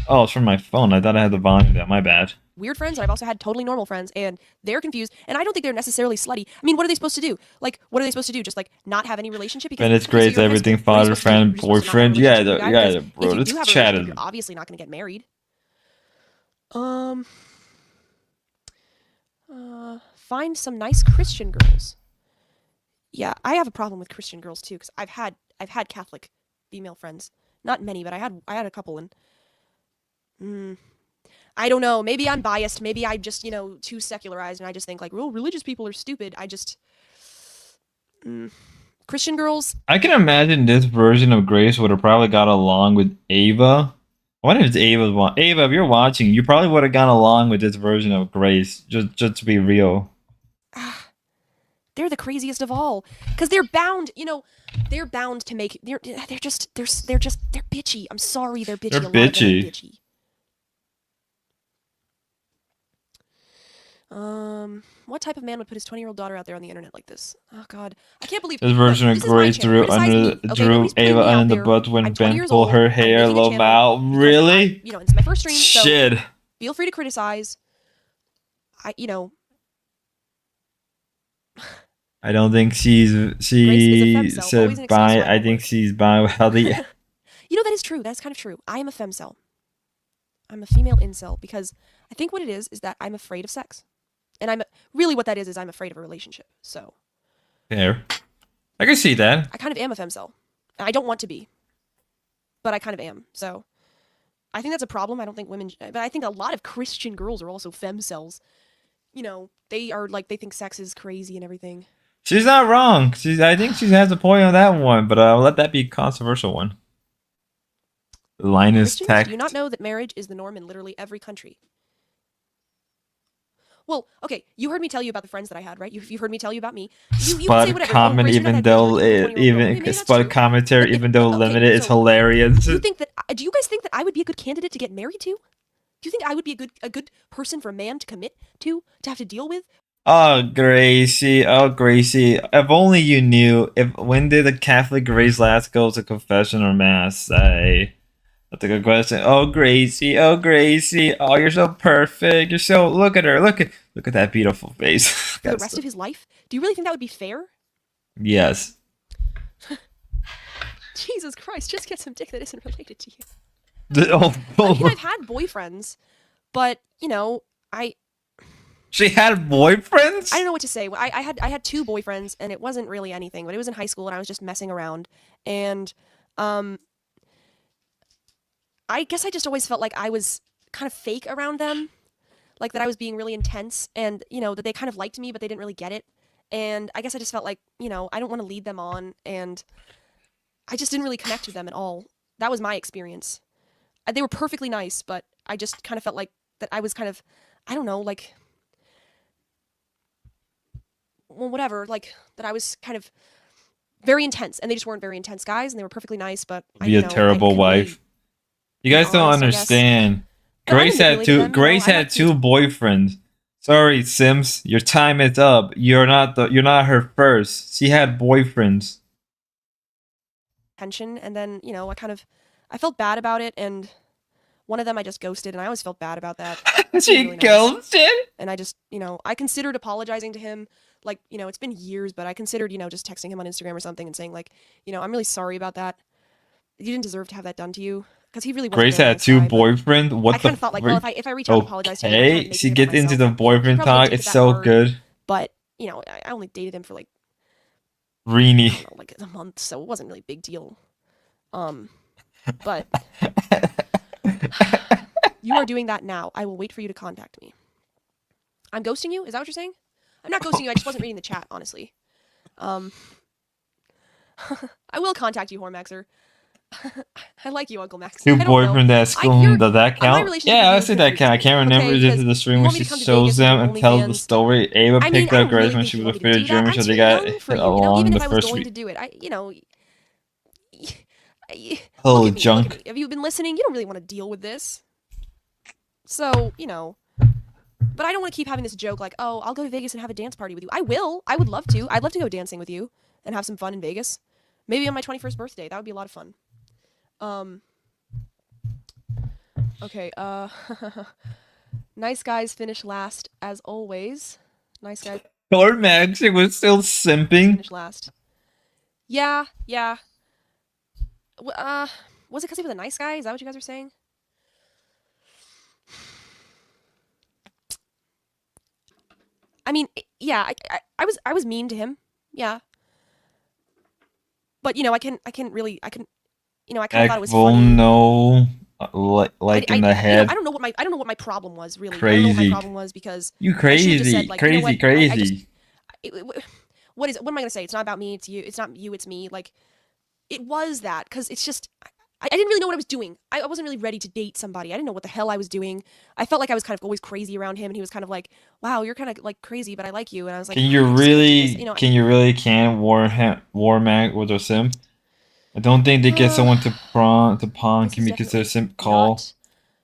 Oh, it's from my phone. I thought I had the volume down. My bad. Weird friends, and I've also had totally normal friends, and they're confused, and I don't think they're necessarily slutty. I mean, what are they supposed to do? Like, what are they supposed to do? Just like not have any relationship? And it's great. It's everything. Father, friend, boyfriend. Yeah, bro. Let's chat it. You're obviously not going to get married. Find some nice Christian girls. Yeah, I have a problem with Christian girls too, because I've had Catholic female friends. Not many, but I had a couple, and I don't know. Maybe I'm biased. Maybe I'm just, you know, too secularized, and I just think like, well, religious people are stupid. I just Christian girls. I can imagine this version of Grace would have probably got along with Ava. I wonder if it's Ava's one. Ava, if you're watching, you probably would have gone along with this version of Grace. Just to be real. They're the craziest of all, because they're bound. You know, they're bound to make. They're bitchy. I'm sorry, they're bitchy. They're bitchy. What type of man would put his 20-year-old daughter out there on the internet like this? Oh God, I can't believe this version of Grace drew Ava under the butt when Ben pulled her hair low mouth. Really? You know, it's my first stream. Shit. So feel free to criticize. I don't think she said bi. I think she's bi. You know, that is true. That's kind of true. I am a femcel. I'm a female incel, because I think what it is that I'm afraid of sex. And really what that is I'm afraid of a relationship. So. Fair. I can see that. I kind of am a femcel. I don't want to be. But I kind of am. So I think that's a problem. I don't think women, but I think a lot of Christian girls are also femcels. You know, they think sex is crazy and everything. She's not wrong. I think she has a point on that one, but I'll let that be a controversial one. Linus Tech. Do you not know that marriage is the norm in literally every country? Well, okay, you heard me tell you about the friends that I had, right? You've heard me tell you about me. You Spud comment, even though Spud commentary, even though limited, is hilarious. Do you guys think that I would be a good candidate to get married to? Do you think I would be a good person for a man to commit to have to deal with? Oh, Gracie. Oh, Gracie. If only you knew. If when did the Catholic Grace last go to confession or mass? That's a good question. Oh, Gracie. Oh, Gracie. Oh, you're so perfect. You're so. Look at her. Look at that beautiful face. For the rest of his life? Do you really think that would be fair? Yes. Jesus Christ, just get some dick that isn't related to you. Oh, I mean, I've had boyfriends, but she had boyfriends? I don't know what to say. I had 2 boyfriends, and it wasn't really anything, but it was in high school, and I was just messing around, and I guess I just always felt like I was kind of fake around them, like that I was being really intense, and that they kind of liked me, but they didn't really get it, and I guess I just felt like I don't want to lead them on, and I just didn't really connect with them at all. That was my experience. They were perfectly nice, but I just kind of felt like that I was kind of, I don't know, like, well, whatever, like, that I was kind of very intense, and they just weren't very intense guys, and they were perfectly nice, but Be a terrible wife. You guys don't understand. Grace had 2 boyfriends. Sorry, Sims, your time is up. You're not her first. She had boyfriends. Tension, and then I felt bad about it, and one of them I just ghosted, and I always felt bad about that. She really ghosted? Nice. And I just I considered apologizing to him, like it's been years, but I considered just texting him on Instagram or something and saying like I'm really sorry about that. You didn't deserve to have that done to you, because he really wasn't. Grace had 2 boyfriends. What I kind of thought like, well, if I reach out and apologize to him, okay, she gets into the boyfriend talk. It's so good. But I only dated him for like Reenie. like a month, so it wasn't really a big deal. But you are doing that now. I will wait for you to contact me. I'm ghosting you? Is that what you're saying? I'm not ghosting you. I just wasn't reading the chat, honestly. I will contact you, Hormaxer. I like you, Uncle Max. 2 boyfriend at school. Does that count? Yeah, I see that count. I can't remember if this is the stream where she shows them and tells the story. Ava picked up Grace when she was afraid of German, so they got hit along the first week. To do it, Oh, junk. Have you been listening? You don't really want to deal with this. So, but I don't want to keep having this joke like, oh, I'll go to Vegas and have a dance party with you. I will. I would love to. I'd love to go dancing with you and have some fun in Vegas. Maybe on my 21st birthday. That would be a lot of fun. Okay, nice guys finish last, as always. Nice guys. Or Max, it was still simping. Finish last. Yeah. Was it because he was a nice guy? Is that what you guys are saying? I mean, yeah, I was mean to him. Yeah. But I kind of thought it was funny. No, like in the head. I don't know what my problem was, really. Crazy. I don't know what my problem was, because you crazy, said, like, crazy. What is it? What am I gonna say? It's not about me. It's you. It's not you. It's me. Like, it was that, because it's just I didn't really know what I was doing. I wasn't really ready to date somebody. I didn't know what the hell I was doing. I felt like I was kind of always crazy around him, and he was kind of like, "Wow, you're kind of like crazy, but I like you." And I was like, Can you really war mag with a simp? I don't think they get someone to pawn can be considered a simp call.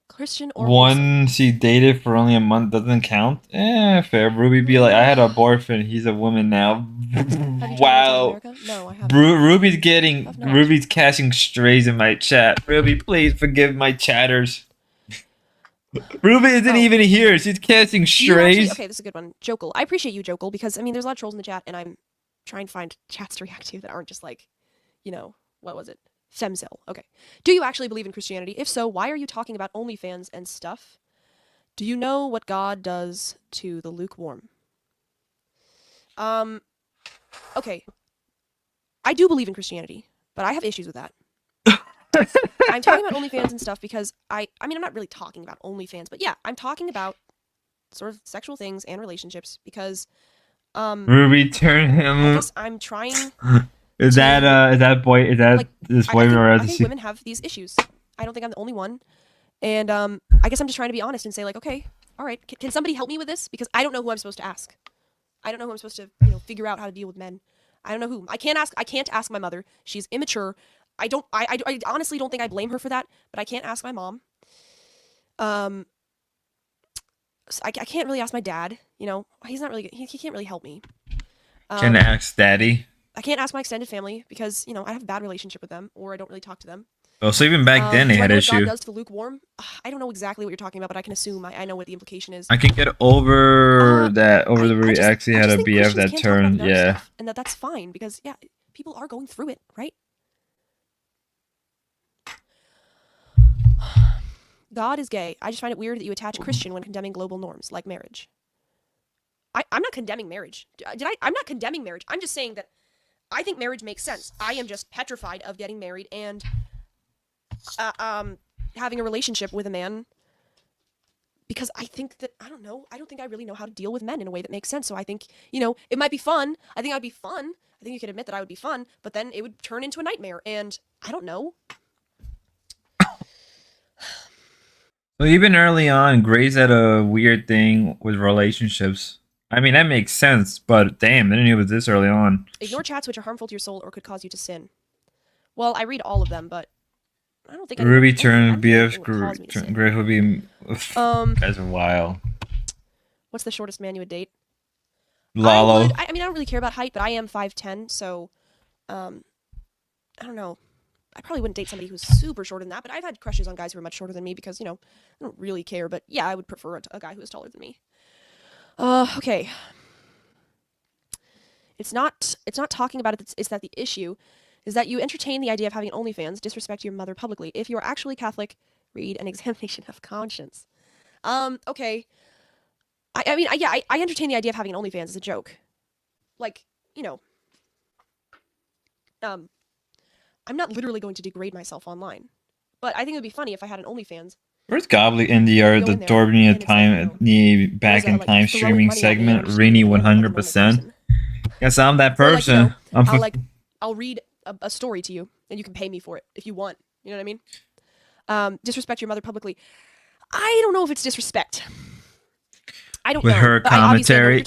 Christian or one she dated for only a month doesn't count. Fair. Ruby be like, I had a boyfriend. He's a woman now. Wow. No, I haven't. Ruby's catching strays in my chat. Ruby, please forgive my chatters. Ruby isn't even here. She's catching strays. Okay, this is a good one. Jokal. I appreciate you, Jokal, because there's a lot of trolls in the chat, and I'm trying to find chats to react to that aren't just like, what was it? Femcell. Okay. Do you actually believe in Christianity? If so, why are you talking about OnlyFans and stuff? Do you know what God does to the lukewarm? Okay. I do believe in Christianity, but I have issues with that. I'm talking about OnlyFans and stuff because I'm not really talking about OnlyFans, but yeah, I'm talking about sort of sexual things and relationships because Ruby, turn him. I'm trying. Is that this boy I think women have these issues. I don't think I'm the only one. And I guess I'm just trying to be honest and say, like, okay, all right, can somebody help me with this? Because I don't know who I'm supposed to ask. I don't know who I'm supposed to, figure out how to deal with men. I don't know who. I can't ask my mother. She's immature. I honestly don't think I blame her for that, but I can't ask my mom. So I can't really ask my dad, You know, he's not really. He can't really help me. Can I ask Daddy? I can't ask my extended family because I have a bad relationship with them, or I don't really talk to them. Oh, so even back then they Do I had know what God issue. does to the lukewarm? I don't know exactly what you're talking about, but I can assume. I know what the implication is. I can get over that, over the I actually had just a think BF Christians that can't talk about turned, the dark yeah. stuff, and that's fine because people are going through it, right? God is gay. I just find it weird that you attach Christian when condemning global norms like marriage. I'm not condemning marriage. I'm not condemning marriage. I'm just saying that I think marriage makes sense. I am just petrified of getting married and having a relationship with a man because I think that, I don't know, I don't think I really know how to deal with men in a way that makes sense. So I think, it might be fun. I think I'd be fun. I think you could admit that I would be fun, but then it would turn into a nightmare. And I don't know. So even early on, Grace had a weird thing with relationships. I mean, that makes sense, but damn, I didn't know it was this early on. Ignore chats which are harmful to your soul or could cause you to sin. Well, I read all of them, but I don't think Ruby anything turned BF caused me to sin. Grace would be guys are wild. What's the shortest man you would date? Lalo. I mean, I don't really care about height, but I am 5'10", so I don't know. I probably wouldn't date somebody who's super shorter than that, but I've had crushes on guys who are much shorter than me because, I don't really care, but yeah, I would prefer a guy who is taller than me. Okay. It's not talking about it, it's that the issue is that you entertain the idea of having OnlyFans, disrespect your mother publicly. If you're actually Catholic, read An Examination of Conscience. Okay. I entertain the idea of having an OnlyFans as a joke. Like, I'm not literally going to degrade myself online. But I think it would be funny if I had an OnlyFans. Where's Gobbly in the yard? The Dorbnia time, the back in time streaming segment. Rini 100%. Guess I'm that person. I'll read a story to you, and you can pay me for it if you want. You know what I mean? Disrespect your mother publicly. I don't know if it's disrespect. I don't know. With her commentary.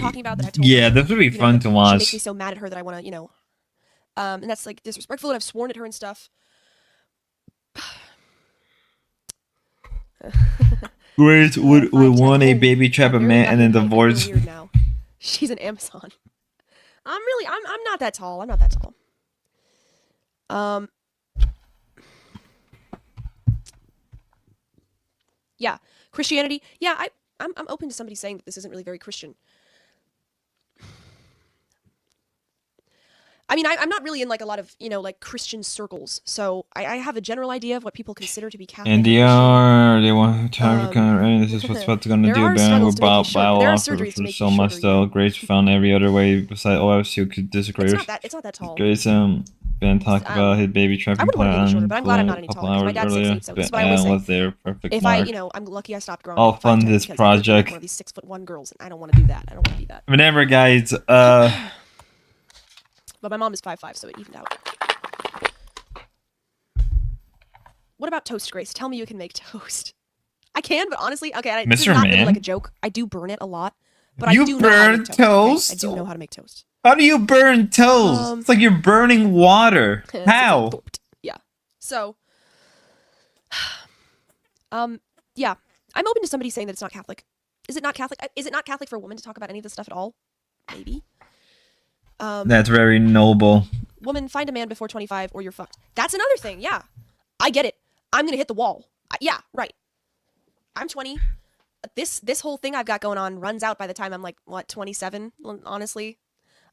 Yeah, this would be fun to watch. She makes me so mad at her that I want to, and that's like disrespectful, and I've sworn at her and stuff. Grace would want a baby trap a man and then divorce. Weird now. She's an Amazon. I'm not that tall. I'm not that tall. Yeah, Christianity. Yeah, I'm open to somebody saying that this isn't really very Christian. I mean, I'm not really in like a lot of, like Christian circles. So I have a general idea of what people consider to be Catholic. And they want to this is what's going to do. Ben will bow off for so much though. Grace found every other way besides OFC who could disagree. It's not that tall. Grace Ben talked about his baby trapping plan. But I'm glad I'm not any taller. My dad's 6'8", so that's what I always say. Was there perfect if mark. I'm lucky I stopped growing. I'll fund this project. One of these 6'1" girls, and I don't want to do that. I don't want to be that. Remember, guys. But my mom is 5'5", so it evened out. What about toast, Grace? Tell me you can make toast. I can, but honestly, okay, this is not really like a joke. I do burn it a lot, but I do know how to make toast. Okay? I do know how to make toast. How do you burn toast? It's like you're burning water. How? Yeah. So, yeah, I'm open to somebody saying that it's not Catholic. Is it not Catholic? Is it not Catholic for a woman to talk about any of this stuff at all? Maybe. That's very noble. Woman, find a man before 25 or you're fucked. That's another thing. Yeah, I get it. I'm gonna hit the wall. Yeah, right. I'm 20. This whole thing I've got going on runs out by the time I'm like 27. Honestly.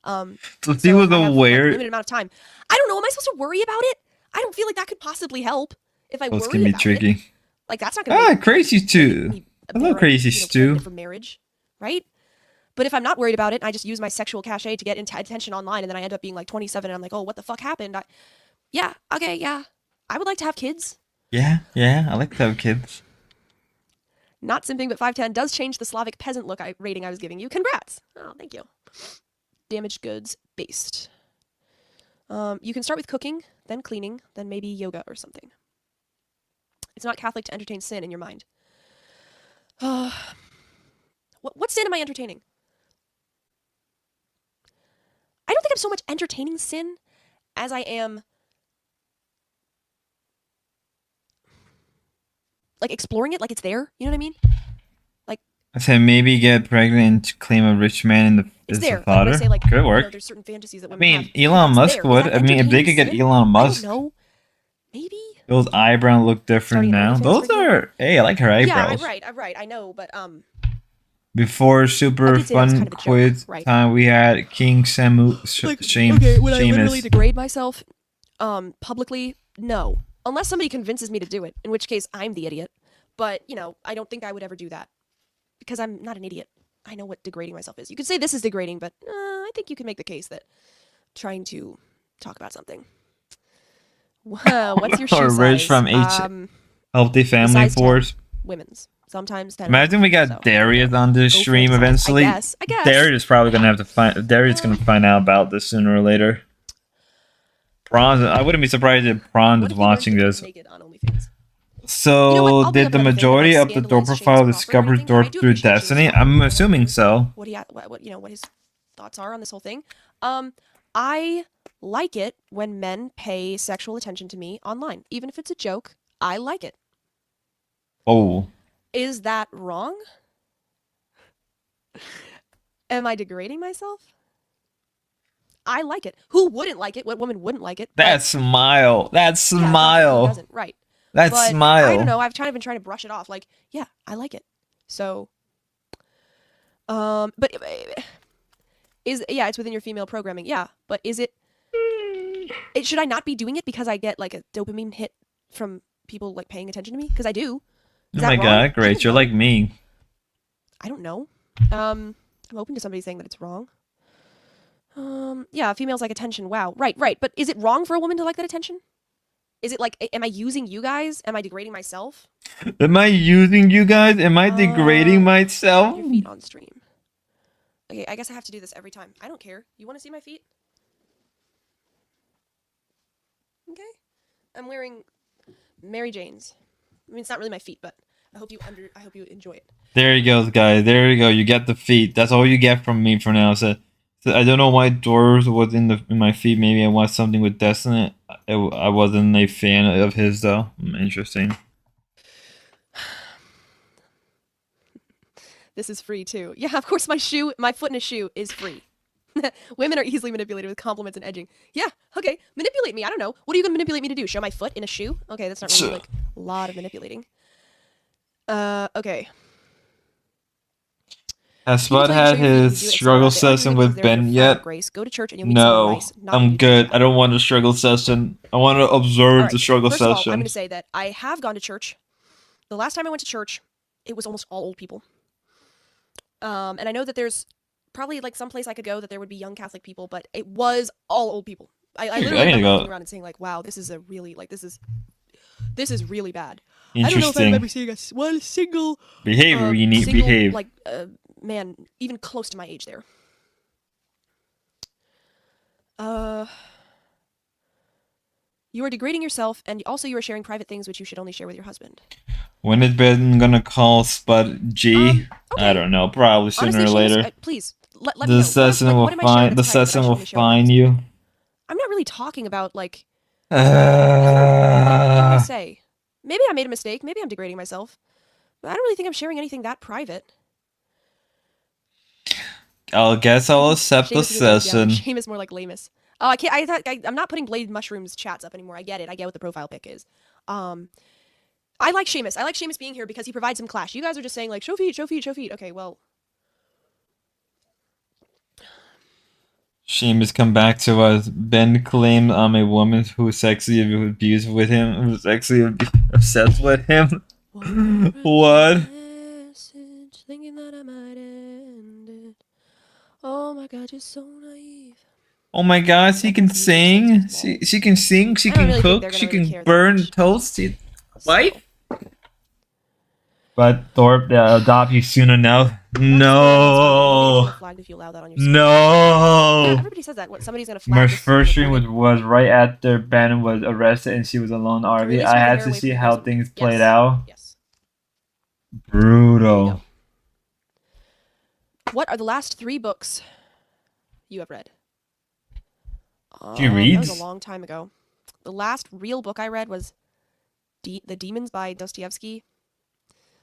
So he was aware. Limited amount of time. I don't know. Am I supposed to worry about it? I don't feel like that could possibly help if I worry about it. This can be tricky. Like that's not gonna. Crazy Stew. Hello, Crazy Stew. For marriage, right? But if I'm not worried about it, and I just use my sexual cachet to get attention online, and then I end up being like 27, and I'm like, oh, what the fuck happened? Yeah, I would like to have kids. Yeah, I like to have kids. Not simping, but 5'10" does change the Slavic peasant look rating I was giving you. Congrats. Oh, thank you. Damaged goods based. You can start with cooking, then cleaning, then maybe yoga or something. It's not Catholic to entertain sin in your mind. What sin am I entertaining? I don't think I'm so much entertaining sin as I am like exploring it like it's there. You know what I mean? Like I said maybe get pregnant and claim a rich man in the It's as the there. Like father. when I say like, Could you know, work. there's certain fantasies that I women have. mean, Elon It's Musk there. Is would. that I mean, if they could get entertaining Elon sin? Musk, I don't know. Maybe. those eyebrows look different Starting an now. OnlyFans, Those for example? are. Hey, I like her Yeah, eyebrows. I'm right. I know, but Before I super did say that was fun kind of a joke, quiz right? time, we had King Samu Like, Shame okay, would I literally Seamus. degrade myself, publicly? No, unless somebody convinces me to do it, in which case I'm the idiot. But you know, I don't think I would ever do that because I'm not an idiot. I know what degrading myself is. You could say this is degrading, but I think you can make the case that trying to talk about something. What's your shoe Or Rich size? from H Healthy Family Size 10. Force. Women's. Sometimes 10. Imagine we got So, Darius on this go for stream the size. eventually. I guess. Darius is probably gonna have to find. Darius is gonna find out about this sooner or later. Bronze. I wouldn't be surprised if Bronze What is if you learn watching pictures this. naked on OnlyFans? So, You know what? I'll bring did up the another thing. I majority don't of the wanna door scandalize profile Seamus discover Crawford or anything, but door I do through appreciate Seamus Destiny? Crawford. I'm I assuming wanna so. what you know what his thoughts are on this whole thing. I like it when men pay sexual attention to me online, even if it's a joke. I like it. Oh, Is that wrong? Am I degrading myself? I like it. Who wouldn't like it? What woman wouldn't like it? that smile. That Yeah, God, who smile. doesn't? Right. That But I don't smile. know. I've kind of been trying to brush it off. Like, yeah, I like it. So, but it's within your female programming. Yeah, but is it? Should I not be doing it because I get like a dopamine hit from people like paying attention to me? Because I do. Is Oh that my wrong? god, great. You're like me. I don't know. I'm open to somebody saying that it's wrong. Yeah, females like attention. Wow. Right. But is it wrong for a woman to like that attention? Is it like, am I using you guys? Am I degrading myself? Am I using you guys? Am I degrading myself? Your feet on stream. Okay, I guess I have to do this every time. I don't care. You want to see my feet? Okay. I'm wearing Mary Jane's. I mean, it's not really my feet, but I hope you enjoy it. There you go, guys. There you go. You get the feet. That's all you get from me for now. So I don't know why Doors was in my feed. Maybe I watched something with Destiny. I wasn't a fan of his though. Interesting. This is free too. Yeah, of course my foot in a shoe is free. Women are easily manipulated with compliments and edging. Yeah, okay. Manipulate me. I don't know. What are you going to manipulate me to do? Show my foot in a shoe? Okay, that's not really like a lot of manipulating. Okay. Has Spud had his struggle session with Ben yet? Grace. Go to church and you'll meet No, nice, I'm good. I don't want a struggle session. I want to observe the struggle First of all, I'm session. going to say that I have gone to church. The last time I went to church, it was almost all old people. And I know that there's probably like some place I could go that there would be young Catholic people, but it was all old people. I literally remember looking around and saying like, wow, this is a really like this is really bad. I don't know if I've ever seen one single behavior. You need behave. Like man, even close to my age there. You are degrading yourself, and also you are sharing private things which you should only share with your husband. When is Ben gonna call Spud G? Okay. I don't know. Probably sooner Honestly, or later. Seamus, please let me The know. session What will am I sharing find. that's The private that I session should will only share with my find husband? you. I'm not really talking about like. What do I want to say? Maybe I made a mistake. Maybe I'm degrading myself. But I don't really think I'm sharing anything that private. I guess I'll accept the session. Shame is more like Lamus. Oh, I can't. I'm not putting Blade Mushrooms chats up anymore. I get it. I get what the profile pic is. I like Seamus. I like Seamus being here because he provides some clash. You guys are just saying like, show feet, show feet, show feet. Okay, well. Seamus come back to us. Ben claimed I'm a woman who's sexually abused with him. Who's sexually obsessed with him. What? Thinking that I might end it. Oh my god, you're so naive. Oh my god, she can sing. She can sing. She can cook. She can burn toast. Wife. But Thorpe adopt you soon enough. No. No. Everybody says that. Somebody's gonna flag. My first stream was right after Ben was arrested and she was alone in RV. I had to see how things played out. Yes. Brutal. What are the last 3 books you have read? She reads? That was a long time ago. The last real book I read was The Demons by Dostoevsky.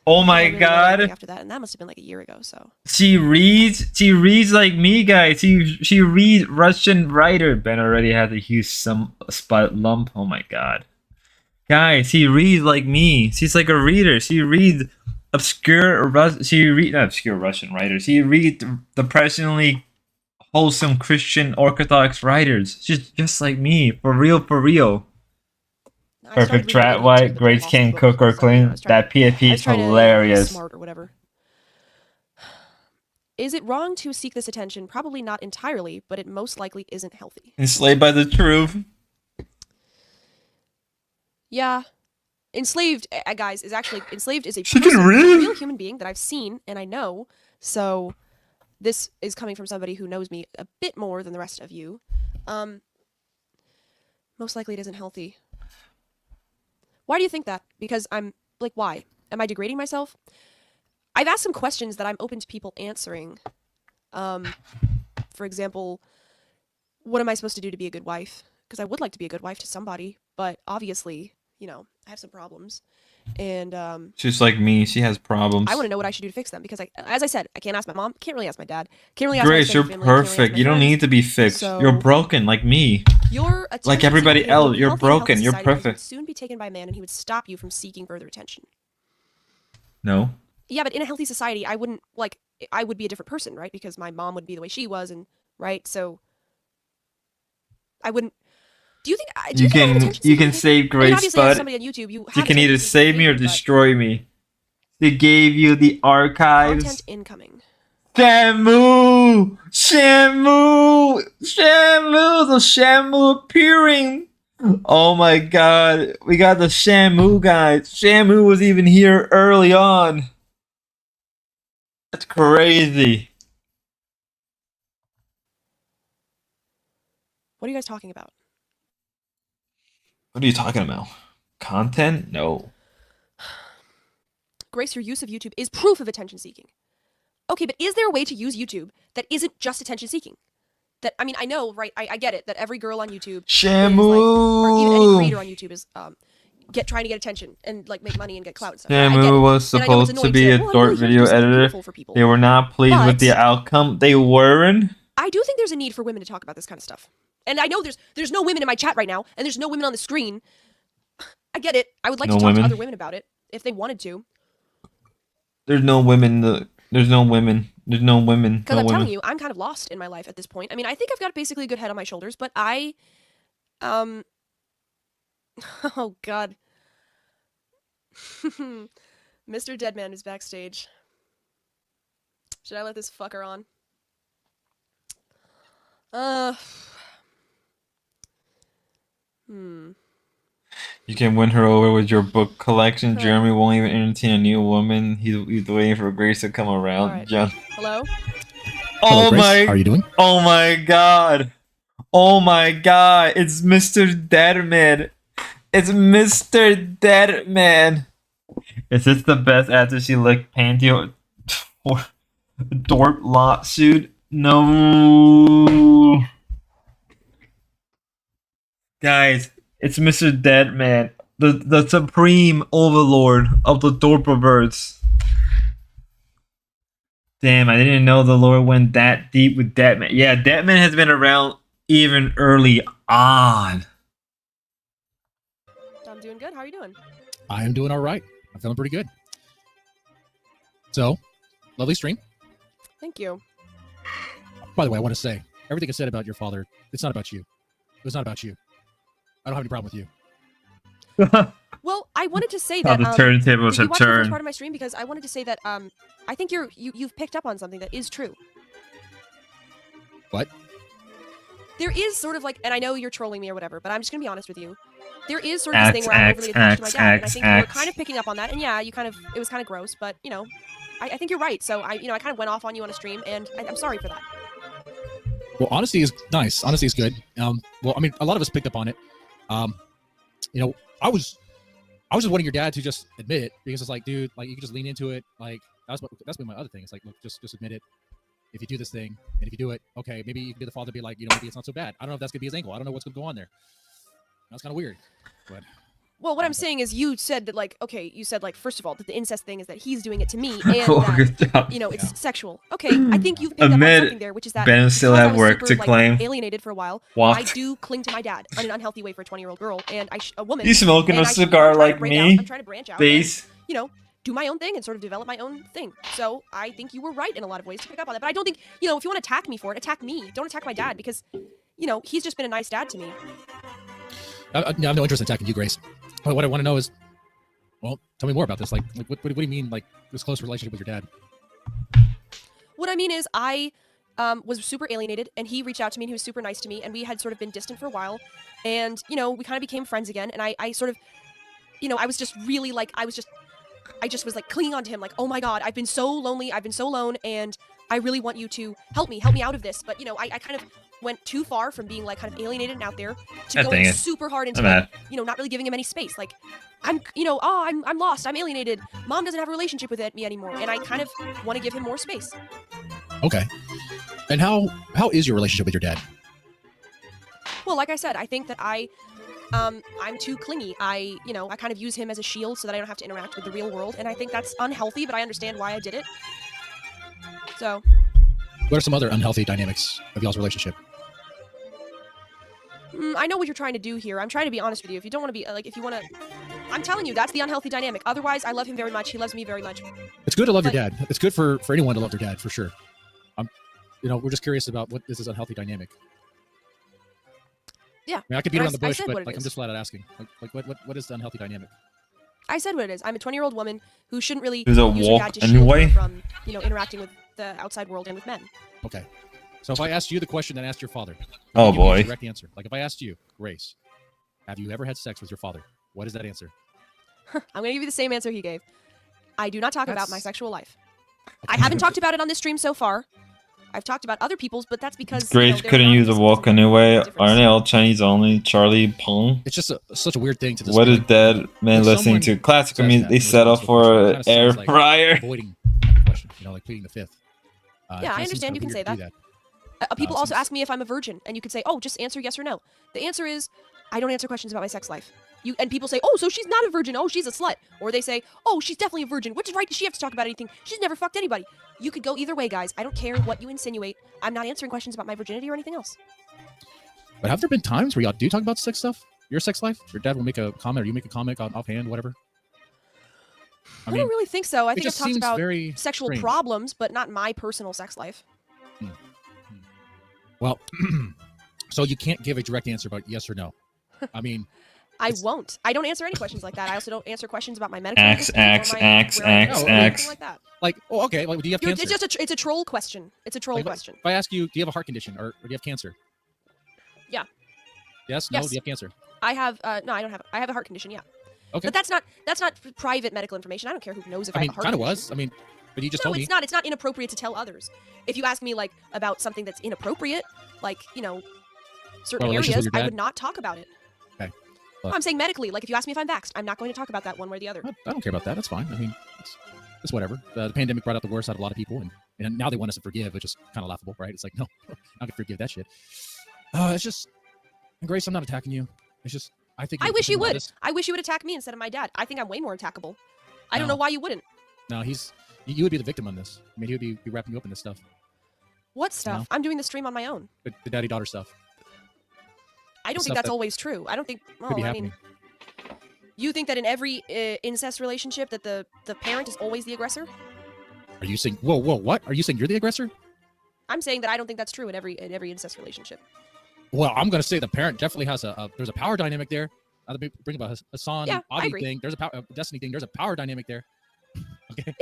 Oh I my think I really read anything god. after that, and that must have been like a year ago. So She reads like me, guys. She reads Russian writer. Ben already has a huge spot lump. Oh my god. Guys, she reads like me. She's like a reader. She reads not obscure Russian writers. She reads depressingly wholesome Christian Orthodox writers. She's just like me. For real, for real. I started Perfect reading Trat Femininity White, too, but then I Grades lost the can't book, cook or so, you know, I clean. was trying That PFP I is was trying to, be hilarious. smart or whatever. Is it wrong to seek this attention? Probably not entirely, but it most likely isn't healthy. Enslaved by the truth. Yeah. Enslaved, guys, is actually... Enslaved is a She can person, a read? real human being that I've seen and I know. So this is coming from somebody who knows me a bit more than the rest of you. Most likely it isn't healthy. Why do you think that? Because I'm... Like, why? Am I degrading myself? I've asked some questions that I'm open to people answering. For example, what am I supposed to do to be a good wife? Because I would like to be a good wife to somebody, but obviously, you know, I have some problems. And She's like me. She has problems. I want to know what I should do to fix them because, as I said, I can't ask my mom, can't really ask my dad, can't really ask my Grace, you're extended family, can't really ask perfect. my You don't friends. need to be fixed. So- You're broken like me. Your Like attention-seeking everybody behavior would else, be you're healthy in a healthy broken. You're society because it would perfect. soon be taken by a man, and he would stop you from seeking further attention. No. Yeah, but in a healthy society, I wouldn't I would be a different person, right? Because my mom would be the way she was, and right, so I wouldn't. Do you think I have You can attention-seeking behavior? save I mean, Grace, obviously, as but somebody on YouTube, you she have can either attention-seeking save me or behavior, but destroy me. They gave you the archives. content incoming. Shamu! Shamu! Shamu! The Shamu appearing! Oh my god. We got the Shamu guys. Shamu was even here early on. That's crazy. What are you guys talking about? What are you talking about? Content? No. Grace, your use of YouTube is proof of attention-seeking. Okay, but is there a way to use YouTube that isn't just attention-seeking? That, I mean, I know, right? I get it that every girl on YouTube Shamu! is like, or even any creator on YouTube is trying to get attention and like make money and get clout and stuff. I get Shamu it. was And I know it's supposed to annoying be say, a well, I'm short really here to video do something editor. beautiful for people. They were not pleased with the But- outcome. They weren't. I do think there's a need for women to talk about this kind of stuff. And I know there's no women in my chat right now, and there's no women on the screen. I get it. I would like No to talk women? to other women about it if they wanted to. There's no women. There's no women. There's no women. Because No I'm women. telling you, I'm kind of lost in my life at this point. I mean, I think I've got basically a good head on my shoulders, but I, oh God. Mr. Deadman is backstage. Should I let this fucker on? You can win her over with your book collection. Huh. Jeremy won't even entertain a new woman. He's waiting for Grace to come around. Alright. John. Hello? Hello, Oh Grace. my! How are you doing? Oh my god! Oh my god! It's Mr. Deadman. It's Mr. Deadman. Is this the best after she licked Panty or Dorp lawsuit? No. Guys, it's Mr. Deadman, the supreme overlord of the Dorperverse. Damn, I didn't know the lore went that deep with Deadman. Yeah, Deadman has been around even early on. I'm doing good. How are you doing? I am doing all right. I'm feeling pretty good. So, lovely stream. Thank you. By the way, I want to say everything I said about your father, it's not about you. It was not about you. I don't have any problem with you. Well, I wanted to say How that. the turntables did you have watch the first turned. part of my stream? Because I wanted to say that I think you've picked up on something that is true. What? There is sort of like, and I know you're trolling me or whatever, but I'm just gonna be honest with you. There is sort of this thing where I'm overly attached to my dad, and I think you were kind of picking up on that. And yeah, it was kind of gross, but you know, I think you're right. So I kind of went off on you on a stream, and I'm sorry for that. Well, honesty is nice. Honesty is good. Well, I mean, a lot of us picked up on it. You know, I was just wanting your dad to just admit it because it's like, dude, like you can just lean into it. Like that's been my other thing. It's like, look, just admit it. If you do this thing, and if you do it, okay, maybe you can be the father, be like, you know, maybe it's not so bad. I don't know if that's gonna be his angle. I don't know what's gonna go on there. That's kind of weird, but Well, what I'm saying is, you said that, like, okay, you said, like, first of all, that the incest thing is that he's doing it to me, and Cool, that, good job. you know, it's sexual. Okay, I think you've picked up on Admit something there, which is that Ben still because I have was work super, to like, claim. alienated for a while, What? I do cling to my dad in an unhealthy way for a 20-year-old girl, and a woman. You smoking and a I'm cigar trying to like break me? out, I'm trying to branch out, and, Please. you know, do my own thing and sort of develop my own thing. So I think you were right in a lot of ways to pick up on that. But I don't think, you know, if you want to attack me for it, attack me. Don't attack my dad because, you know, he's just been a nice dad to me. I have no interest in attacking you, Grace. But what I want to know is, well, tell me more about this. Like what do you mean, like, this close relationship with your dad? What I mean is I was super alienated, and he reached out to me, and he was super nice to me, and we had sort of been distant for a while. And, you know, we kind of became friends again, and I sort of, you know, I was just really, like, I just was, like, clinging on to him, like, oh my God, I've been so lonely, I've been so alone, and I really want you to help me out of this. But, you know, I kind of went too far from being, like, kind of alienated and out there to God dang going it. super hard into, I'm like, mad. you know, not really giving him any space. Like, I'm lost, I'm alienated, mom doesn't have a relationship with me anymore, and I kind of want to give him more space. Okay. And how is your relationship with your dad? Well, like I said, I think that I'm too clingy. I kind of use him as a shield so that I don't have to interact with the real world, and I think that's unhealthy, but I understand why I did it. So, What are some other unhealthy dynamics of y'all's relationship? I know what you're trying to do here. I'm trying to be honest with you. If you don't want to be, like, if you want to, I'm telling you, that's the unhealthy dynamic. Otherwise, I love him very much. He loves me very much. It's good to love Like- your dad. It's good for anyone to love their dad, for sure. You know, we're just curious about what this is unhealthy dynamic. Yeah. I mean, I could beat And around the I bush, said but what it like, I'm is. just flat out asking. Like what is the unhealthy dynamic? I said what it is. I'm a 20-year-old woman who shouldn't really There's a use her walk dad to shield anyway. her from, you know, interacting with the outside world and with men. Okay. So if I asked you the question that I asked your father, Oh, give me a boy. direct answer. Like if I asked you, Grace, have you ever had sex with your father? What is that answer? I'm going to give you the same answer he gave. I do not talk about my That's- sexual life. I haven't talked about it on this stream so far. I've talked about other people's, but that's because Grace they're couldn't not use a as walk different. anyway. Difference. Aren't they all Chinese only? Charlie Pong. It's just such a weird thing to just What be is like, that man if listening to someone classical says music? that They in settle response to a for question, it an kinda air sounds like fryer. avoiding the question, you know, like pleading the fifth. Yeah, It I kinda seems understand kinda you can weird say to do that. People it also seems- ask me if I'm a virgin, and you could say, "Oh, just answer yes or no." The answer is, I don't answer questions about my sex life. And people say, "Oh, so she's not a virgin? Oh, she's a slut." Or they say, "Oh, she's definitely a virgin. Which right does she have to talk about anything? She's never fucked anybody." You could go either way, guys. I don't care what you insinuate. I'm not answering questions about my virginity or anything else. But have there been times where y'all do talk about sex stuff? Your sex life? Your dad will make a comment, or you make a comment offhand, whatever. I don't really think so. I it think I've just talked seems about very sexual strange. problems, but not my personal sex life. Well, so you can't give a direct answer about yes or no. I mean, I It's- won't. I don't answer any questions like that. I also don't answer questions about my medical Axe, history or axe, my- axe, where I live axe, or anything axe. like that. like, oh, okay, like, do you have cancer? It's a troll question. It's a troll Like, question. If I ask you, do you have a heart condition or do you have cancer? Yeah. Yes. No. Yes. Do you have cancer? I have no, I don't have. I have a heart condition. Yeah. Okay. But that's not private medical information. I don't care who knows if I I mean, have a heart kind of condition. was. I mean, but you just No, told me. it's not. It's not inappropriate to tell others. If you ask me like about something that's inappropriate, like certain Well, relations with areas, your I dad? would not talk about it. Okay. No, Well- I'm saying medically. Like if you ask me if I'm vaxxed, I'm not going to talk about that one way or the other. I don't care about that. That's fine. I mean, it's whatever. The pandemic brought out the worst out of a lot of people, and now they want us to forgive, which is kind of laughable, right? It's like, no, I'm not gonna forgive that shit. It's just, and Grace, I'm not attacking you. It's just, I think. I you're wish you thinking about would. this. I wish you would attack me instead of my dad. I think I'm way more attackable. I don't No. know why you wouldn't. No, you would be the victim on this. I mean, he would be wrapping you up in this stuff, What stuff? No. I'm doing the stream on my own. the daddy-daughter stuff. I don't Stuff think that's that always true. I don't think. Could Well, be I happening. mean, you think that in every incest relationship that the parent is always the aggressor? Are you saying, whoa, what? Are you saying you're the aggressor? I'm saying that I don't think that's true in every incest relationship. Well, I'm going to say the parent definitely has there's a power dynamic there. Now that we bring about Hassan Yeah, I Adi agree. thing, there's a power, Destiny thing, there's a power dynamic there. Okay.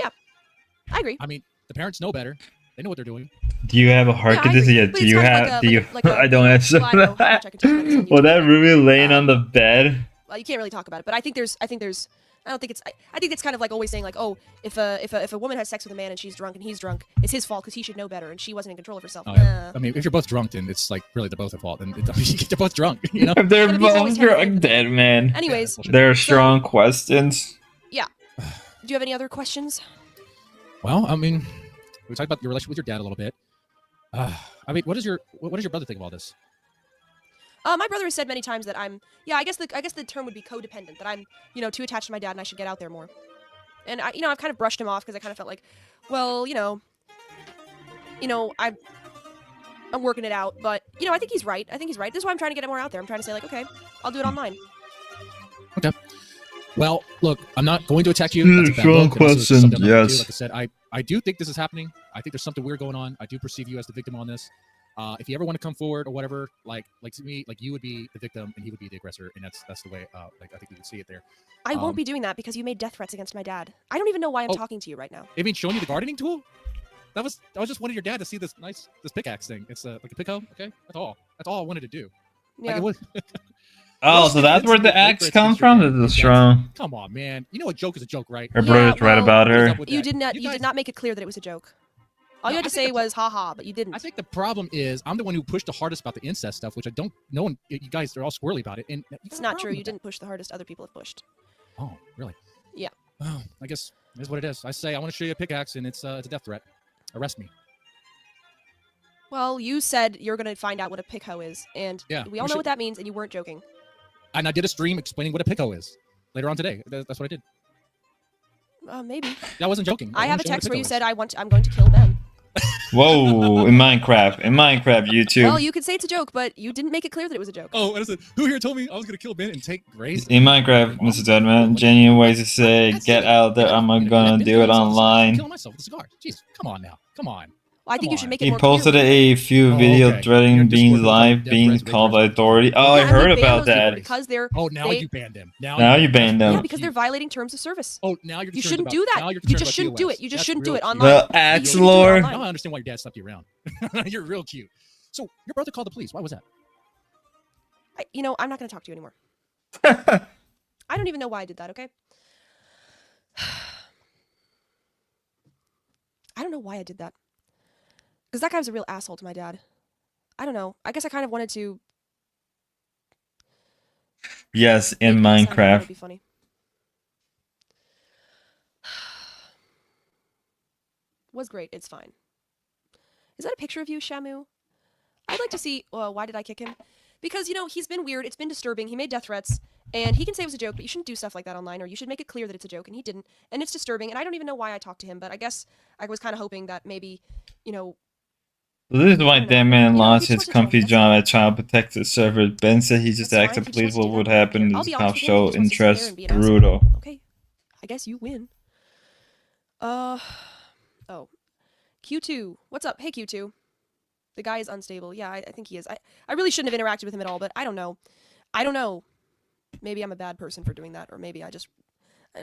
I agree. I mean, the parents know better. They know what they're doing. Do you have a heart Yeah, I condition? agree. Yeah. But Do it's you kind of have? like Do a- you? like a- I don't answer well, I don't know how much I can talk about this on Well, YouTube, that but, really laying on the bed. Well, you can't really talk about it, but I think there's. I don't think it's. I think it's kind of like always saying like, oh, if a woman has sex with a man and she's drunk and he's drunk, it's his fault because he should know better and she wasn't in control of herself. Oh, yeah. I mean, if you're both drunk, then it's like really they're both at fault. And they're both drunk, you know? If they're Yeah, people always both have drunk, it. dead man. Anyways, Bullshit. There are strong questions. do you have any other questions? Well, I mean, we talked about your relationship with your dad a little bit. I mean, what does your brother think of all this? My brother has said many times that I'm. Yeah, I guess the term would be codependent. That I'm, too attached to my dad, and I should get out there more. And I've kind of brushed him off because I kind of felt like, well, I'm working it out. But I think he's right. This is why I'm trying to get it more out there. I'm trying to say like, okay, I'll do it online. Okay. Well, look, I'm not going to attack you. That's a bad Strong look. And also question, something I'm not gonna do. yes. Like I said, I do think this is happening. I think there's something weird going on. I do perceive you as the victim on this. If you ever want to come forward or whatever, like to me, like you would be the victim and he would be the aggressor, and that's the way. Like I think you would see it there. I won't be doing that because you made death threats against my dad. I don't even know why I'm talking to you right now. I mean, showing you the gardening tool. I was just wanting your dad to see this pickaxe thing. It's like a pick hoe. Okay, that's all. That's all I wanted to do. Yeah. Like, it was. Oh, so that's where the axe comes from? This is strong. Come on, man. You know a joke is a joke, right? Her brother's right about her. You did not make it clear that it was a joke. All you had to say was haha, but you didn't. I think the problem is I'm the one who pushed the hardest about the incest stuff, which I don't. No one. You guys are all squirrely about it, and it's not true. You didn't push the hardest. Other people have pushed. Oh, really? Yeah. Oh, I guess that's what it is. I say I want to show you a pickaxe, and it's a death threat. Arrest me. Well, you said you're going to find out what a pick hoe is, and we all know what that means, and you weren't joking. And I did a stream explaining what a pick hoe is later on today. That's what I did. Maybe. I wasn't joking. I have a text where you said I'm going to kill Ben. Whoa! In Minecraft, YouTube. Well, you could say it's a joke, but you didn't make it clear that it was a joke. Oh, and I said, who here told me I was going to kill Ben and take Grace? In Minecraft, Mr. Deadman, genuine ways to say, get out there, I'm gonna do it online. Killing myself with a cigar. Jeez, come on now. Come on. Well, I think you should make it He more posted clear. a few videos threatening being live, being called by authority. Oh, I heard about that. Because they're. Oh, now you banned them. Now you banned them. Yeah, because they're violating terms of service. Oh, now you're. You shouldn't do that. You just shouldn't do it. You just shouldn't do it online. The axe lord. Now I understand why your dad slept you around. You're real cute. So your brother called the police. Why was that? I'm not going to talk to you anymore. I don't even know why I did that. Okay. I don't know why I did that. Because that guy was a real asshole to my dad. I don't know. I guess I kind of wanted to. Yes, in That Minecraft. would be funny. Was great. It's fine. Is that a picture of you, Shamu? I'd like to see. Why did I kick him? Because he's been weird. It's been disturbing. He made death threats, and he can say it was a joke, but you shouldn't do stuff like that online, or you should make it clear that it's a joke, and he didn't. And it's disturbing. And I don't even know why I talked to him, but I guess I was kind of hoping that maybe, This is why that man lost his comfy job at Child Protective Service. Ben said he just asked the police what would happen if the cops show interest. Brutal. Okay, I guess you win. Oh, Q2, what's up? Hey, Q2. The guy is unstable. Yeah, I think he is. I really shouldn't have interacted with him at all, but I don't know. Maybe I'm a bad person for doing that, or maybe I just.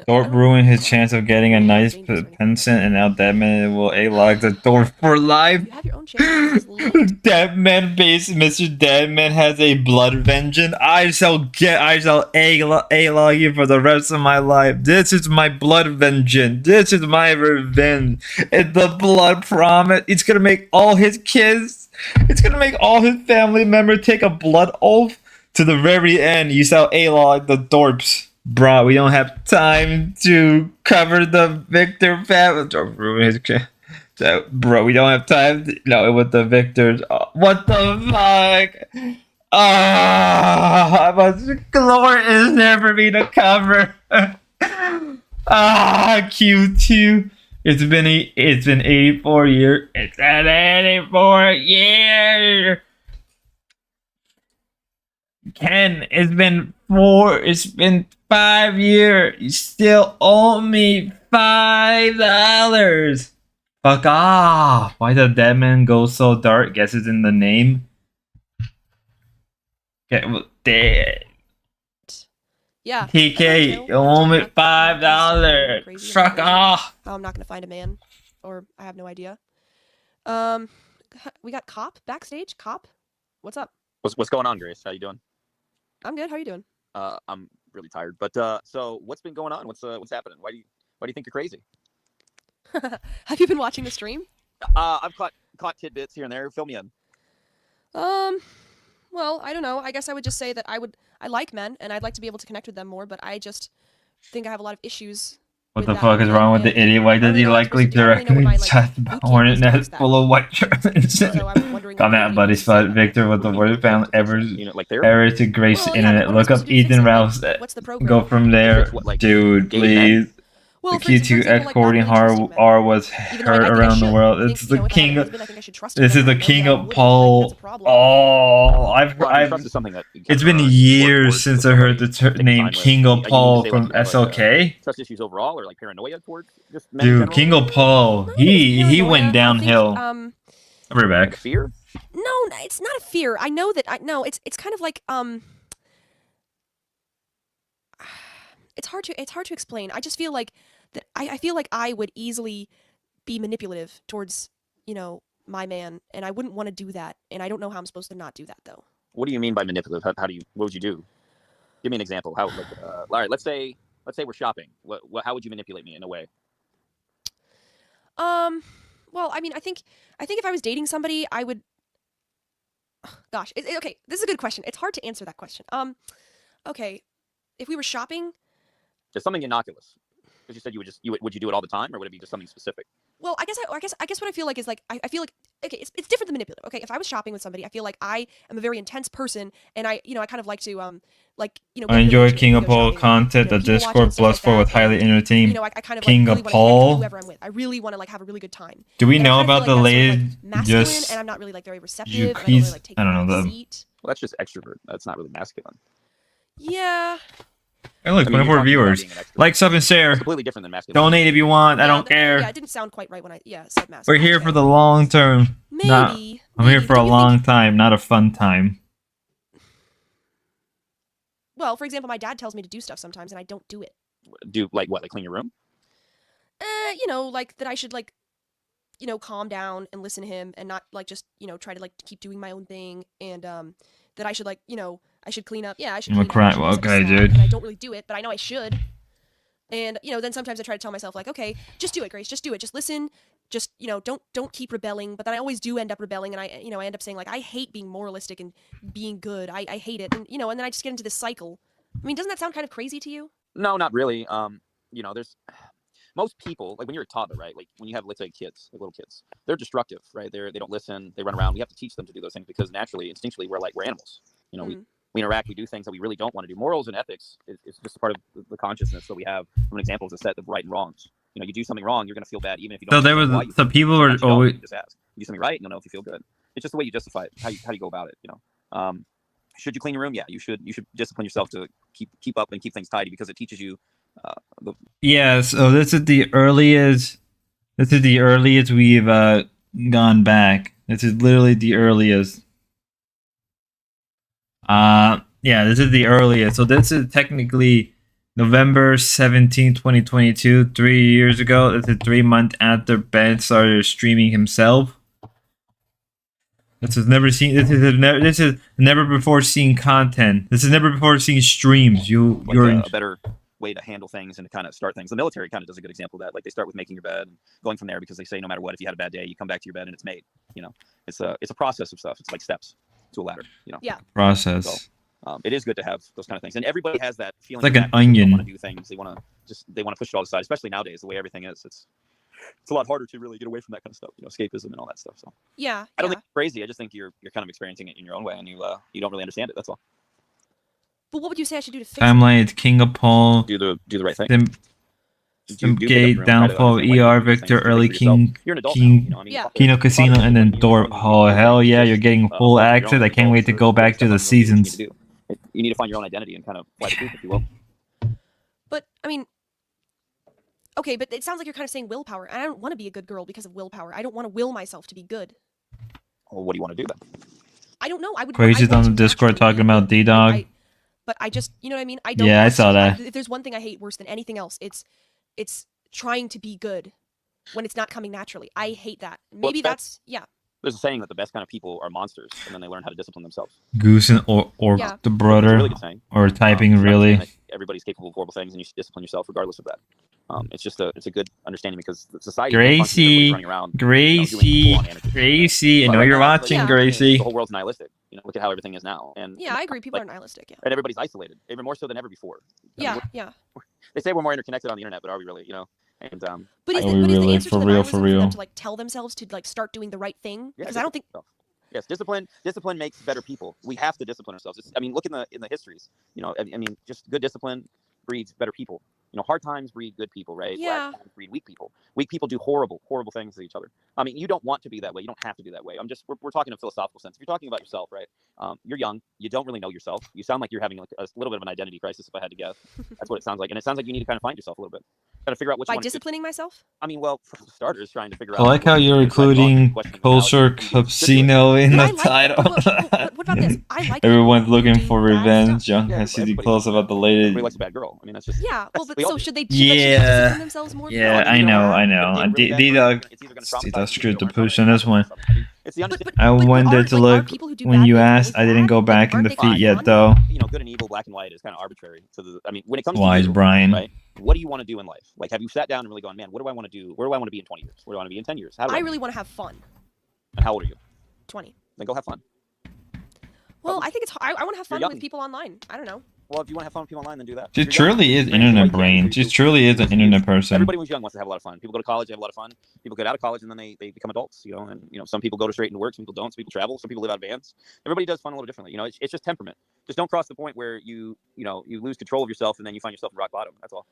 Thorpe ruined his chance of getting a nice pension, and now Deadman will A-log the Thorpe for life. You have your own channel. Deadman base Mr. Deadman has a blood vengeance. I shall A-log you for the rest of my life. This is my blood vengeance. This is my revenge. It's the blood promise. It's gonna make all his kids, it's gonna make all his family members take a blood oath to the very end. You shall A-log the Thorpes. Bro, we don't have time to cover the Victor family. Don't ruin his kid. So, bro, we don't have time to. No, it was the Victors. Oh, what the fuck? Ah, glory is there for me to cover. Q2. It's been 84 years. It's been 84 years. Ken, it's been 5 years. You still owe me $5. Fuck off. Why the Deadman go so dark? Guess it's in the name. Get dead. Yeah. TK, you owe me $5. Fuck off. Oh, I'm not gonna find a man, or I have no idea. We got Cop backstage. Cop, what's up? What's going on, Grace? How you doing? I'm good. How are you doing? I'm really tired. But so what's been going on? What's happening? Why do you think you're crazy? Have you been watching the stream? I've caught tidbits here and there. Fill me in. Well, I don't know. I guess I would just say that I like men, and I'd like to be able to connect with them more, but I just think I have a lot of issues What with the that fuck is idea, wrong with the and idiot? Why I does don't he really know what I'm likely supposed to do. I don't really know directly what my, chat boot camp hornet is to nest fix that. full of white shirts? So I'm wondering. Comment what buddy you say spot about Victor with the worst found ever Like therapy? error to grace Well, the yeah, I mean, internet. what am I Look supposed up to do to fix Ethan it? Ralph's. What's the program? Go from there, Fix what, like, dude. gay men? Please. Well, The for Q2 example, like, not exporting really trusting men. R was Even though I heard think I around the should. world. I It's think, the if I had king a of. husband, I think I should trust him. This but is I the don't know king that I of wouldn't. I think Paul. that's a problem. Oh, Well, I mean, trust is something that you It's can been learn, years work since with I heard the somebody, take name time with. King You of mean to Paul say, from like, you have, SLK. trust issues overall, or like paranoia towards just men in Dude, general? King of Paul. I don't think it's He paranoia. went I think, downhill. I'll be Like a back. fear? No, it's not a fear. I know that. No, it's kind of like it's hard to explain. I just feel like that. I feel like I would easily be manipulative towards my man, and I wouldn't want to do that. And I don't know how I'm supposed to not do that though. What do you mean by manipulative? How do you? What would you do? Give me an example. How? Like, all right. Let's say we're shopping. How would you manipulate me in a way? Well, I mean, I think if I was dating somebody, I would. Gosh, okay. This is a good question. It's hard to answer that question. Okay, if we were shopping. Just something innocuous. Because you said would you do it all the time, or would it be just something specific? Well, I guess what I feel like is like I feel like okay, it's different than manipulative. Okay, if I was shopping with somebody, I feel like I am a very intense person, and I kind of like to I enjoy really King of go Paul shopping, content. The people watch and Discord stuff plus like 4 that, with highly and, entertaining. I kind of King really of want to Paul. with whoever I'm with. I really want to have a really good time. Do we And I know kinda feel about the like that's sort of, lady? masculine, Just and I'm not really very receptive. And I don't he's. really take I don't know a the. seat. Well, that's just extrovert. That's not really masculine. Yeah. Hey, look, I mean, 24 viewers. being an extrovert. Like, sub, and That's share. completely different than masculine. Donate if you want. I don't care. Yeah, it didn't sound quite right when I said masculine. We're here Okay. for the long term. Maybe. I'm here maybe, for but a do you long think- time, not a fun time. Well, for example, my dad tells me to do stuff sometimes, and I don't do it. Do like what? Like clean your room? Like that I should calm down and listen to him, and not just try to keep doing my own thing, and that I should I should clean up. Yeah, I should. I'm a clean up. I should cry- pick up okay, the slack, dude. And I don't really do it, but I know I should. And then sometimes I try to tell myself okay, just do it, Grace. Just do it. Just listen. Just don't keep rebelling. But then I always do end up rebelling, and I end up saying I hate being moralistic and being good. I hate it, and and then I just get into this cycle. I mean, doesn't that sound kind of crazy to you? No, not really. There's most people, like when you're a toddler, right? Like when you have, let's say, kids, like little kids, they're destructive, right? They don't listen, they run around. We have to teach them to do those things because naturally, instinctually, we're animals. We interact, we do things that we really don't want to do. Morals and ethics is just a part of the consciousness that we have. From an example is a set of right and wrongs. You do something wrong, you're going to feel bad, even if you don't. So there was the people were always. You just ask. You do something right, and you'll know if you feel good. It's just the way you justify it. How you go about it. Should you clean your room? Yeah, you should. You should discipline yourself to keep up and keep things tidy because it teaches you. Yeah. So this is the earliest. This is the earliest we've gone back. This is literally the earliest. Yeah, this is the earliest. So this is technically November 17, 2022, 3 years ago. This is 3 months after Ben started streaming himself. This is never seen. This is never before seen content. This is never before seen streams. You're a better way to handle things and to kind of start things. The military kind of does a good example of that. Like they start with making your bed and going from there because they say no matter what, if you had a bad day, you come back to your bed and it's made. It's a process of stuff. It's like steps to a ladder. Yeah. Process. So, it is good to have those kind of things, and everybody has that feeling. It's like an that they onion. want to do things. They want to push it all aside, especially nowadays. The way everything is, it's a lot harder to really get away from that kind of stuff. Escapism and all that stuff. So Yeah. I don't think it's crazy. I just think you're kind of experiencing it in your own way, and you don't really understand it. That's all. But what would you say I should do to fix it? Timeline. It's King of Paul. Do the right thing. Gate, downfall, ER, Victor, early King, You're an adult King, now, Yeah. Kino Casino, and then Door. Oh hell yeah! You're getting full access. I can't wait to go back to the seasons. You need to find your own identity and kind of fly the booth, if you will. But I mean, okay, but it sounds like you're kind of saying willpower, and I don't want to be a good girl because of willpower. I don't want to will myself to be good. Well, what do you want to do then? I don't know. I would. Crazy's I on want the to Discord naturally talking be about good, D-Dog. But I just, you know what I mean? I don't. Yeah, I want saw to- that. If there's one thing I hate worse than anything else, it's trying to be good when it's not coming naturally. I hate that. Maybe that's There's a saying that the best kind of people are monsters, and then they learn how to discipline themselves. Goose and or Yeah. the It's a brother really good saying. or typing It's not saying really. that everybody's capable of horrible things, and you should discipline yourself regardless of that. It's just it's a good understanding because the society Gracie, running around, Gracie, full-on anarchy. Gracie. I But know right you're now, watching, Yeah. Gracie. the whole world's nihilistic. Look at how everything is now. And Yeah, I agree. People are nihilistic. Yeah. and everybody's isolated, even more so than ever before. I mean, Yeah. they say we're more interconnected on the internet, but are we really? And But is, Are the, we but is the really? answer For to the real, nihilism for for them real? to like tell themselves to like start doing the right thing? yeah, Because I don't think. Yes, discipline makes better people. We have to discipline ourselves. I mean, look in the histories. I mean, just good discipline breeds better people. Hard times breed good people, right? Yeah. Bad times breed weak people. Weak people do horrible things to each other. I mean, you don't want to be that way. You don't have to be that way. We're talking in a philosophical sense. If you're talking about yourself, right? You're young. You don't really know yourself. You sound like you're having like a little bit of an identity crisis, if I had to guess. That's what it sounds like. And it sounds like you need to kind of find yourself a little bit. Got to figure out what you By want to do. disciplining myself? I mean, well, for starters, trying to figure I out. like how you're including KosherCopesino in But the I like title. what about this? I like Everyone's people who looking do for bad revenge. stuff. Young Yeah, has city everybody- close about the Everybody latest. likes a bad girl. I mean, that's just Yeah. Well, but we all so do. should they Yeah. discipline themselves more? Yeah, I you know, are. I If know. they really bad D girl, Dog, it's either gonna D traumatize Dog you screwed the or it's gonna push on this one. I mean, it's the understanding. I wanted to look people who do when bad you things asked. really I didn't bad? go Like, back in aren't the they feet kind of yet, fun? though. Good and evil, black and white is kind of arbitrary. I mean, when it comes Wise to you, Brian. right? What do you want to do in life? Like, have you sat down and really gone, man, what do I want to do? Where do I want to be in 20 years? Where do I want to be in 10 years? How do I really want to have fun. And how old are you? 20. Then go have fun. Well, I think it's hard. I want to have fun young. with people online. I don't know. Well, if you want to have fun with people online, then do that. She If you're young, truly is friends internet like brain. you She do- truly is an internet person. Everybody who's young wants to have a lot of fun. People go to college, they have a lot of fun. People get out of college and then they become adults, and some people go straight into work, some people don't, some people travel, some people live out of vans. Everybody does fun a little differently. It's just temperament. Just don't cross the point where you lose control of yourself and then you find yourself in rock bottom. That's all.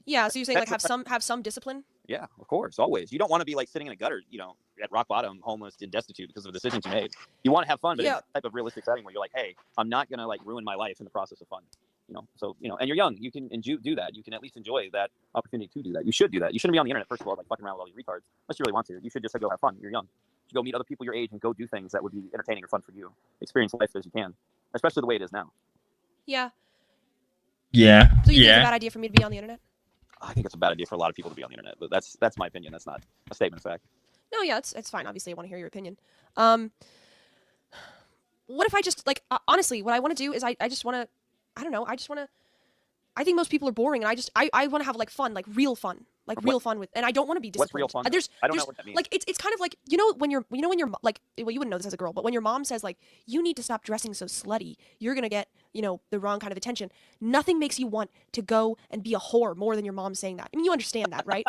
Yeah. So you're saying like That's have some discipline? Yeah, of course, always. You don't want to be like sitting in a gutter, at rock bottom, homeless and destitute because of decisions you made. You want to have fun, but in a type of realistic setting where you're like, hey, I'm not gonna like ruin my life in the process of fun. So and you're young, you can do that. You can at least enjoy that opportunity to do that. You should do that. You shouldn't be on the internet first of all, like fucking around with all these retards, unless you really want to. You should just go have fun. You're young. You should go meet other people your age and go do things that would be entertaining or fun for you. Experience life as you can, especially the way it is now. Yeah. Yeah. So you think it's a Yeah. bad idea for me to be on the internet? I think it's a bad idea for a lot of people to be on the internet, but that's my opinion. That's not a statement of fact. No, yeah, it's fine. Obviously, I want to hear your opinion. What if I just like honestly, what I want to do is I just want to, I don't know, I think most people are boring, and I want to have like fun, like real fun, real fun with, and I don't want to be disciplined. What's real fun? I don't know what that means. Like it's kind of like when you're like, well, you wouldn't know this as a girl, but when your mom says like you need to stop dressing so slutty, you're gonna get the wrong kind of attention. Nothing makes you want to go and be a whore more than your mom saying that. I mean, you understand that, right?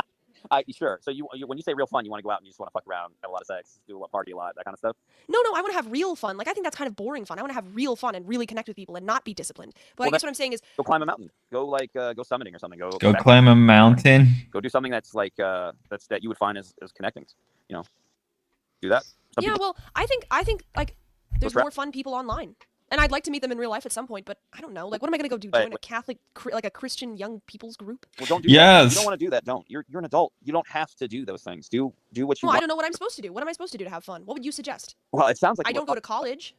Sure. So you when you say real fun, you want to go out and you just want to fuck around, have a lot of sex, party a lot, that kind of stuff. No, I want to have real fun. Like I think that's kind of boring fun. I want to have real fun and really connect with people and not be disciplined. But I guess what I'm saying is go climb a mountain. Go go summiting or something. Go Climb a mountain. Go do something that's like that you would find as connecting. Do that. Well, I think like there's rap. more fun people online. And I'd like to meet them in real life at some point, but I don't know. Like, what am I gonna go do? Join a Catholic, like a Christian young people's group? Well, don't do that. Yes. You don't want to do that. Don't. You're an adult. You don't have to do those things. Do what you Well, want. I don't know what I'm supposed to do. What am I supposed to do to have fun? What would you suggest? Well, it sounds like I don't go to college.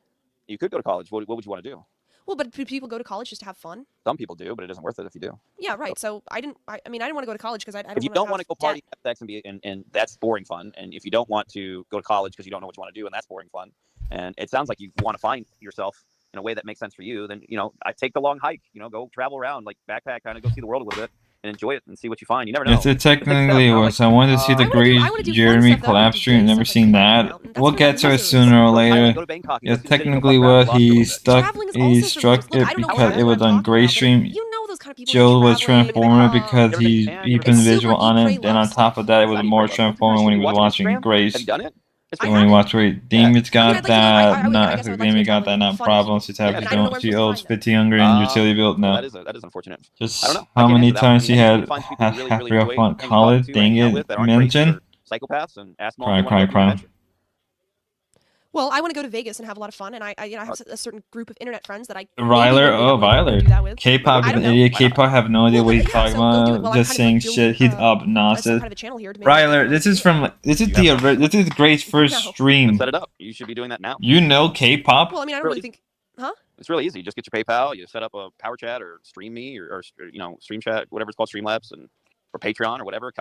You could go to college. What would you want to do? Well, but do people go to college just to have fun? Some people do, but it isn't worth it if you do. Yeah, right. So I didn't want to go to college because I don't. If you don't want to go party, debt. have sex, and be and that's boring fun. And if you don't want to go to college because you don't know what you want to do, and that's boring fun. And it sounds like you want to find yourself in a way that makes sense for you, then I take the long hike. Go travel around, like backpack, kind of go see the world a little bit and enjoy it and see what you find. You never know. Yes, it technically was. I wanted to see the I wanna great do fun Jeremy stuff, though. I wanna collapse do stream. gay Never stuff, seen like that. mountain. That's We'll what get I to it want. sooner or Go to later. Go to Bangkok. Yeah, Go see the city, go technically fuck around, what lost a he little bit. stuck, Traveling is he also struck for- look, it I don't know because what it was I'm on talking Gray about, but Stream. You know those kind of people. Joe was traveling, transformer they- because Never been he's to Japan, even never been to visual Eat, on Pray, it, and on Love top of that, it was Study more for love. transforming when he was Watch it on watching Instagram? Grace. Have you done it? It's I pretty When he haven't. watched Great, Damon's got I'd like to know, that. I guess Not I'd like to Amy know got that. traveling Not fun problems. She's Yeah, happy. I don't know where I'm She supposed to old, find that. spitty hungry, and utility built. Well, No, that is unfortunate. I just don't know. how I can't many answer that times one. he You had find people you really, half really real enjoy fun. hanging Call out it, to, dang hanging out it, with that aren't crazy mention. or psychopaths and ask them all if they Cry, want to cry, go do an cry. adventure. Well, I want to go to Vegas and have a lot of fun, and I have a certain group of internet friends that I Ryler, oh Ryler, do that with. K-pop I is don't an know. idiot. K-pop have no idea Well, what he's yeah, talking so go do it. about. Well, Just I'm saying kind of shit. He's that's some obnoxious. kind of a channel here to make Ryler, this is from this is this is Grace's first No. stream. Set it up. You should be doing that now. You know K-pop? Well, I mean, I don't Really? really think. Huh? It's really easy. Just get your PayPal. You set up a Power Chat or Stream Me or Stream Chat, whatever it's called, Streamlabs, and or Patreon or whatever.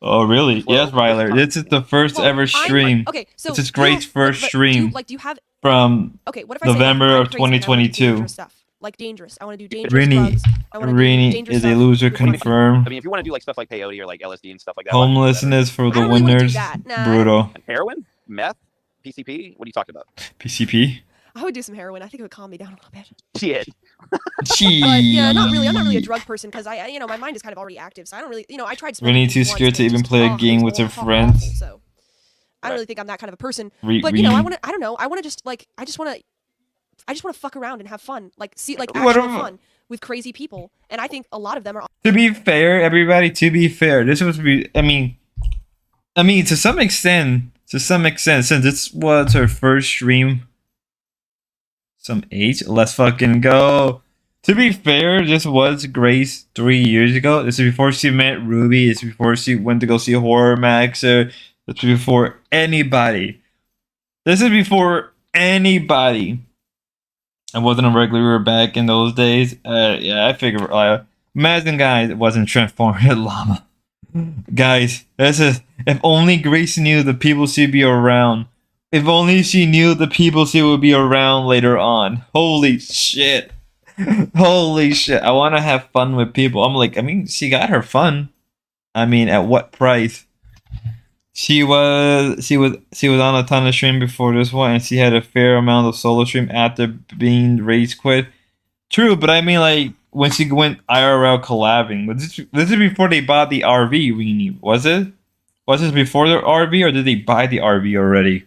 Oh, really? Well, Yes, Ryler. This is the first Well, ever stream Okay, so This is Grace's first but stream do you have? from Okay, what if I say, November I'm of crazy and I like to do 2022. dangerous stuff? like dangerous. I want to do dangerous Rini, drugs. I want to do Rini dangerous is a stuff loser with women. confirmed. I mean, if you want to do like stuff like peyote or like LSD and stuff like that, why don't you do that? Homelessness for I the don't really wanna do winners. that. Nah, I Brutal. And heroin, meth, PCP. What are you talking about? PCP. I would do some heroin. I think it would calm me down a little bit. Shit. But yeah, not really. I'm not really a drug person because I you know, my mind is kind of already active. So I don't really, I tried smoking Rini weed too once, scared and to it even just- play a it was game with her awful, friends. So I don't really think I'm that kind of a person. Re- But you know, I Rini. want to. I don't know. I want to just like. I just want to fuck around and have fun. Like see, like What actual if- fun with crazy people. And I think a lot of them are. To be fair, everybody, to be fair, this was I mean, to some extent, since this was her first stream, some age, let's fucking go. To be fair, this was Grace 3 years ago. This is before she met Ruby. This is before she went to go see Horror Maxer. This is before anybody. This is before anybody. I wasn't a regular back in those days. Yeah, I figured. Imagine, guys, it wasn't transformed into llama. Guys, this is. If only Grace knew the people she'd be around. If only she knew the people she would be around later on. Holy shit. Holy shit. I want to have fun with people. I'm like, she got her fun. At what price? She was on a ton of stream before this one, and she had a fair amount of solo stream after being rage quit. True, but when she went IRL collabing, this is before they bought the RV. Weenie, was it? Was this before the RV, or did they buy the RV already?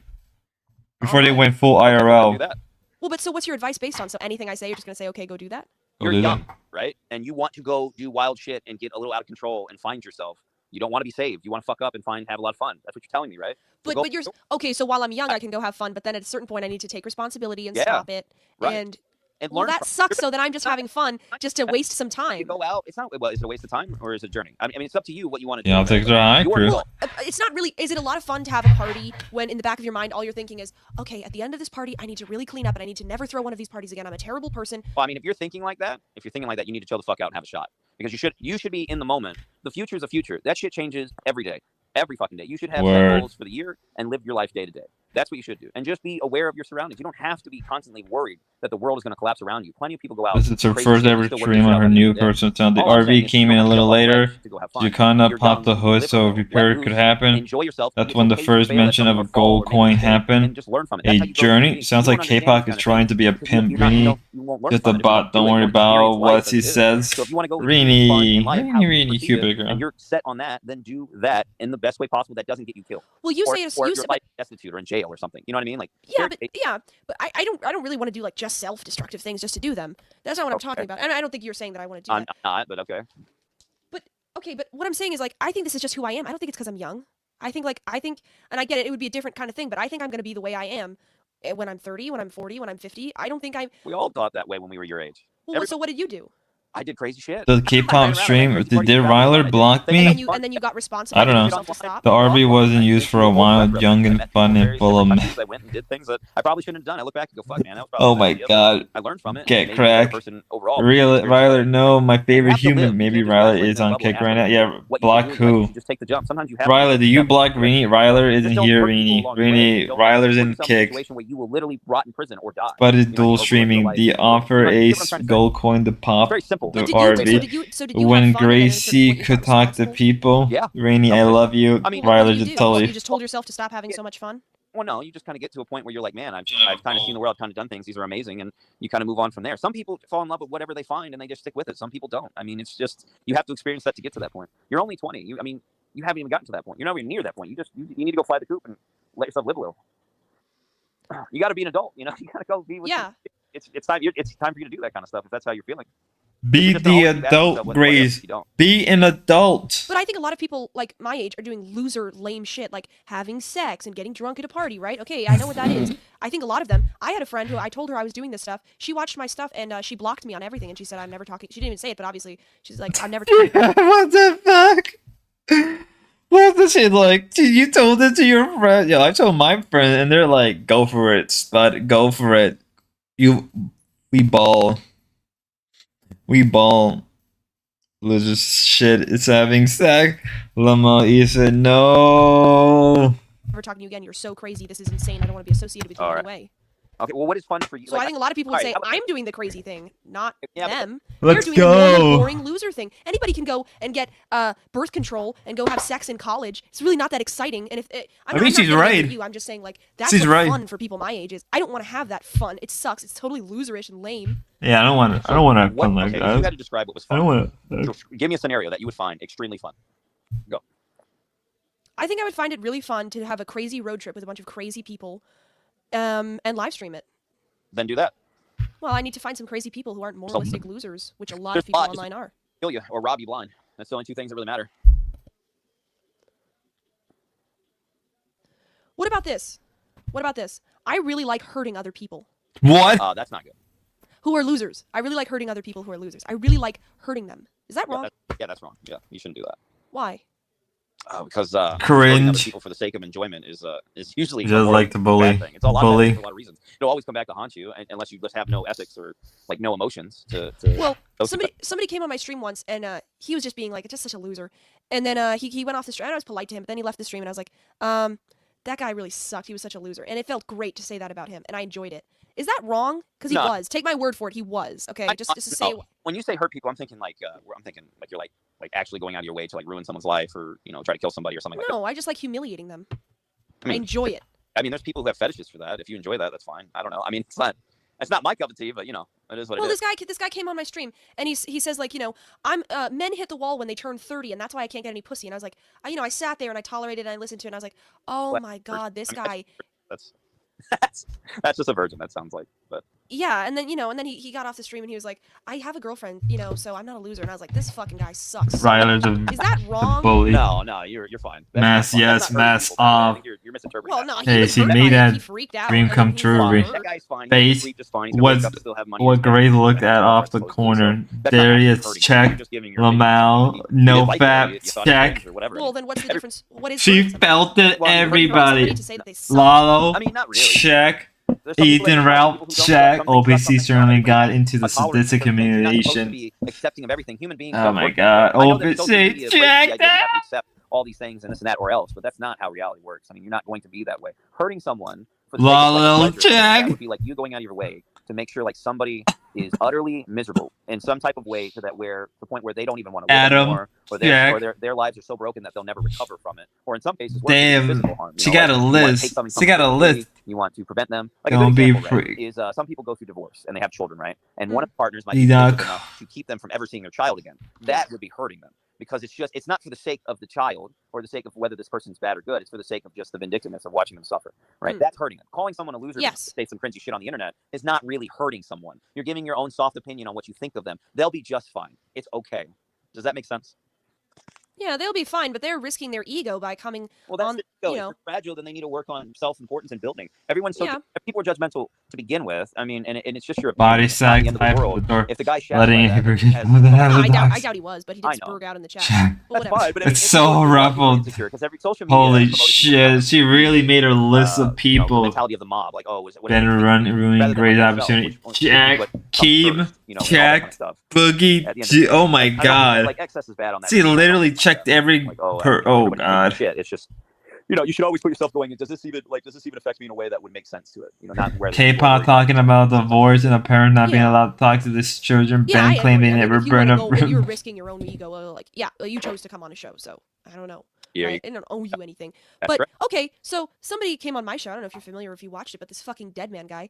Before they went full Do IRL. that. Well, but so what's your advice based on? So anything I say, you're just gonna say, okay, go do that. You're do that. young, right? And you want to go do wild shit and get a little out of control and find yourself. You don't want to be saved. You want to fuck up and have a lot of fun. That's what you're telling me, right? So But you're okay. So while I'm young, I can go have fun. But then at a certain point, I need to take responsibility and Yeah, stop it. right. And and well, learn that from sucks. So then I'm just having fun, just to waste some You time. go out. It's not. Well, is it a waste of time or is it a journey? I mean, it's up to you what you want to do. Yeah, I'll take right? the high Your crew. goal. It's not really. Is it a lot of fun to have a party when in the back of your mind all you're thinking is, okay, at the end of this party, I need to really clean up and I need to never throw one of these parties again. I'm a terrible person. Well, I mean, if you're thinking like that, you need to chill the fuck out and have a shot because you should be in the moment. The future is a future. That shit changes every day. Every fucking day. You should have set goals for the year and live your life day to day. That's what you should do. And just be aware of your surroundings. You don't have to be constantly worried that the world is going to collapse around you. Plenty of people go out. This is her crazy first shit, ever still work stream their on job her at the new end of the day. personal channel. The All I'm saying RV is came you in a don't little have to later. to go have fun. You kind of You're popped the young, hood, live so alone, repair let could loose, happen. Enjoy yourself. That's It's when the okay to first fail at mention of a something or fall gold or make coin mistakes happened. and just learn from it. That's A how you grow as a journey. human being. Sounds You like won't understand K-pop these is kind of trying things to be a because pimp. you're not- Rini, you won't learn just from a it. bot. Don't You'll worry experience about life what as he it is. says. So if you want to go live your fun in life, how you Rini, perceive Cupid it, girl. and you're set on that, then do that in the best way possible that doesn't get you killed. Well, you or, say it's or you you're say, like destitute or in jail or something. You know what I mean? Like yeah, but I don't really want to do like just self-destructive things just to do them. That's not what I'm talking about. And I don't think you're saying that I want to do I'm that. not, but okay. But okay, but what I'm saying is like I think this is just who I am. I don't think it's because I'm young. I think, and I get it. It would be a different kind of thing, but I think I'm going to be the way I am when I'm 30, when I'm 40, when I'm 50. I don't think I'm. We all thought that way when we were your age. Well, so what did you do? I did crazy shit. The I ran K-pop around, I stream, went did crazy parties, Ryler I did block things And me? then you got responsible. I don't know. For yourself to stop. The RV wasn't used for a while, young and met fun people and very full of different mess. countries. I went and did things that I probably shouldn't have done. I look back and go, fuck, man, that was probably Oh a bad my idea, but god. I learned from it. Get and it made me a better cracked. person overall. Ryler, no, my favorite have to live. human. You Maybe can't just Ryler live in is a on bubble kick and right now. have Yeah, what you block can do in life. who? You should just take the jump. Sometimes you have to Ryler, take do the you step block and Rini? just Ryler just isn't don't here, hurt people Rini. along the way. Rini, Don't Ryler's put in yourself in a kick. situation where you will literally rot in prison or die. But it's You know, dual or ruin your streaming. life. The offer You know what I'm ace trying to say? gold coin to It's pop very simple. the So RV. did you When have fun, and then at a certain Gracie point you could got talk to responsible? people. Yeah. Rainy, I Okay. love you. I mean, What Ryler did you just do? told So you. you just told yourself to stop having so much fun? Well, no, you just kind of get to a point where you're like, man, I've kind of seen the world, kind of done things. These are amazing, and you kind of move on from there. Some people fall in love with whatever they find, and they just stick with it. Some people don't. I mean, it's just you have to experience that to get to that point. You're only 20. You haven't even gotten to that point. You're not even near that point. You need to go fly the coop and let yourself live a little. You got to be an adult. You got to go be with. Yeah. It's time. It's time for you to do that kind of stuff if that's how you're feeling. Be Just don't the always be bad at adult, yourself when everybody else, Grace. you don't. Be an adult. But I think a lot of people like my age are doing loser, lame shit, like having sex and getting drunk at a party, right? Okay, I know what that is. I think a lot of them. I had a friend who I told her I was doing this stuff. She watched my stuff and she blocked me on everything. And she said, "I'm never talking." She didn't even say it, but obviously she's like, "I'm never." What the fuck? What the shit? Like, you told it to your friend? Yo, I told my friend, and they're like, "Go for it, spud. Go for it. We ball. We ball." Lizard shit is having sex. Lama said no. Never talking to you again. You're so crazy. This is insane. I don't want to be associated with you in any way. Okay, well, what is fun for you? So I think a lot of people would alright, say how about- I'm doing the crazy thing, not Yeah, but- them. Let's They're doing the normal, go. boring loser thing. Anybody can go and get birth control and go have sex in college. It's really not that exciting. And if I mean, I'm not she's getting right. at you, I'm just saying like that's She's what right. fun for people my age is. I don't want to have that fun. It sucks. It's totally loserish and lame. Yeah, I don't want to. I So don't want to have what- fun like okay, if you had that. to describe what was I fun. don't want to. Just give me a scenario that you would find extremely fun. I think I would find it really fun to have a crazy road trip with a bunch of crazy people, and live stream it. Then do that. Well, I need to find some crazy people who aren't moralistic losers, which a lot of There's a people lot, just- online are. Kill you or rob you blind. That's the only two things that really matter. What about this? What about this? I really like hurting other people What? That's not good. who are losers. I really like hurting other people who are losers. I really like hurting them. Is that wrong? That's wrong. Yeah, you shouldn't do that. Why? Because hurting other Cringe. people for the sake of enjoyment is usually Just a more like to bully. bad thing. It's a lot Bully. bad for a lot of reasons. It'll always come back to haunt you unless you just have no ethics or like no emotions to Well, those somebody came on my stream once, and he was just being like just such a loser. And then he went off the stream. And I was polite to him, but then he left the stream, and I was like, that guy really sucked. He was such a loser, and it felt great to say that about him, and I enjoyed it. Is that wrong? Because he No. was. Take my word for it. He was. Okay, just to say. when you say hurt people, I'm thinking like you're like actually going out of your way to like ruin someone's life or try to kill somebody or something like that. No, I just like humiliating them. I mean- enjoy it. I mean, there's people who have fetishes for that. If you enjoy that, that's fine. I don't know. I mean, it's not my cup of tea, but it is what Well, it is. this guy came on my stream, and he says like, I'm men hit the wall when they turn 30, and that's why I can't get any pussy. And I was like, I sat there and I tolerated it and I listened to it, and I was like, oh Well, my god, this I mean, guy. That's just a virgin. That sounds like, but Yeah, and then he got off the stream and he was like, I have a girlfriend, so I'm not a loser. And I was like, this fucking guy sucks. Ryler's a Is that wrong? bully. no, you're fine. That's Mass, not fun. yes, That's not hurting mass, people, I think you're misinterpreting. Well, that. no, Hey, he was she hurt made by it. that He freaked out. dream and come he was true, all Ree. hurt. That guy's fine. Face He's just fine. He's gonna wake was up, still have money. what He's gonna Grace have looked at friends off the supposed to, so corner. that's not Darius hurting. check. You're just giving your Lamau, opinion. You no didn't like it, fap, you thought it was check. cringe or whatever. Well, then what's the difference? What is She hurting somebody? felt it, Well, you're hurting everybody. Somebody to say that they suck. Lalo, I mean, not really. check. There's some people that Ethan trust Ralph, people who don't check. trust something, trust OPC something, certainly not got like into the a tolerance sadistic for things. You're not supposed to humiliation. be accepting of everything. Human beings. Oh don't my work god, that way. I know that social OPC, media plays the check idea that you that. have to accept all these things and this and that or else, but that's not how reality works. I mean, you're not going to be that way. Hurting someone for the sake of, Lalo, like, pleasure, check. that would be like you going out of your way to make sure like somebody is utterly miserable in some type of way to the point where they don't even want to live Adam, anymore, or their lives are so broken that they'll never recover from it, or in some cases, worse, Damn, physical harm. she got a you wanna list. take something She got a from list. somebody, you want to prevent them. Like Don't a be good example, right, free. is some people go through divorce and they have children, right? And one of the partners might Enoch. be abusive enough to keep them from ever seeing their child again. That would be hurting them. Because it's not for the sake of the child or the sake of whether this person's bad or good. It's for the sake of just the vindictiveness of watching them suffer, right? That's hurting them. Calling someone a loser Yes. because they say some cringy shit on the internet is not really hurting someone. You're giving your own soft opinion on what you think of them. They'll be just fine. It's okay. Does that make sense? Yeah, they'll be fine, but they're risking their ego by coming Well, that's on. it. If they're fragile, then they need to work on self-importance and building. Everyone's so Yeah. people are judgmental to begin with. I mean, and it's just your Body opinion. It's not sack, the end of the type of world. the door. If the guy shouts Letting like that, you he forget has- what the No, hell I the doubt box. he was, but he I did know. spurg out in the chat. Check. But That's whatever. fine, but I mean, It's so ruffled. because social media Holy promotes shit, she really made a list the of people. mentality of the mob, like Then ruining great opportunity. Check. Keeb. Checked. Boogie. Oh my god. Like excess is bad on that. She literally checked every Like, oh everybody god. thinks shit. It's just you should always put yourself going. Does this even affect me in a way that would make sense to it? Not where K-pop talking about divorce and a parent not being Yeah. allowed to talk to his children. Yeah, I Ben claimed agree. they I mean, never if you burn wanna up go, you're room. risking your own ego. You chose to come on a show, so I don't know. Yeah, I don't owe you anything. That's But right. okay, so somebody came on my show. I don't know if you're familiar or if you watched it, but this fucking Dead Man guy.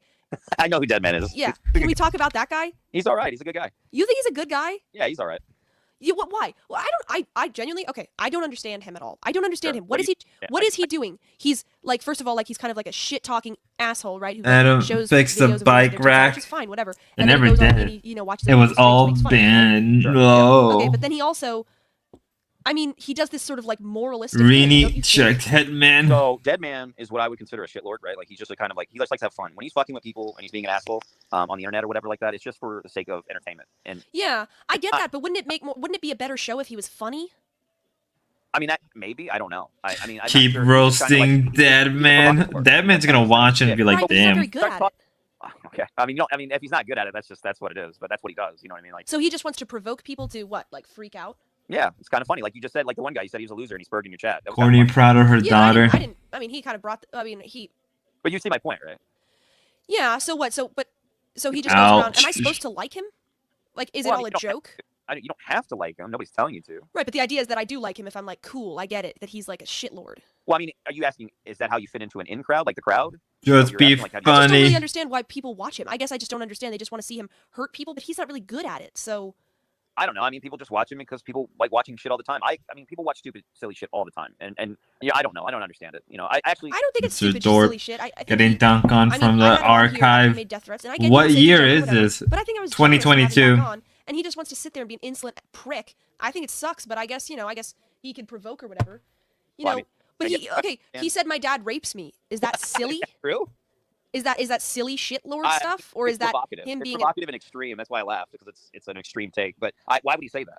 I know who Dead Man is. Yeah, can we talk about that guy? He's all right. He's a good guy. You think he's a good guy? Yeah, he's all right. Why? Well, I genuinely, okay, I don't understand him at all. I don't understand Sure. him. What is he doing? He's like, first of all, like he's kind of like a shit talking asshole, right? Who Adam shows fixed the videos of bike women, rack. which is fine, whatever. It then he never goes on did. and he, watches It was videos all makes fun of it. Ben. Sure. No. Okay, but then he also, I mean, he does this sort of like moralistic. thing, don't Rini you think? checked Hitman. So Dead Man is what I would consider a shitlord, right? Like he's just a kind of like he just likes to have fun. When he's fucking with people and he's being an asshole on the internet or whatever like that, it's just for the sake of entertainment. And Yeah, I get that, but wouldn't it be a better show if he was funny? I mean, that maybe I don't know. I mean, I'm not Keep sure. He's kinda roasting like, Dead Man. provocateur. Dead Man's gonna watch it and be like, Right, but he's not very damn. good at it. Okay. I mean, if he's not good at it, that's what it is. But that's what he does. You know what I mean? Like, So he just wants to provoke people to what, like freak out? yeah, it's kind of funny. Like you just said, like the one guy, you said he was a loser and he spurred in your chat. That was Courtney kinda funny. proud of her Yeah, daughter. I didn't. I mean, he kind of brought. I mean, he. But you see my point, right? Yeah. So what? So he just goes around. Am I Ouch. supposed to like him? Like, is it Well, I all mean, a you don't have joke? you don't have to like him. Nobody's telling you to. Right, but the idea is that I do like him if I'm like, cool, I get it, that he's like a shitlord. Well, I mean, are you asking, is that how you fit into an in crowd, like the crowd? Just You're be asking, like, how do you- I just don't really funny. understand why people watch him. I guess I just don't understand. They just want to see him hurt people, but he's not really good at it. So I don't know. I mean, people just watch him because people like watching shit all the time. I mean, people watch stupid, silly shit all the time, and yeah, I don't know. I don't understand it. You know, I actually. I don't think it's Mr. stupid, just Dorp silly shit. I think Getting he, dunked on I mean, from I the had him on here and he archive. made death threats, and I get What he was year degenerate, is whatever, this? But I think I was generous for having him 2022. back on, and he just wants to sit there and be an insolent prick. I think it sucks, but I guess he could provoke or whatever. You Well, I know, mean, but I he guess- said my dad rapes me. Is that silly? True. Is that silly shitlord stuff, or it's is that provocative. him It's being? provocative and extreme? That's why I laughed, because it's an extreme take. But why would he say that?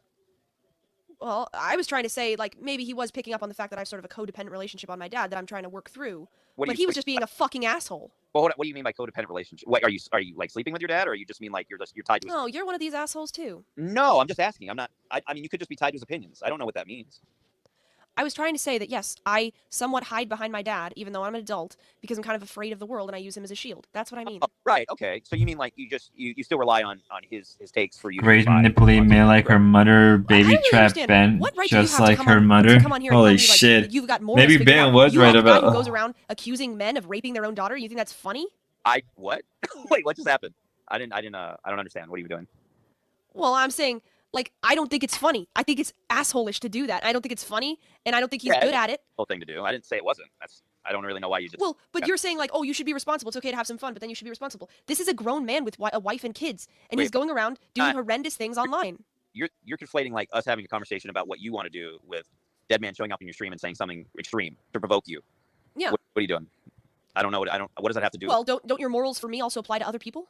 Well, I was trying to say, like, maybe he was picking up on the fact that I have sort of a codependent relationship on my dad that I'm trying to work through. But he was just being a fucking asshole. Well, what do you mean by codependent relationship? What, are you like sleeping with your dad, or you just mean like you're tied to his... No, you're one of these assholes too. No, I'm just asking. I'm not. I mean, you could just be tied to his opinions. I don't know what that means. I was trying to say that, yes, I somewhat hide behind my dad, even though I'm an adult, because I'm kind of afraid of the world and I use him as a shield. That's what I mean. Oh, right. Okay. So you mean like you still rely on his takes for you? Grace to survive. manipulate me like her mother, I baby don't really trap understand. Ben, What right do you just have to like come her on, mother. to come on here and Holy tell me, like, shit. you've got morals Maybe figured Ben out? was You right are the guy about. who goes around accusing men of raping their own daughter? You think that's funny? What? Wait, what just happened? I don't understand. What are you doing? Well, I'm saying, like, I don't think it's funny. I think it's asshole-ish to do that. I don't think it's funny, and I don't think he's good at it. Whole thing to do. I didn't say it wasn't. I don't really know why you just. Well, but you're saying, like, oh, you should be responsible. It's okay to have some fun, but then you should be responsible. This is a grown man with a wife and kids, and he's going around doing horrendous things online. You're conflating like us having a conversation about what you want to do with Dead Man showing up in your stream and saying something extreme to provoke you. Yeah. What are you doing? I don't know. What does that have to do? Well, don't your morals for me also apply to other people?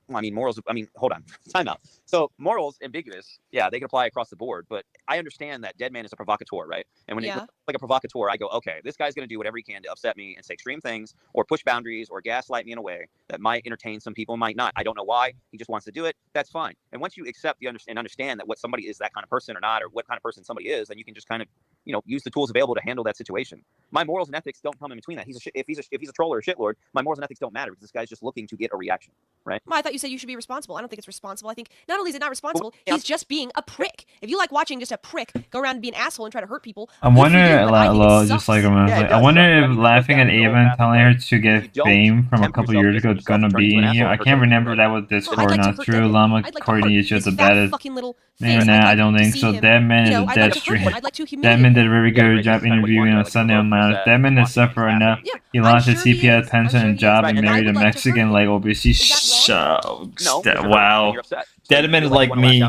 Well, I mean, morals. I mean, hold on, time out. So morals, ambiguous. Yeah, they can apply across the board. But I understand that Dead Man is a provocateur, right? And when it's like a provocateur, I go, okay, this guy's going to do whatever he can to upset me and say extreme things, or push boundaries, or gaslight me in a way that might entertain some people, might not. I don't know why. He just wants to do it. That's fine. And once you accept and understand that what somebody is that kind of person or not, or what kind of person somebody is, then you can just kind of, use the tools available to handle that situation. My morals and ethics don't come in between that. If he's a troll or a shitlord, my morals and ethics don't matter, because this guy's just looking to get a reaction, right? Well, I thought you said you should be responsible. I don't think it's responsible. I think not only is it not responsible, he's just being a prick. If you like watching just a prick go around and be an asshole and try to hurt people, I wonder, just like I wonder if laughing at Ava and telling her to get fame from a couple years ago is gonna be in here. I can't remember that was Discord, not true. Llama Courtney is just the baddest. Nah, I don't think so. Dead Man is a dead straight. Dead Man did a very good job interviewing on Sunday on Mount. Dead Man is suffering now. He lost his CPS pension and job and married a Mexican like obviously. Wow. Dead Man is like me.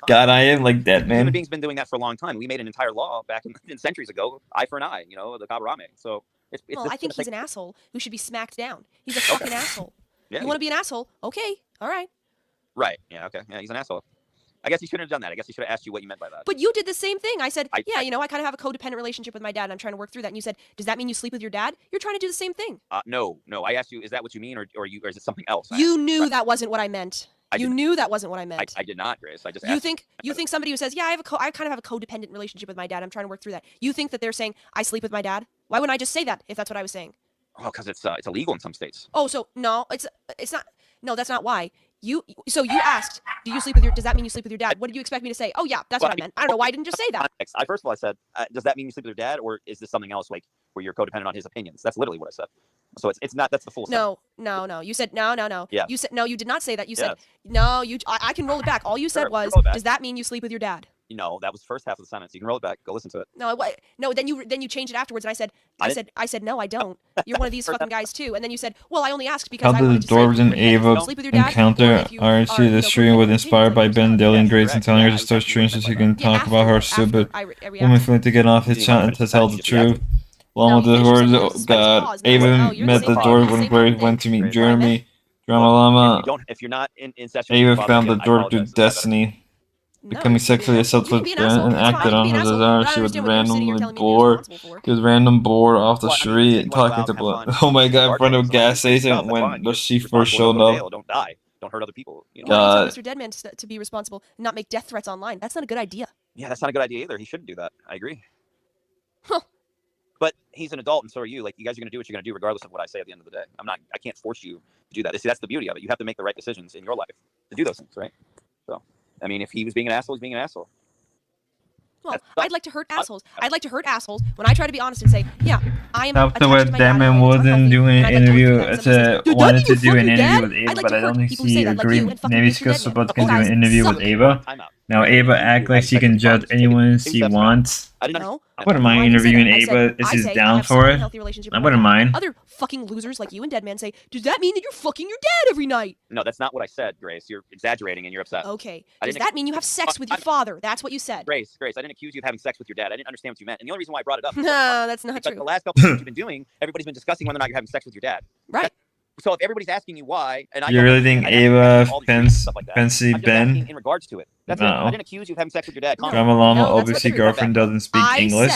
God, I am like Dead Man. Human beings been doing that for a long time. We made an entire law back in centuries ago, eye for an eye. The Kabarame. So well, I think he's an asshole who should be smacked down. He's a fucking asshole. Yeah, you want to be an asshole? Okay, all right. Right. Yeah. Okay. Yeah, he's an asshole. I guess he shouldn't have done that. I guess he should have asked you what you meant by that. But you did the same thing. I said, I kind of have a codependent relationship with my dad, and I'm trying to work through that. And you said, does that mean you sleep with your dad? You're trying to do the same thing. No. I asked you, is that what you mean, or is it something else? You knew that wasn't what I meant. You knew that wasn't what I meant. I did not, Grace. I just asked. You think somebody who says, yeah, I kind of have a codependent relationship with my dad. I'm trying to work through that. You think that they're saying I sleep with my dad? Why wouldn't I just say that if that's what I was saying? Oh, because it's illegal in some states. Oh, so no, it's not. No, that's not why. You asked, does that mean you sleep with your dad? What did you expect me to say? Oh yeah, that's what I meant. I don't know why I didn't just say that. First of all, I said, does that mean you sleep with your dad, or is this something else, like where you're codependent on his opinions? That's literally what I said. So it's not. That's the full. No. You said no. Yeah. You said no. You did not say that. You said no. I can roll it back. All you said was, does that mean you sleep with your dad? No, that was the first half of the sentence. You can roll it back. Go listen to it. No. Then you changed it afterwards, and I said no, I don't. You're one of these fucking guys too. And then you said, well, I only asked because how did the Dwarves and Ava encounter RC? The stream was inspired by Ben Dilling Grace and telling her to start streaming so she can talk about her stupid woman feeling to get off his shot and to tell the truth. Along with the words, God, Ava met the Dwarf when Grace went to meet Jeremy. Drama Llama. If you're not incestuous, Ava found the Dwarf through destiny. Becoming sexually assaulted with Ben and acted on her desire. She was randomly bored. He was random bored off the street talking to oh my god, in front of a gas station when she first showed up. Don't die. Don't hurt other people. Tell Mr. Deadman to be responsible and not make death threats online. That's not a good idea. Yeah, that's not a good idea either. He shouldn't do that. I agree. Huh. But he's an adult, and so are you. Like, you guys are gonna do what you're gonna do, regardless of what I say at the end of the day. I can't force you to do that. See, that's the beauty of it. You have to make the right decisions in your life to do those things, right? So, I mean, if he was being an asshole, he's being an asshole. Well, I'd like to hurt assholes. I'd like to hurt assholes when I try to be honest and say, yeah, I am Stop attached the to word my dad. Damon wouldn't do an interview. Wanted To do an interview with Ava, but I don't think she agreed. Maybe because Sapaton can do an interview with Ava. I'm out. Now Ava act like she can judge anyone she wants. I didn't No. I wouldn't mind interviewing Ava if she's down for it. I wouldn't mind. Other fucking losers like you and Deadman say, does that mean that you're fucking your dad every night? No, that's not what I said, Grace. You're exaggerating and you're upset. Okay. Does that mean you have sex with your father? That's what you said. Grace, I didn't accuse you of having sex with your dad. I didn't understand what you meant. And the only reason why I brought it up No, that's not because true. the last couple of things you've been doing, everybody's been discussing whether or not you're having sex with your dad. Right. So if everybody's asking you why, and I You really think Ava fancy I'm just Ben? asking in regards to it. That's it. I didn't accuse you of having sex with your dad. Drama Llama No, that's obviously what- girlfriend doesn't speak English.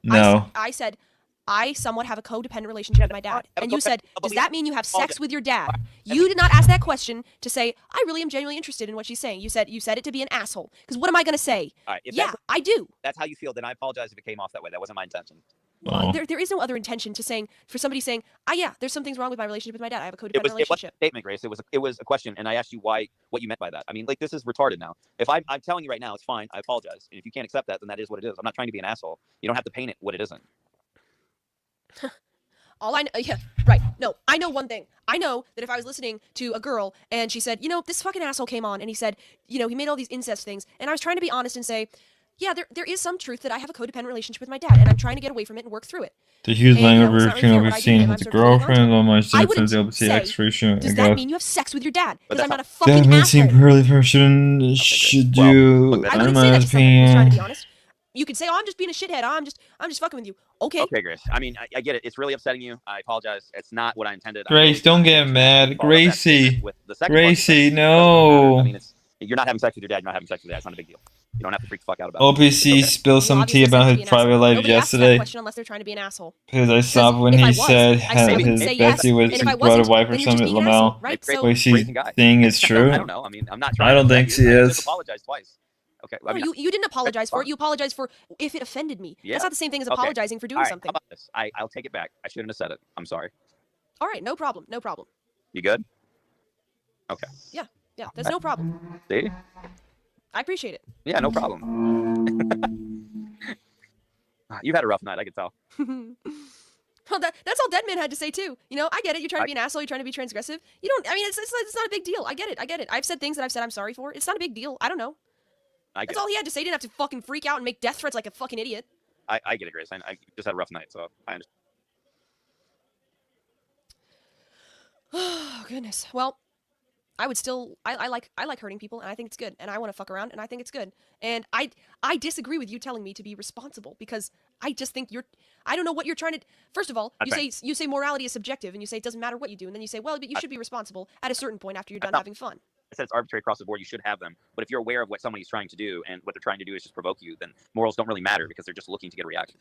No. I said, I somewhat have a codependent relationship with my dad. And you said, does that mean you have sex with your dad? You did not ask that question to say, I really am genuinely interested in what she's saying. You said it to be an asshole. Because what am I going to say? All right, if Yeah, I do. that's how you feel, then I apologize if it came off that way. That wasn't my intention. Oh. There is no other intention to saying, for somebody saying, yeah, there's some things wrong with my relationship with my dad. I have a codependent It was a relationship. statement, Grace. It was a question, and I asked you what you meant by that. I mean, like, this is retarded now. If I'm telling you right now, it's fine. I apologize. And if you can't accept that, then that is what it is. I'm not trying to be an asshole. You don't have to paint it what it isn't. All I know, yeah, right. No, I know one thing. I know that if I was listening to a girl and she said, this fucking asshole came on and he said, he made all these incest things, and I was trying to be honest and say, yeah, there is some truth that I have a codependent relationship with my dad, and I'm trying to get away from it and work through it. The huge And, language it's not version really of fair seen what I with do, the and I'm sort of girlfriend on my I shit wouldn't since the say, X ratio. Does that mean you have sex with your dad? But Because I'm not a That fucking makes asshole. seem really person should do. look, I in wouldn't my say that to someone who's trying to be opinion. honest. You could say, I'm just being a shithead. I'm just fucking with you. Okay. Okay, Grace. I mean, I get it. It's really upsetting you. I apologize. It's not what I intended. Grace, don't get mad. Gracie. With the second part, Gracie, it doesn't matter. no. I mean, you're not having sex with your dad. You're not having sex with your dad. It's not a big deal. You don't have to freak the fuck out about it. OPC It's okay. spilled some Well, tea obviously about it's his to be an private asshole. life Nobody asks that yesterday. question unless they're trying to be an asshole. Because I saw when if I he was, said I still his wouldn't say yes. Betsy was And if his I brother wasn't, wife or then you're just something. being an asshole, Lamel. right? Great- So, What she's Crazy guy. saying is true. I don't know. I mean, I'm not I trying don't to think upset she you. I is. just apologized twice. Okay. I mean, no, you didn't apologize for it. You apologized for if it offended me. Yeah. That's not the same thing as Okay. apologizing for doing all right, something. How about this? I'll take it back. I shouldn't have said it. I'm sorry. All right, no problem. No problem. You good? Okay. Yeah, there's no problem. See? I appreciate it. Yeah, no problem. You've had a rough night. I can tell. Well, that's all Deadman had to say too. I get it. You're trying to be an asshole. You're trying to be transgressive. You don't. I mean, it's not a big deal. I get it. I've said things that I've said I'm sorry for. It's not a big deal. I don't know. That's all he had to say. He didn't have to fucking freak out and make death threats like a fucking idiot. I get it, Grace. I just had a rough night, so I understand. Oh goodness. Well, I would still. I like hurting people, and I think it's good. And I want to fuck around, and I think it's good. And I disagree with you telling me to be responsible because I just think I don't know what you're trying to. First of all, you say morality is subjective, and you say it doesn't matter what you do, and then you say, well, but you should be responsible at a certain point after you're done having fun. I said it's arbitrary across the board. You should have them, but if you're aware of what somebody's trying to do, and what they're trying to do is just provoke you, then morals don't really matter because they're just looking to get a reaction.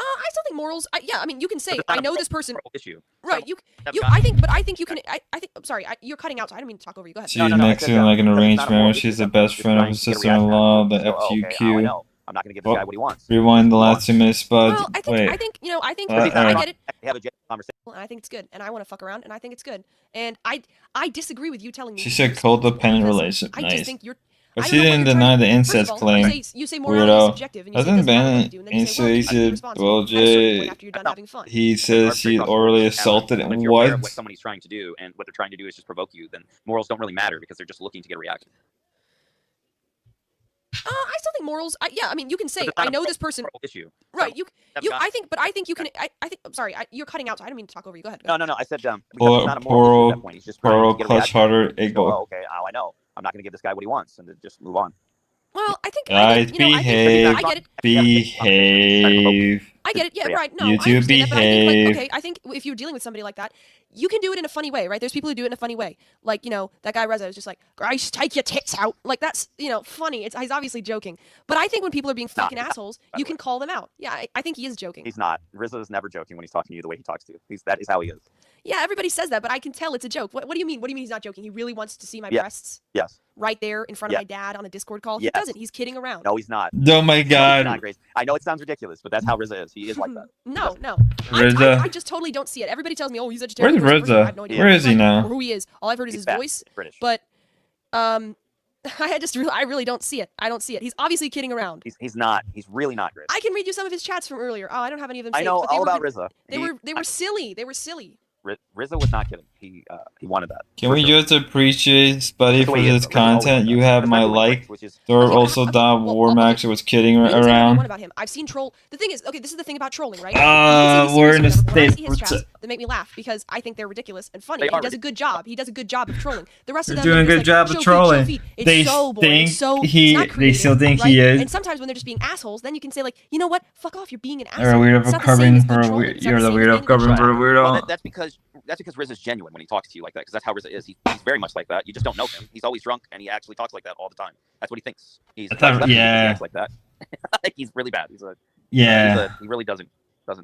I still think morals. I mean, you can say I know this person. Issue. Right. I think you can. I think. I'm sorry. You're cutting out, so I didn't mean to talk over you. Go ahead. She's next to like an arranged marriage. She's the best friend of his sister-in-law, the FQQ. know. I'm not going to give this guy what he wants. Rewind the last 2 minutes, but Well, I think I get it. Have a conversation. And I think it's good, and I want to fuck around, and I think it's good, and I disagree with you telling me. she said codependent relationship. I just Nice. think you're. But I she don't know what didn't you're deny trying- the First of incest all, claim. You say morality is Weirdo. subjective, and you say it Hasn't doesn't matter what you been do, and then you say, well, you should be incest. responsible Well, at a certain Jay, point after you're done having fun. he says she orally assaulted But if and you're aware of what? what somebody's trying to do, and what they're trying to do is just provoke you, then morals don't really matter because they're just looking to get a reaction. I still think morals. I mean, you can say I know this person. Issue. Right. I think you can. I think. I'm sorry. You're cutting out, so I didn't mean to talk over you. Go ahead. No. I said because it's not a moral issue at that point. He's just trying to get a clutch reaction. harder, Just ego. go, oh, okay. I know. I'm not going to give this guy what he wants, and just move on. Well, I think. Guys, behave. I get it. Behave. I get it. Yeah, right. No, You I two understand that, but I think, behave. okay, I think if you're dealing with somebody like that, you can do it in a funny way, right? There's people who do it in a funny way. Like, that guy Reza is just like, Grace, take your tits out. Like, that's, funny. He's obviously joking. But I think when people are being fucking assholes, you can call them out. Yeah, I think he is joking. He's not. Rizzo is never joking when he's talking to you the way he talks to you. That is how he is. Yeah, everybody says that, but I can tell it's a joke. What do you mean? What do you mean he's not joking? He really wants to see my breasts? Yes. right there in front of my dad on a Discord call. He doesn't. He's kidding around. No, he's not. Oh my god. No, not Grace. I know it sounds ridiculous, but that's how RZA is. He is like that. No. RZA. I just totally don't see it. Everybody tells me, oh, he's vegetarian. Where's I have no RZA? idea Where is he now? or who he is. All I've heard is He's his fat. voice. He's British. But I really don't see it. I don't see it. He's obviously kidding around. He's not. He's really not, Grace. I can read you some of his chats from earlier. Oh, I don't have any of them saved. I know but they all were about good. RZA. They were silly. They were silly. RZA was not kidding. He wanted that. Can we just appreciate Spuddy for this content? You have my like. There are also Don Warmax was kidding One around. about him. I've seen troll. The thing is, okay, this is the thing about trolling, right? We're in a When I state. see his chats, they make me laugh because I think they're ridiculous and funny. They He are does a good job. He does a good job of trolling. The rest of They're them doing a are good just job like, of show trolling. feed. It's They so boring. think It's so, he- it's not they creative, still think right? he is. And sometimes when they're just being assholes, then you can say like, you know what? Fuck off. You're being an asshole. You're a weirdo It's for not the same covering as for good a trolling. weird. It's not You're the same as weirdo being a good covering troll. for a weirdo. Well, that's because RZA's genuine when he talks to you like that, because that's how RZA is. He's very much like that. You just don't know him. He's always drunk, and he actually talks like that all the time. That's what he thinks. He's he acts like that. Like he's really bad. He really doesn't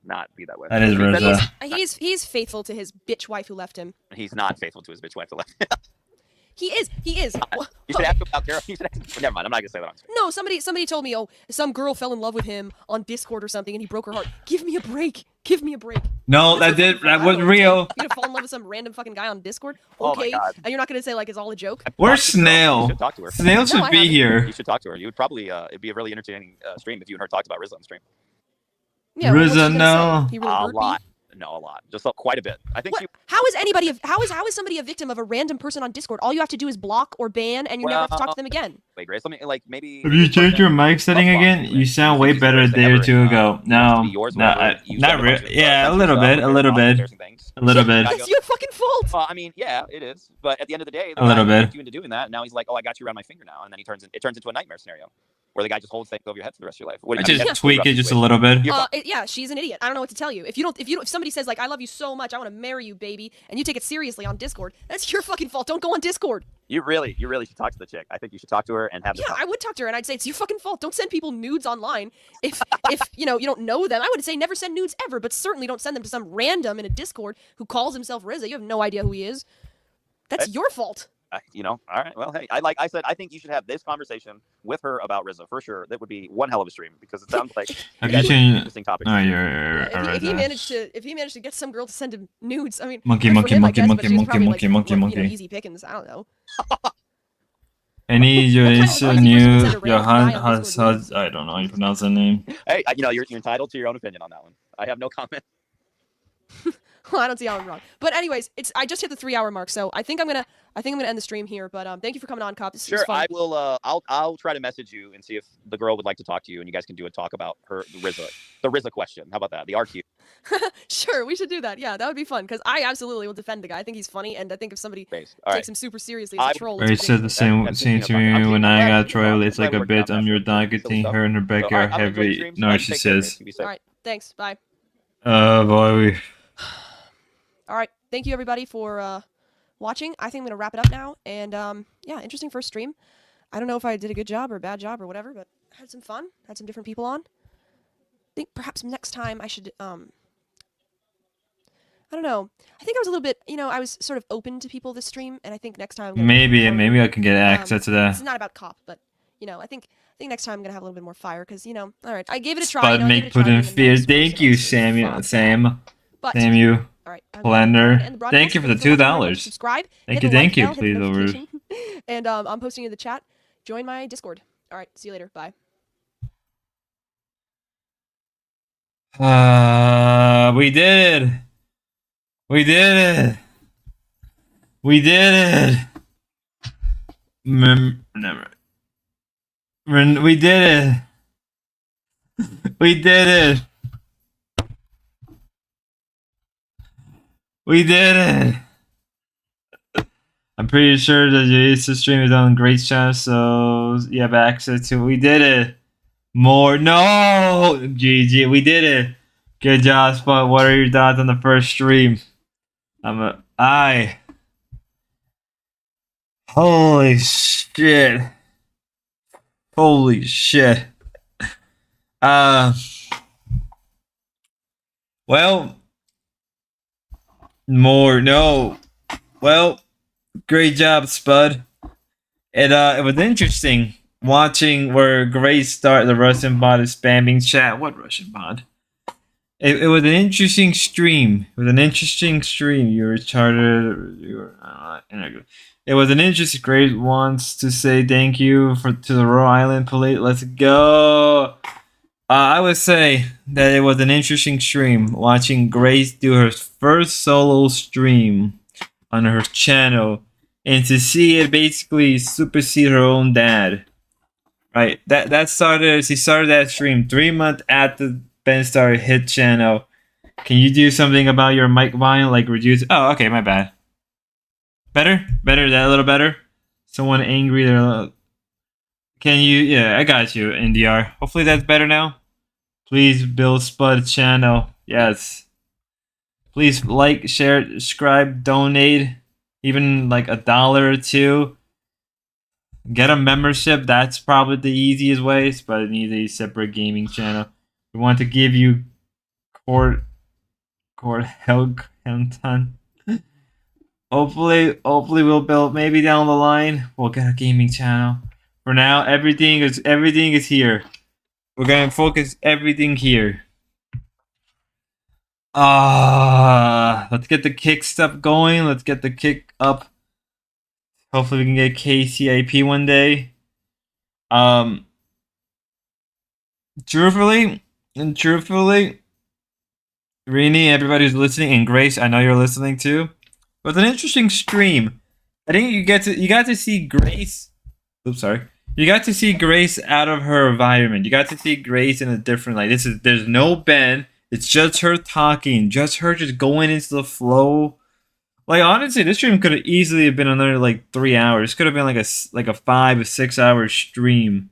not be that way. That is RZA. He's faithful to his bitch wife who left him. He's not faithful to his bitch wife to left. He is. You should ask him about Carol. Never mind. I'm not gonna say that on screen. No, somebody told me, oh, some girl fell in love with him on Discord or something, and he broke her heart. Give me a break. Give me a break. No, that was real. You gonna fall in love with some random fucking guy on Discord? Oh my Okay, God. and you're not gonna say like it's all a joke? Where's Snail? You should talk to her. Snail should I be haven't. here. You should talk to her. You would probably it'd be a really entertaining stream if you and her talked about RZA on stream. Yeah, what's she RZA, gonna no. say? He really A hurt me? lot. No, a lot. Just quite a bit. I think What? How is somebody a victim of a random person on Discord? All you have to do is block or ban, and you never have to talk to them again. Wait, Grace. Let me like maybe. Have you changed your mic setting again? You sound way better a day or two ago. No, not really. Yeah, a little bit. It's your fucking fault. Well, I mean, yeah, it is. But at the end of the day, A little bit. tricked you into doing that. Now he's like, "Oh, I got you around my finger now," and then it turns into a nightmare scenario where the guy just holds things over your head for the rest of your life. I just tweak it just a little bit. Yeah, she's an idiot. I don't know what to tell you. If somebody says like, "I love you so much, I want to marry you, baby," and you take it seriously on Discord, that's your fucking fault. Don't go on Discord. You really should talk to the chick. I think you should talk to her and have. Yeah, I would talk to her and I'd say it's your fucking fault. Don't send people nudes online. If you don't know them, I would say never send nudes ever, but certainly don't send them to some random in a Discord who calls himself RZA. You have no idea who he is. That's your fault. All right. Well, hey, I said I think you should have this conversation with her about RZA for sure. That would be one hell of a stream because it sounds like Have you changed? interesting topics. Oh, If he managed to get some girl to send him nudes, I mean, Monkey, good for monkey, him, I monkey, guess, monkey, but she's monkey, probably, monkey, like, monkey, look, monkey. easy pickings. I don't know. Any Johan, I don't know how you pronounce that name. Hey, you're entitled to your own opinion on that one. I have no comment. Well, I don't see how I'm wrong. But anyways, I just hit the 3-hour mark, so I think I'm gonna end the stream here. But thank you for coming on, Cop. This was Sure, fun. I will. I'll try to message you and see if the girl would like to talk to you, and you guys can do a talk about the RZA question. How about that? The RQ. Sure, we should do that. Yeah, that would be fun because I absolutely will defend the guy. I think he's funny, and I think if somebody takes him super seriously as a troll, Ray said the same to me when I got trolled. It's like a bit. I'm your dog. Getting her and Rebecca are heavy narcissists. All right, thanks. Bye. Boy. All right, thank you everybody for watching. I think I'm gonna wrap it up now. And yeah, interesting first stream. I don't know if I did a good job or a bad job or whatever, but I had some fun. Had some different people on. I think perhaps next time I should I don't know. I think I was a little bit, I was sort of open to people this stream, and I think next time Maybe I can get access to that. It's not about cop, but I think next time I'm gonna have a little bit more fire because all right, I gave it a try. Spud make put in fear. Thank you, Samuel. Sam. All right, Blender. Thank you for the $2. Subscribe. Thank you. Please over. And I'm posting in the chat. Join my Discord. All right, see you later. Bye. We did it. We did it. We did it. Never. We did it. We did it. We did it. I'm pretty sure that your Insta stream is on great chat, so you have access to it. We did it. More. No! GG. We did it. Good job, Spot. What are your thoughts on the first stream? Holy shit. Holy shit. Well. More. No. Well. Great job, Spud. It was interesting watching where Grace started the Russian bot is spamming chat. What Russian bot? It was an interesting stream. It was an interesting stream. You were chartered. You were. It was an interesting. Grace wants to say thank you to the Rhode Island Police. Let's go. I would say that it was an interesting stream watching Grace do her first solo stream on her channel, and to see it basically supersede her own dad. Right. She started that stream 3 months after Ben started hit channel. Can you do something about your mic volume, like reduce? Oh, okay, my bad. Better? Better? Is that a little better? Someone angry there. Can you? Yeah, I got you, NDR. Hopefully that's better now. Please build Spud channel. Yes. Please like, share, subscribe, donate, even like $1 or $2. Get a membership. That's probably the easiest way, but it needs a separate gaming channel. We want to give you court help content. Hopefully we'll build, maybe down the line we'll get a gaming channel. For now, everything is here. We're gonna focus everything here. Let's get the kick stuff going. Let's get the kick up. Hopefully we can get KCIP one day. Truthfully, Rini, everybody who's listening, and Grace, I know you're listening too. It was an interesting stream. I think you got to see Grace. Oops, sorry. You got to see Grace out of her environment. You got to see Grace in a different light. There's no Ben. It's just her talking, just her just going into the flow. Like honestly, this stream could have easily have been another like 3 hours. Could have been like a 5 or 6 hour stream,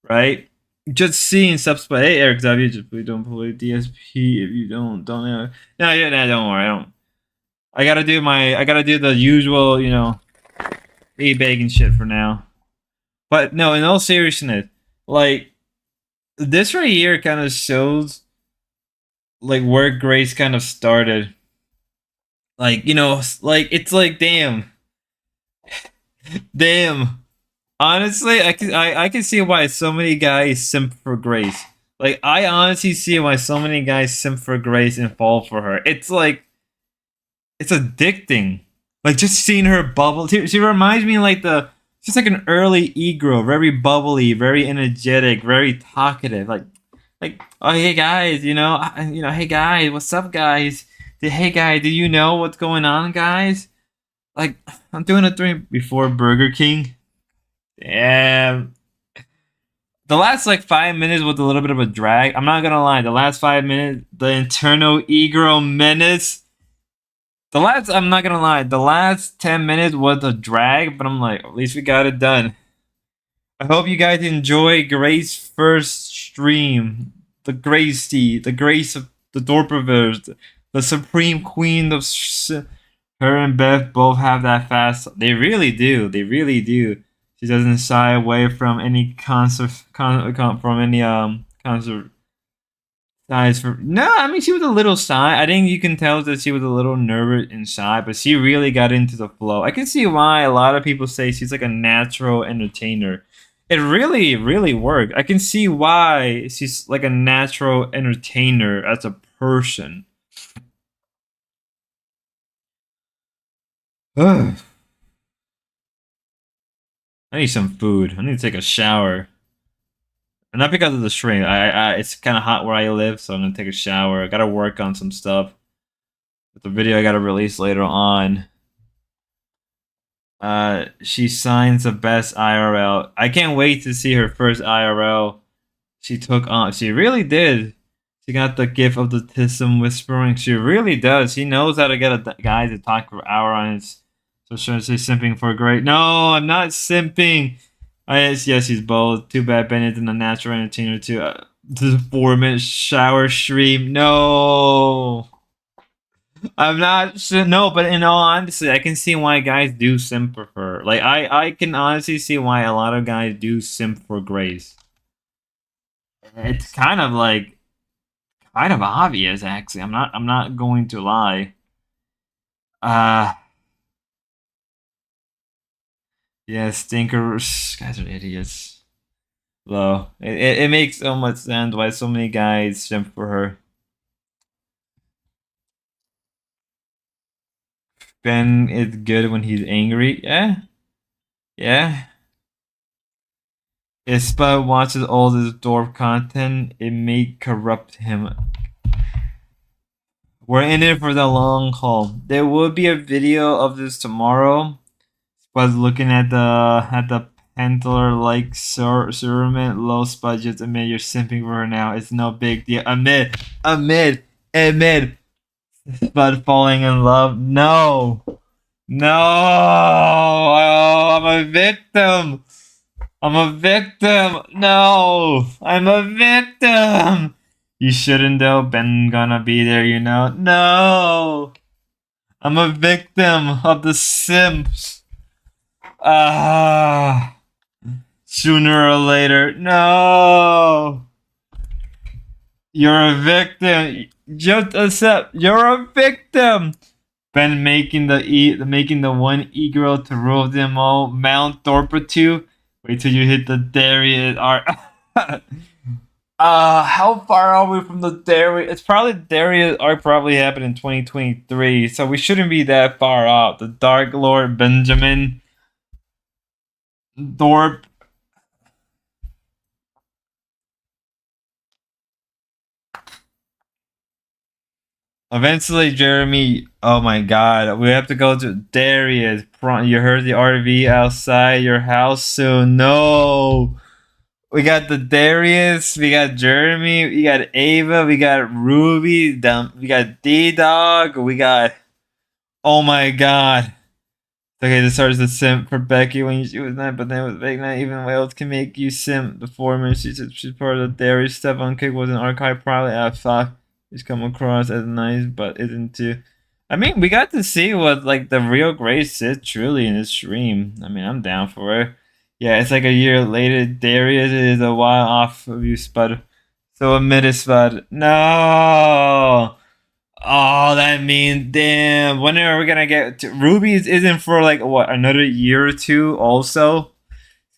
right? Just seeing stuff. But hey, Eric W, just please don't play DSP if you don't know. No, yeah, no, don't worry. I gotta do the usual, begging shit for now. But no, in all seriousness, like this right here kind of shows like where Grace kind of started. Like, like it's like damn. Honestly, I can see why so many guys simp for Grace. Like I honestly see why so many guys simp for Grace and fall for her. It's like it's addicting. Like just seeing her bubble. She reminds me like she's like an early e-girl, very bubbly, very energetic, very talkative. Like oh hey guys, hey guys, what's up guys? Hey guys, do you know what's going on, guys? Like I'm doing a stream before Burger King. Damn. The last like 5 minutes was a little bit of a drag. I'm not gonna lie. The last 5 minutes, the internal e-girl menace. I'm not gonna lie. The last 10 minutes was a drag, but I'm like, at least we got it done. I hope you guys enjoy Grace's first stream. The Grace of the Dorperverse, the Supreme Queen of. Her and Beth both have that fast. They really do. She doesn't shy away from any concert. No, I mean she was a little shy. I think you can tell that she was a little nervous and shy, but she really got into the flow. I can see why a lot of people say she's like a natural entertainer. It really, really worked. I can see why she's like a natural entertainer as a person. I need some food. I need to take a shower. And not because of the stream. It's kind of hot where I live, so I'm gonna take a shower. I gotta work on some stuff. With the video I gotta release later on. She signs the best IRL. I can't wait to see her first IRL. She took on. She really did. She got the gift of the Tism whispering. She really does. She knows how to get a guy to talk for an hour on his. So should I say simping for great? No, I'm not simping. Yes, she's both. Too bad Bennett's in a natural entertainer too. The 4-minute shower stream. No. I'm not. No, but in all honesty, I can see why guys do simp for her. Like, I can honestly see why a lot of guys do simp for Grace. It's kind of obvious, actually. I'm not going to lie. Yeah, stinkers. Guys are idiots. Though it makes so much sense why so many guys simp for her. Ben is good when he's angry. Yeah. Yeah. If Spud watches all this dwarf content, it may corrupt him. We're in it for the long haul. There will be a video of this tomorrow. Spud's looking at the Pendler like Surman, low budgets. Admit you're simping for her now. It's no big deal. Admit. Spud falling in love. No. No. Oh, I'm a victim. No. I'm a victim. You shouldn't though. Ben gonna be there, you know. No. I'm a victim of the simps. Ah. Sooner or later. No. You're a victim. Just accept. You're a victim. Ben making the one e-girl to rule them all. Mount Thorpe 2. Wait till you hit the Darius arc. How far are we from the Darius? It's probably Darius arc probably happened in 2023, so we shouldn't be that far off. The Dark Lord Benjamin Thorpe. Eventually, Jeremy. Oh my God, we have to go to Darius. You heard the RV outside your house soon. No. We got the Darius, we got Jeremy, we got Ava, we got Ruby, we got D-Dog, we got... Oh my God. Okay, this starts to simp for Becky when she was 9, but then with Big Night, even Wales can make you simp. The foreman, she's part of the Darius stuff on Kick was an archive, probably at 5. He's come across as nice, but isn't too... I mean, we got to see what, like, the real Grace is truly in this stream. I mean, I'm down for it. Yeah, it's like a year later. Darius is a while off of you, Spud. So admit it, Spud. No! Oh, that means, damn. When are we gonna get to... Ruby's isn't for, like, what, another year or two also?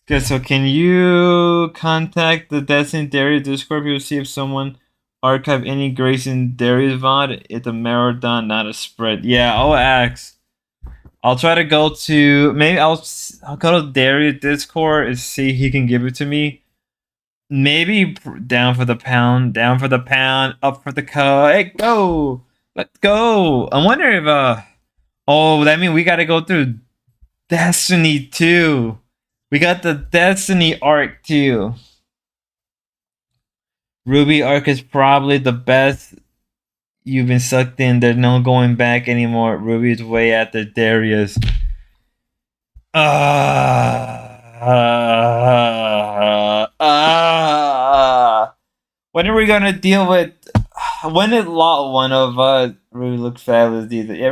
Okay, so can you contact the Destiny Darius Discord to see if someone archive any Grace in Darius VOD? It's a marathon, not a spread. Yeah, I'll ask. I'll try to go to... Maybe I'll go to Darius Discord and see if he can give it to me. Maybe down for the pound, up for the code. Hey, go! Let's go! I wonder if... Oh, that means we gotta go through Destiny 2. We got the Destiny arc too. Ruby arc is probably the best. You've been sucked in. There's no going back anymore. Ruby is way after Darius. When are we gonna deal with? When did Lot one of us? Ruby looks fabulous. Yeah,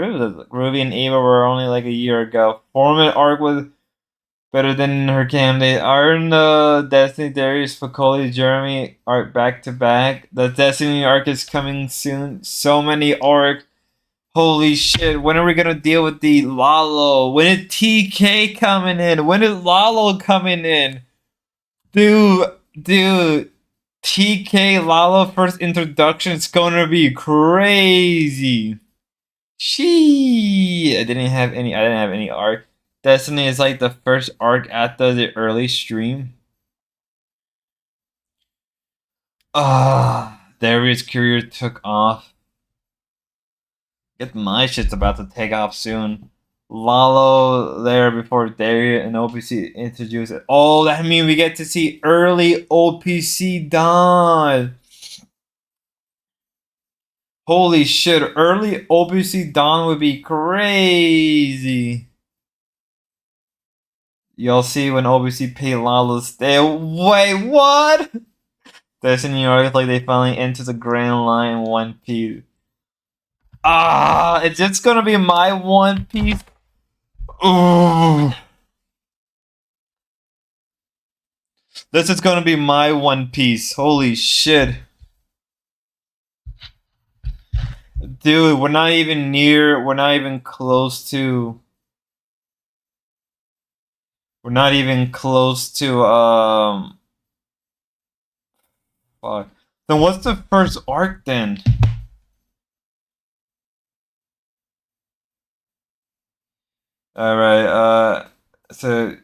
Ruby and Ava were only like a year ago. Foreman arc was better than her candidate. Aren't Destiny Darius Focoli Jeremy arc back to back? The Destiny arc is coming soon. So many arcs. Holy shit, when are we gonna deal with the Lalo? When is TK coming in? When is Lalo coming in? Dude, TK Lalo first introduction is gonna be crazy. I didn't have any arc. Destiny is like the first arc after the early stream. Darius' career took off. Get my shit's about to take off soon. Lalo there before Darius and OPC introduce it. Oh, that means we get to see early OPC Dawn. Holy shit, early OPC Dawn would be crazy. You'll see when OPC pay Lalo's stay. Wait, what? Destiny arc like they finally enter the Grand Line in One Piece. It's just gonna be my One Piece. Ooh. This is gonna be my One Piece. Holy shit. Dude, we're not even close to... We're not even close to fuck. Then what's the first arc then? Alright, so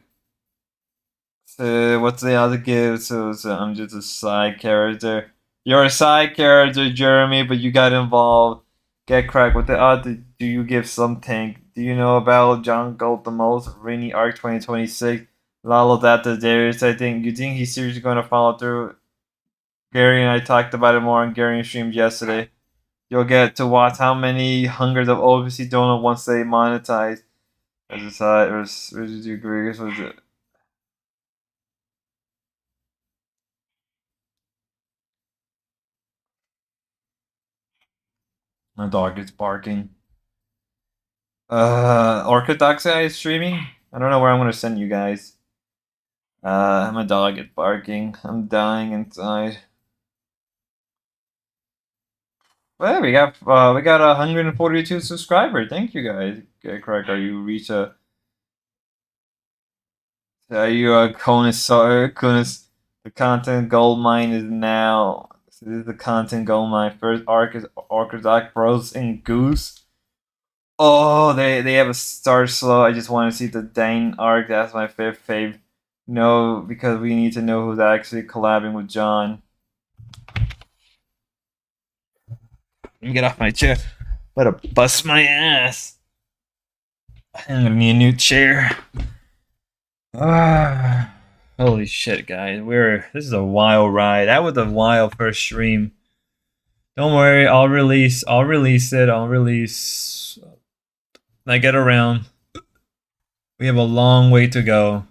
what's the other give? So I'm just a side character. You're a side character, Jeremy, but you got involved. Get cracked. What the other do you give something? Do you know about John Gold the most? Rainy Arc 2026. Lalo Data Darius, I think. You think he's seriously going to follow through? Gary and I talked about it more on Gary's stream yesterday. You'll get to watch how many hundreds of OBC donut once they monetize. As a side, or did you agree? Was it? My dog is barking. Orthodox guy is streaming? I don't know where I'm gonna send you guys. My dog is barking. I'm dying inside. Well, we got 142 subscribers. Thank you guys. Okay, correct. Are you reach a? Are you a connoisseur? The content gold mine is now. So this is the content gold mine. First arc is Orthodox Bros and Goose. Oh, they have a start slow. I just want to see the Dane arc. That's my fifth fave. No, because we need to know who's actually collabing with John. Let me get off my chair. Better bust my ass. I'm gonna need a new chair. Holy shit, guys. This is a wild ride. That was a wild first stream. Don't worry, I'll release it. When I get around. We have a long way to go.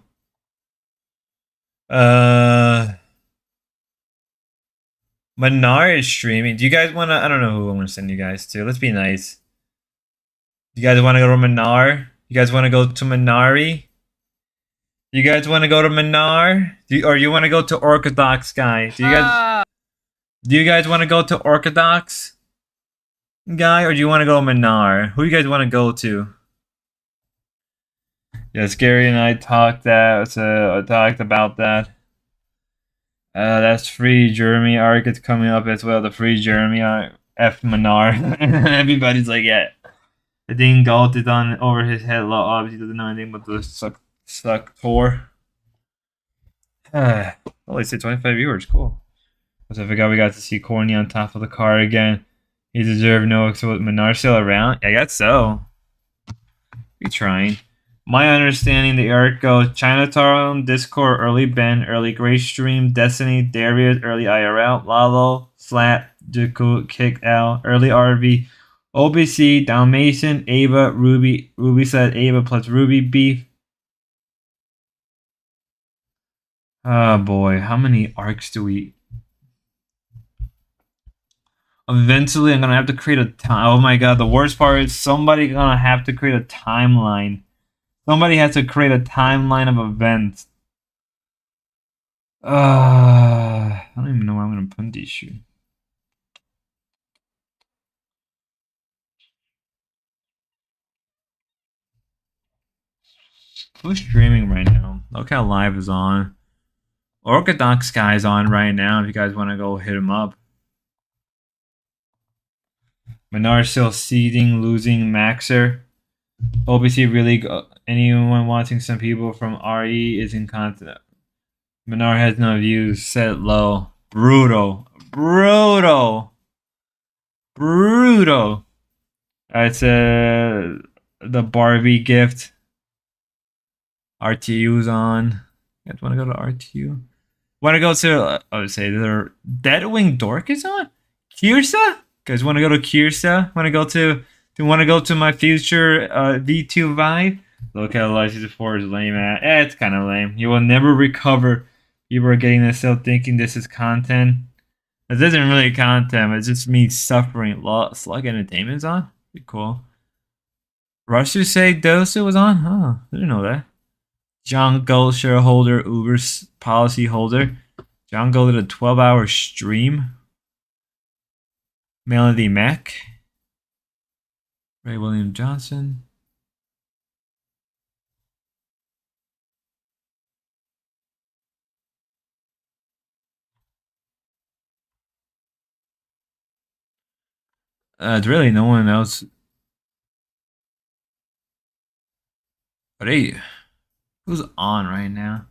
Manar is streaming. Do you guys wanna? I don't know who I'm gonna send you guys to. Let's be nice. You guys wanna go to Manar? You guys wanna go to Manari? You guys wanna go to Manar? Or you wanna go to Orthodox guy? Do you guys wanna go to Orthodox guy, or do you wanna go to Manar? Who you guys wanna go to? Yes, Gary and I talked about that. That's free Jeremy arc. It's coming up as well. The free Jeremy arc. F Manar. Everybody's like, yeah. The thing Galt is on over his head. Obviously doesn't know anything but the suck tour. Only say 25 viewers. Cool. So I forgot we got to see Corny on top of the car again. He deserved no. So Manar still around? I guess so. Be trying. My understanding, the arc goes Chinatown, Discord, early Ben, early Gray Stream, Destiny, Darius, early IRL, Lalo, Slat, Jakku, Kick L, early RV, OBC, Dalmatian, Ava, Ruby said Ava plus Ruby Beef. Oh boy, how many arcs do we? Eventually, I'm gonna have to create a time. Oh my god, the worst part is somebody gonna have to create a timeline. Somebody has to create a timeline of events. I don't even know where I'm gonna put these shoes. Who's streaming right now? Look how live is on. Orthodox guy's on right now. If you guys want to go hit him up. Menard still seeding, losing Maxer. OBC really. Anyone watching some people from RE is in content. Menard has no views. Set low. Brutal. That's the Barbie gift. RTU's on. You guys want to go to RTU? Want to go to? I would say their Deadwing Dork is on. Kirsa? Guys want to go to Kirsa? Want to go to? Do you want to go to my future V2 vibe? Look how License 4 is lame at. It's kind of lame. You will never recover. People are getting this still thinking this is content. This isn't really content. It's just me suffering. Slug Entertainment's on. Pretty cool. Rushu say Dosa was on? Huh. I didn't know that. John Gold shareholder, Uber's policy holder. John Gold did a 12-hour stream. Melody Mack. Ray William Johnson. It's really no one else. But hey, who's on right now?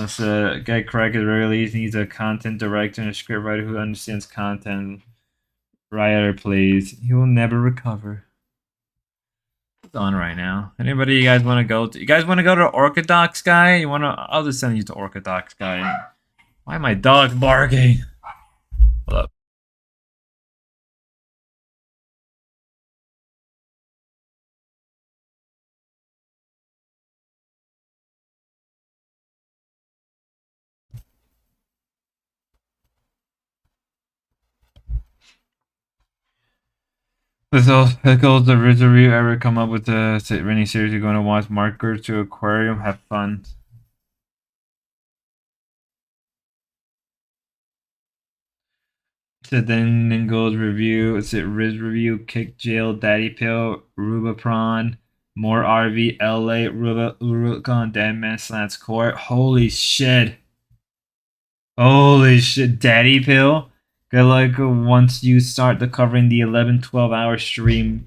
So, Guy Craig is really needs a content director and a scriptwriter who understands content. Writer, please. He will never recover. Who's on right now? Anybody you guys want to go to? You guys want to go to Orthodox Guy? You want to? I'll just send you to Orthodox Guy. Why am my dog barking? Hold up. So, Pickles, the Rizzery ever come up with the rainy series? You're going to watch Marker to Aquarium? Have fun. So then Ningles review. It's it Riz review. Kick Jail, Daddy Pill, Rubapron, more RV, LA, Urukon, Deadman, Slants Court. Holy shit. Holy shit, Daddy Pill. Good luck once you start the covering the 11-12 hour stream.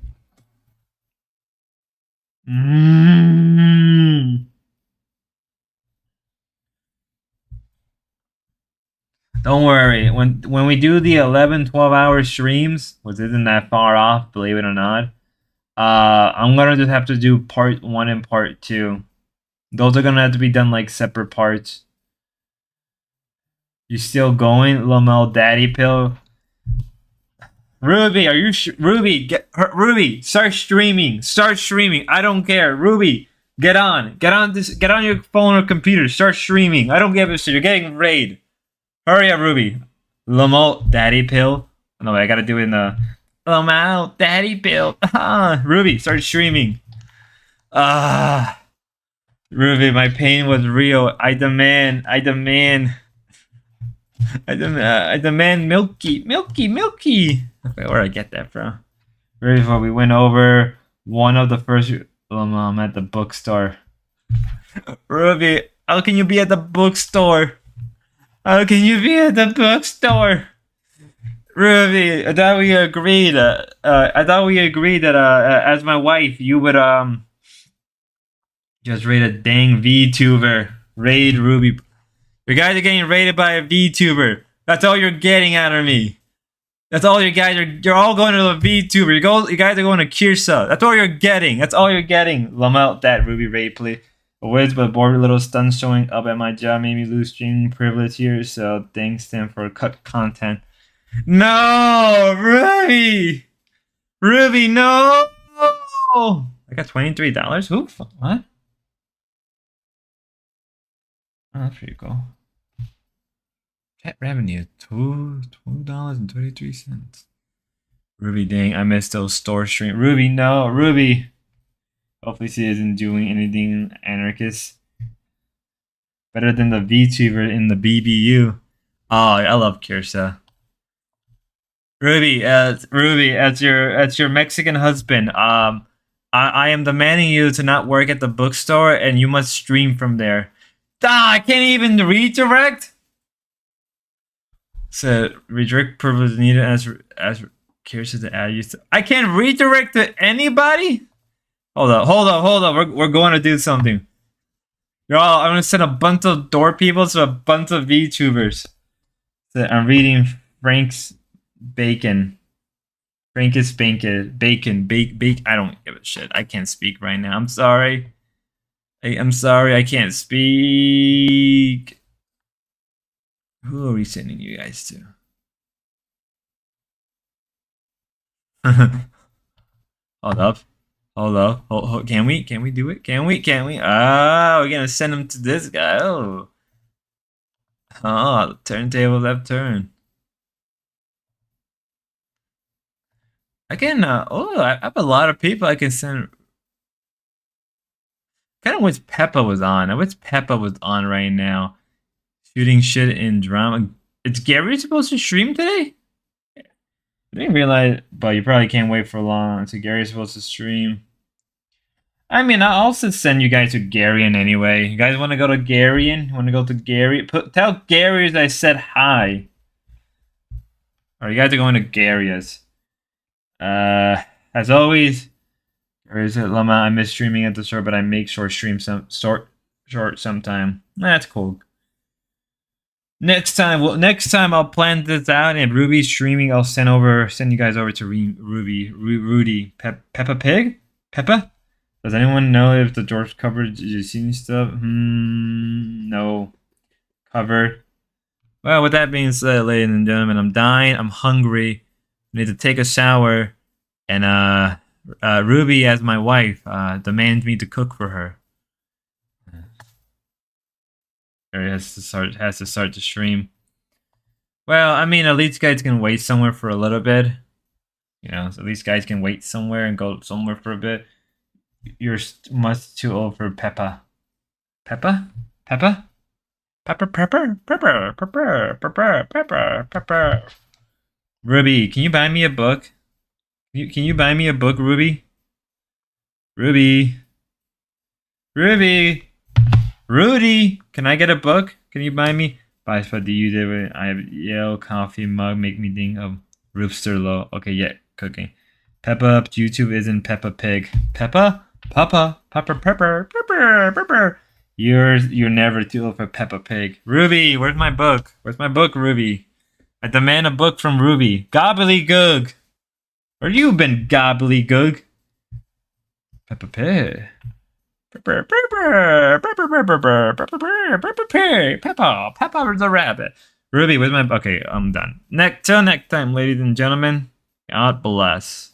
Don't worry. When we do the 11-12 hour streams, which isn't that far off, believe it or not, I'm gonna just have to do part 1 and part 2. Those are gonna have to be done like separate parts. You still going, Lamel Daddy Pill? Ruby, are you Ruby? Ruby, start streaming. Start streaming. I don't care. Ruby, get on. Get on your phone or computer. Start streaming. I don't give a shit. You're getting raid. Hurry up, Ruby. Lamel Daddy Pill. No, I gotta do it in the Lamel Daddy Pill. Ruby, start streaming. Ruby, my pain was real. I demand milky. Okay, where I get that from? Very far. We went over one of the first. I'm at the bookstore. Ruby, how can you be at the bookstore? How can you be at the bookstore? Ruby, I thought we agreed. that as my wife, you would just raid a dang VTuber. Raid Ruby. You guys are getting raided by a VTuber. That's all you're getting out of me. That's all you guys are. You're all going to the VTuber. You guys are going to Kirsa. That's all you're getting. That's all you're getting. Lamel, that Ruby raid, please. A weird but bored little stunt showing up at my job made me lose streaming privilege here. So thanks to him for cut content. No, Ruby, no. I got $23. Who? What? Oh, that's pretty cool. Chat revenue, $2.23. Ruby, dang, I missed those store stream. Ruby, no, Ruby. Hopefully she isn't doing anything anarchist. Better than the VTuber in the BBU. Oh, I love Kirsa. Ruby, as your Mexican husband, I am demanding you to not work at the bookstore and you must stream from there. I can't even redirect. So redirect privilege needed as Kirsa to add you. I can't redirect to anybody. Hold up. We're going to do something. I'm gonna send a bunch of door people to a bunch of VTubers. So I'm reading Frank's Bacon. Frank's Bacon. Bake. I don't give a shit. I can't speak right now. I'm sorry. I'm sorry. I can't speak. Who are we sending you guys to? Hold up. Can we do it? Can we? We're gonna send him to this guy. Oh, turntable left turn. I can. I have a lot of people I can send. Kind of wish Peppa was on. I wish Peppa was on right now. Shooting shit in drama. Is Gary supposed to stream today? I didn't realize, but you probably can't wait for long. So Gary's supposed to stream. I mean, I'll also send you guys to Garion anyway. You guys want to go to Garion? Want to go to Gary? Tell Gary's I said hi. Or you guys are going to Gary's. As always, or is it Lama? I miss streaming at the store, but I make sure stream short sometime. That's cool. Next time I'll plan this out, and Ruby's streaming. I'll send you guys over to Rudy. Peppa Pig? Peppa? Does anyone know if the George covered you seen stuff? No. Covered. Well, with that being said, ladies and gentlemen, I'm dying. I'm hungry. I need to take a shower. And Ruby, as my wife, demands me to cook for her. Or has to start to stream. Well, I mean, at least guys can wait somewhere for a little bit. You know, so at least guys can wait somewhere and go somewhere for a bit. You're much too old for Peppa. Peppa? Peppa? Peppa. Ruby, can you buy me a book? Can you buy me a book, Ruby? Ruby, Rudy, can I get a book? Can you buy me? Buy for the user. I have yellow coffee mug. Make me think of Rooster Low. Okay, yeah, cooking. Peppa, YouTube isn't Peppa Pig. Peppa. You're never too old for Peppa Pig. Ruby, where's my book? Where's my book, Ruby? I demand a book from Ruby. Gobbledygook. Where you been, Gobbledygook? Peppa Pig. Peppa the rabbit. Ruby, where's my... Okay, I'm done. Till next time, ladies and gentlemen. God bless.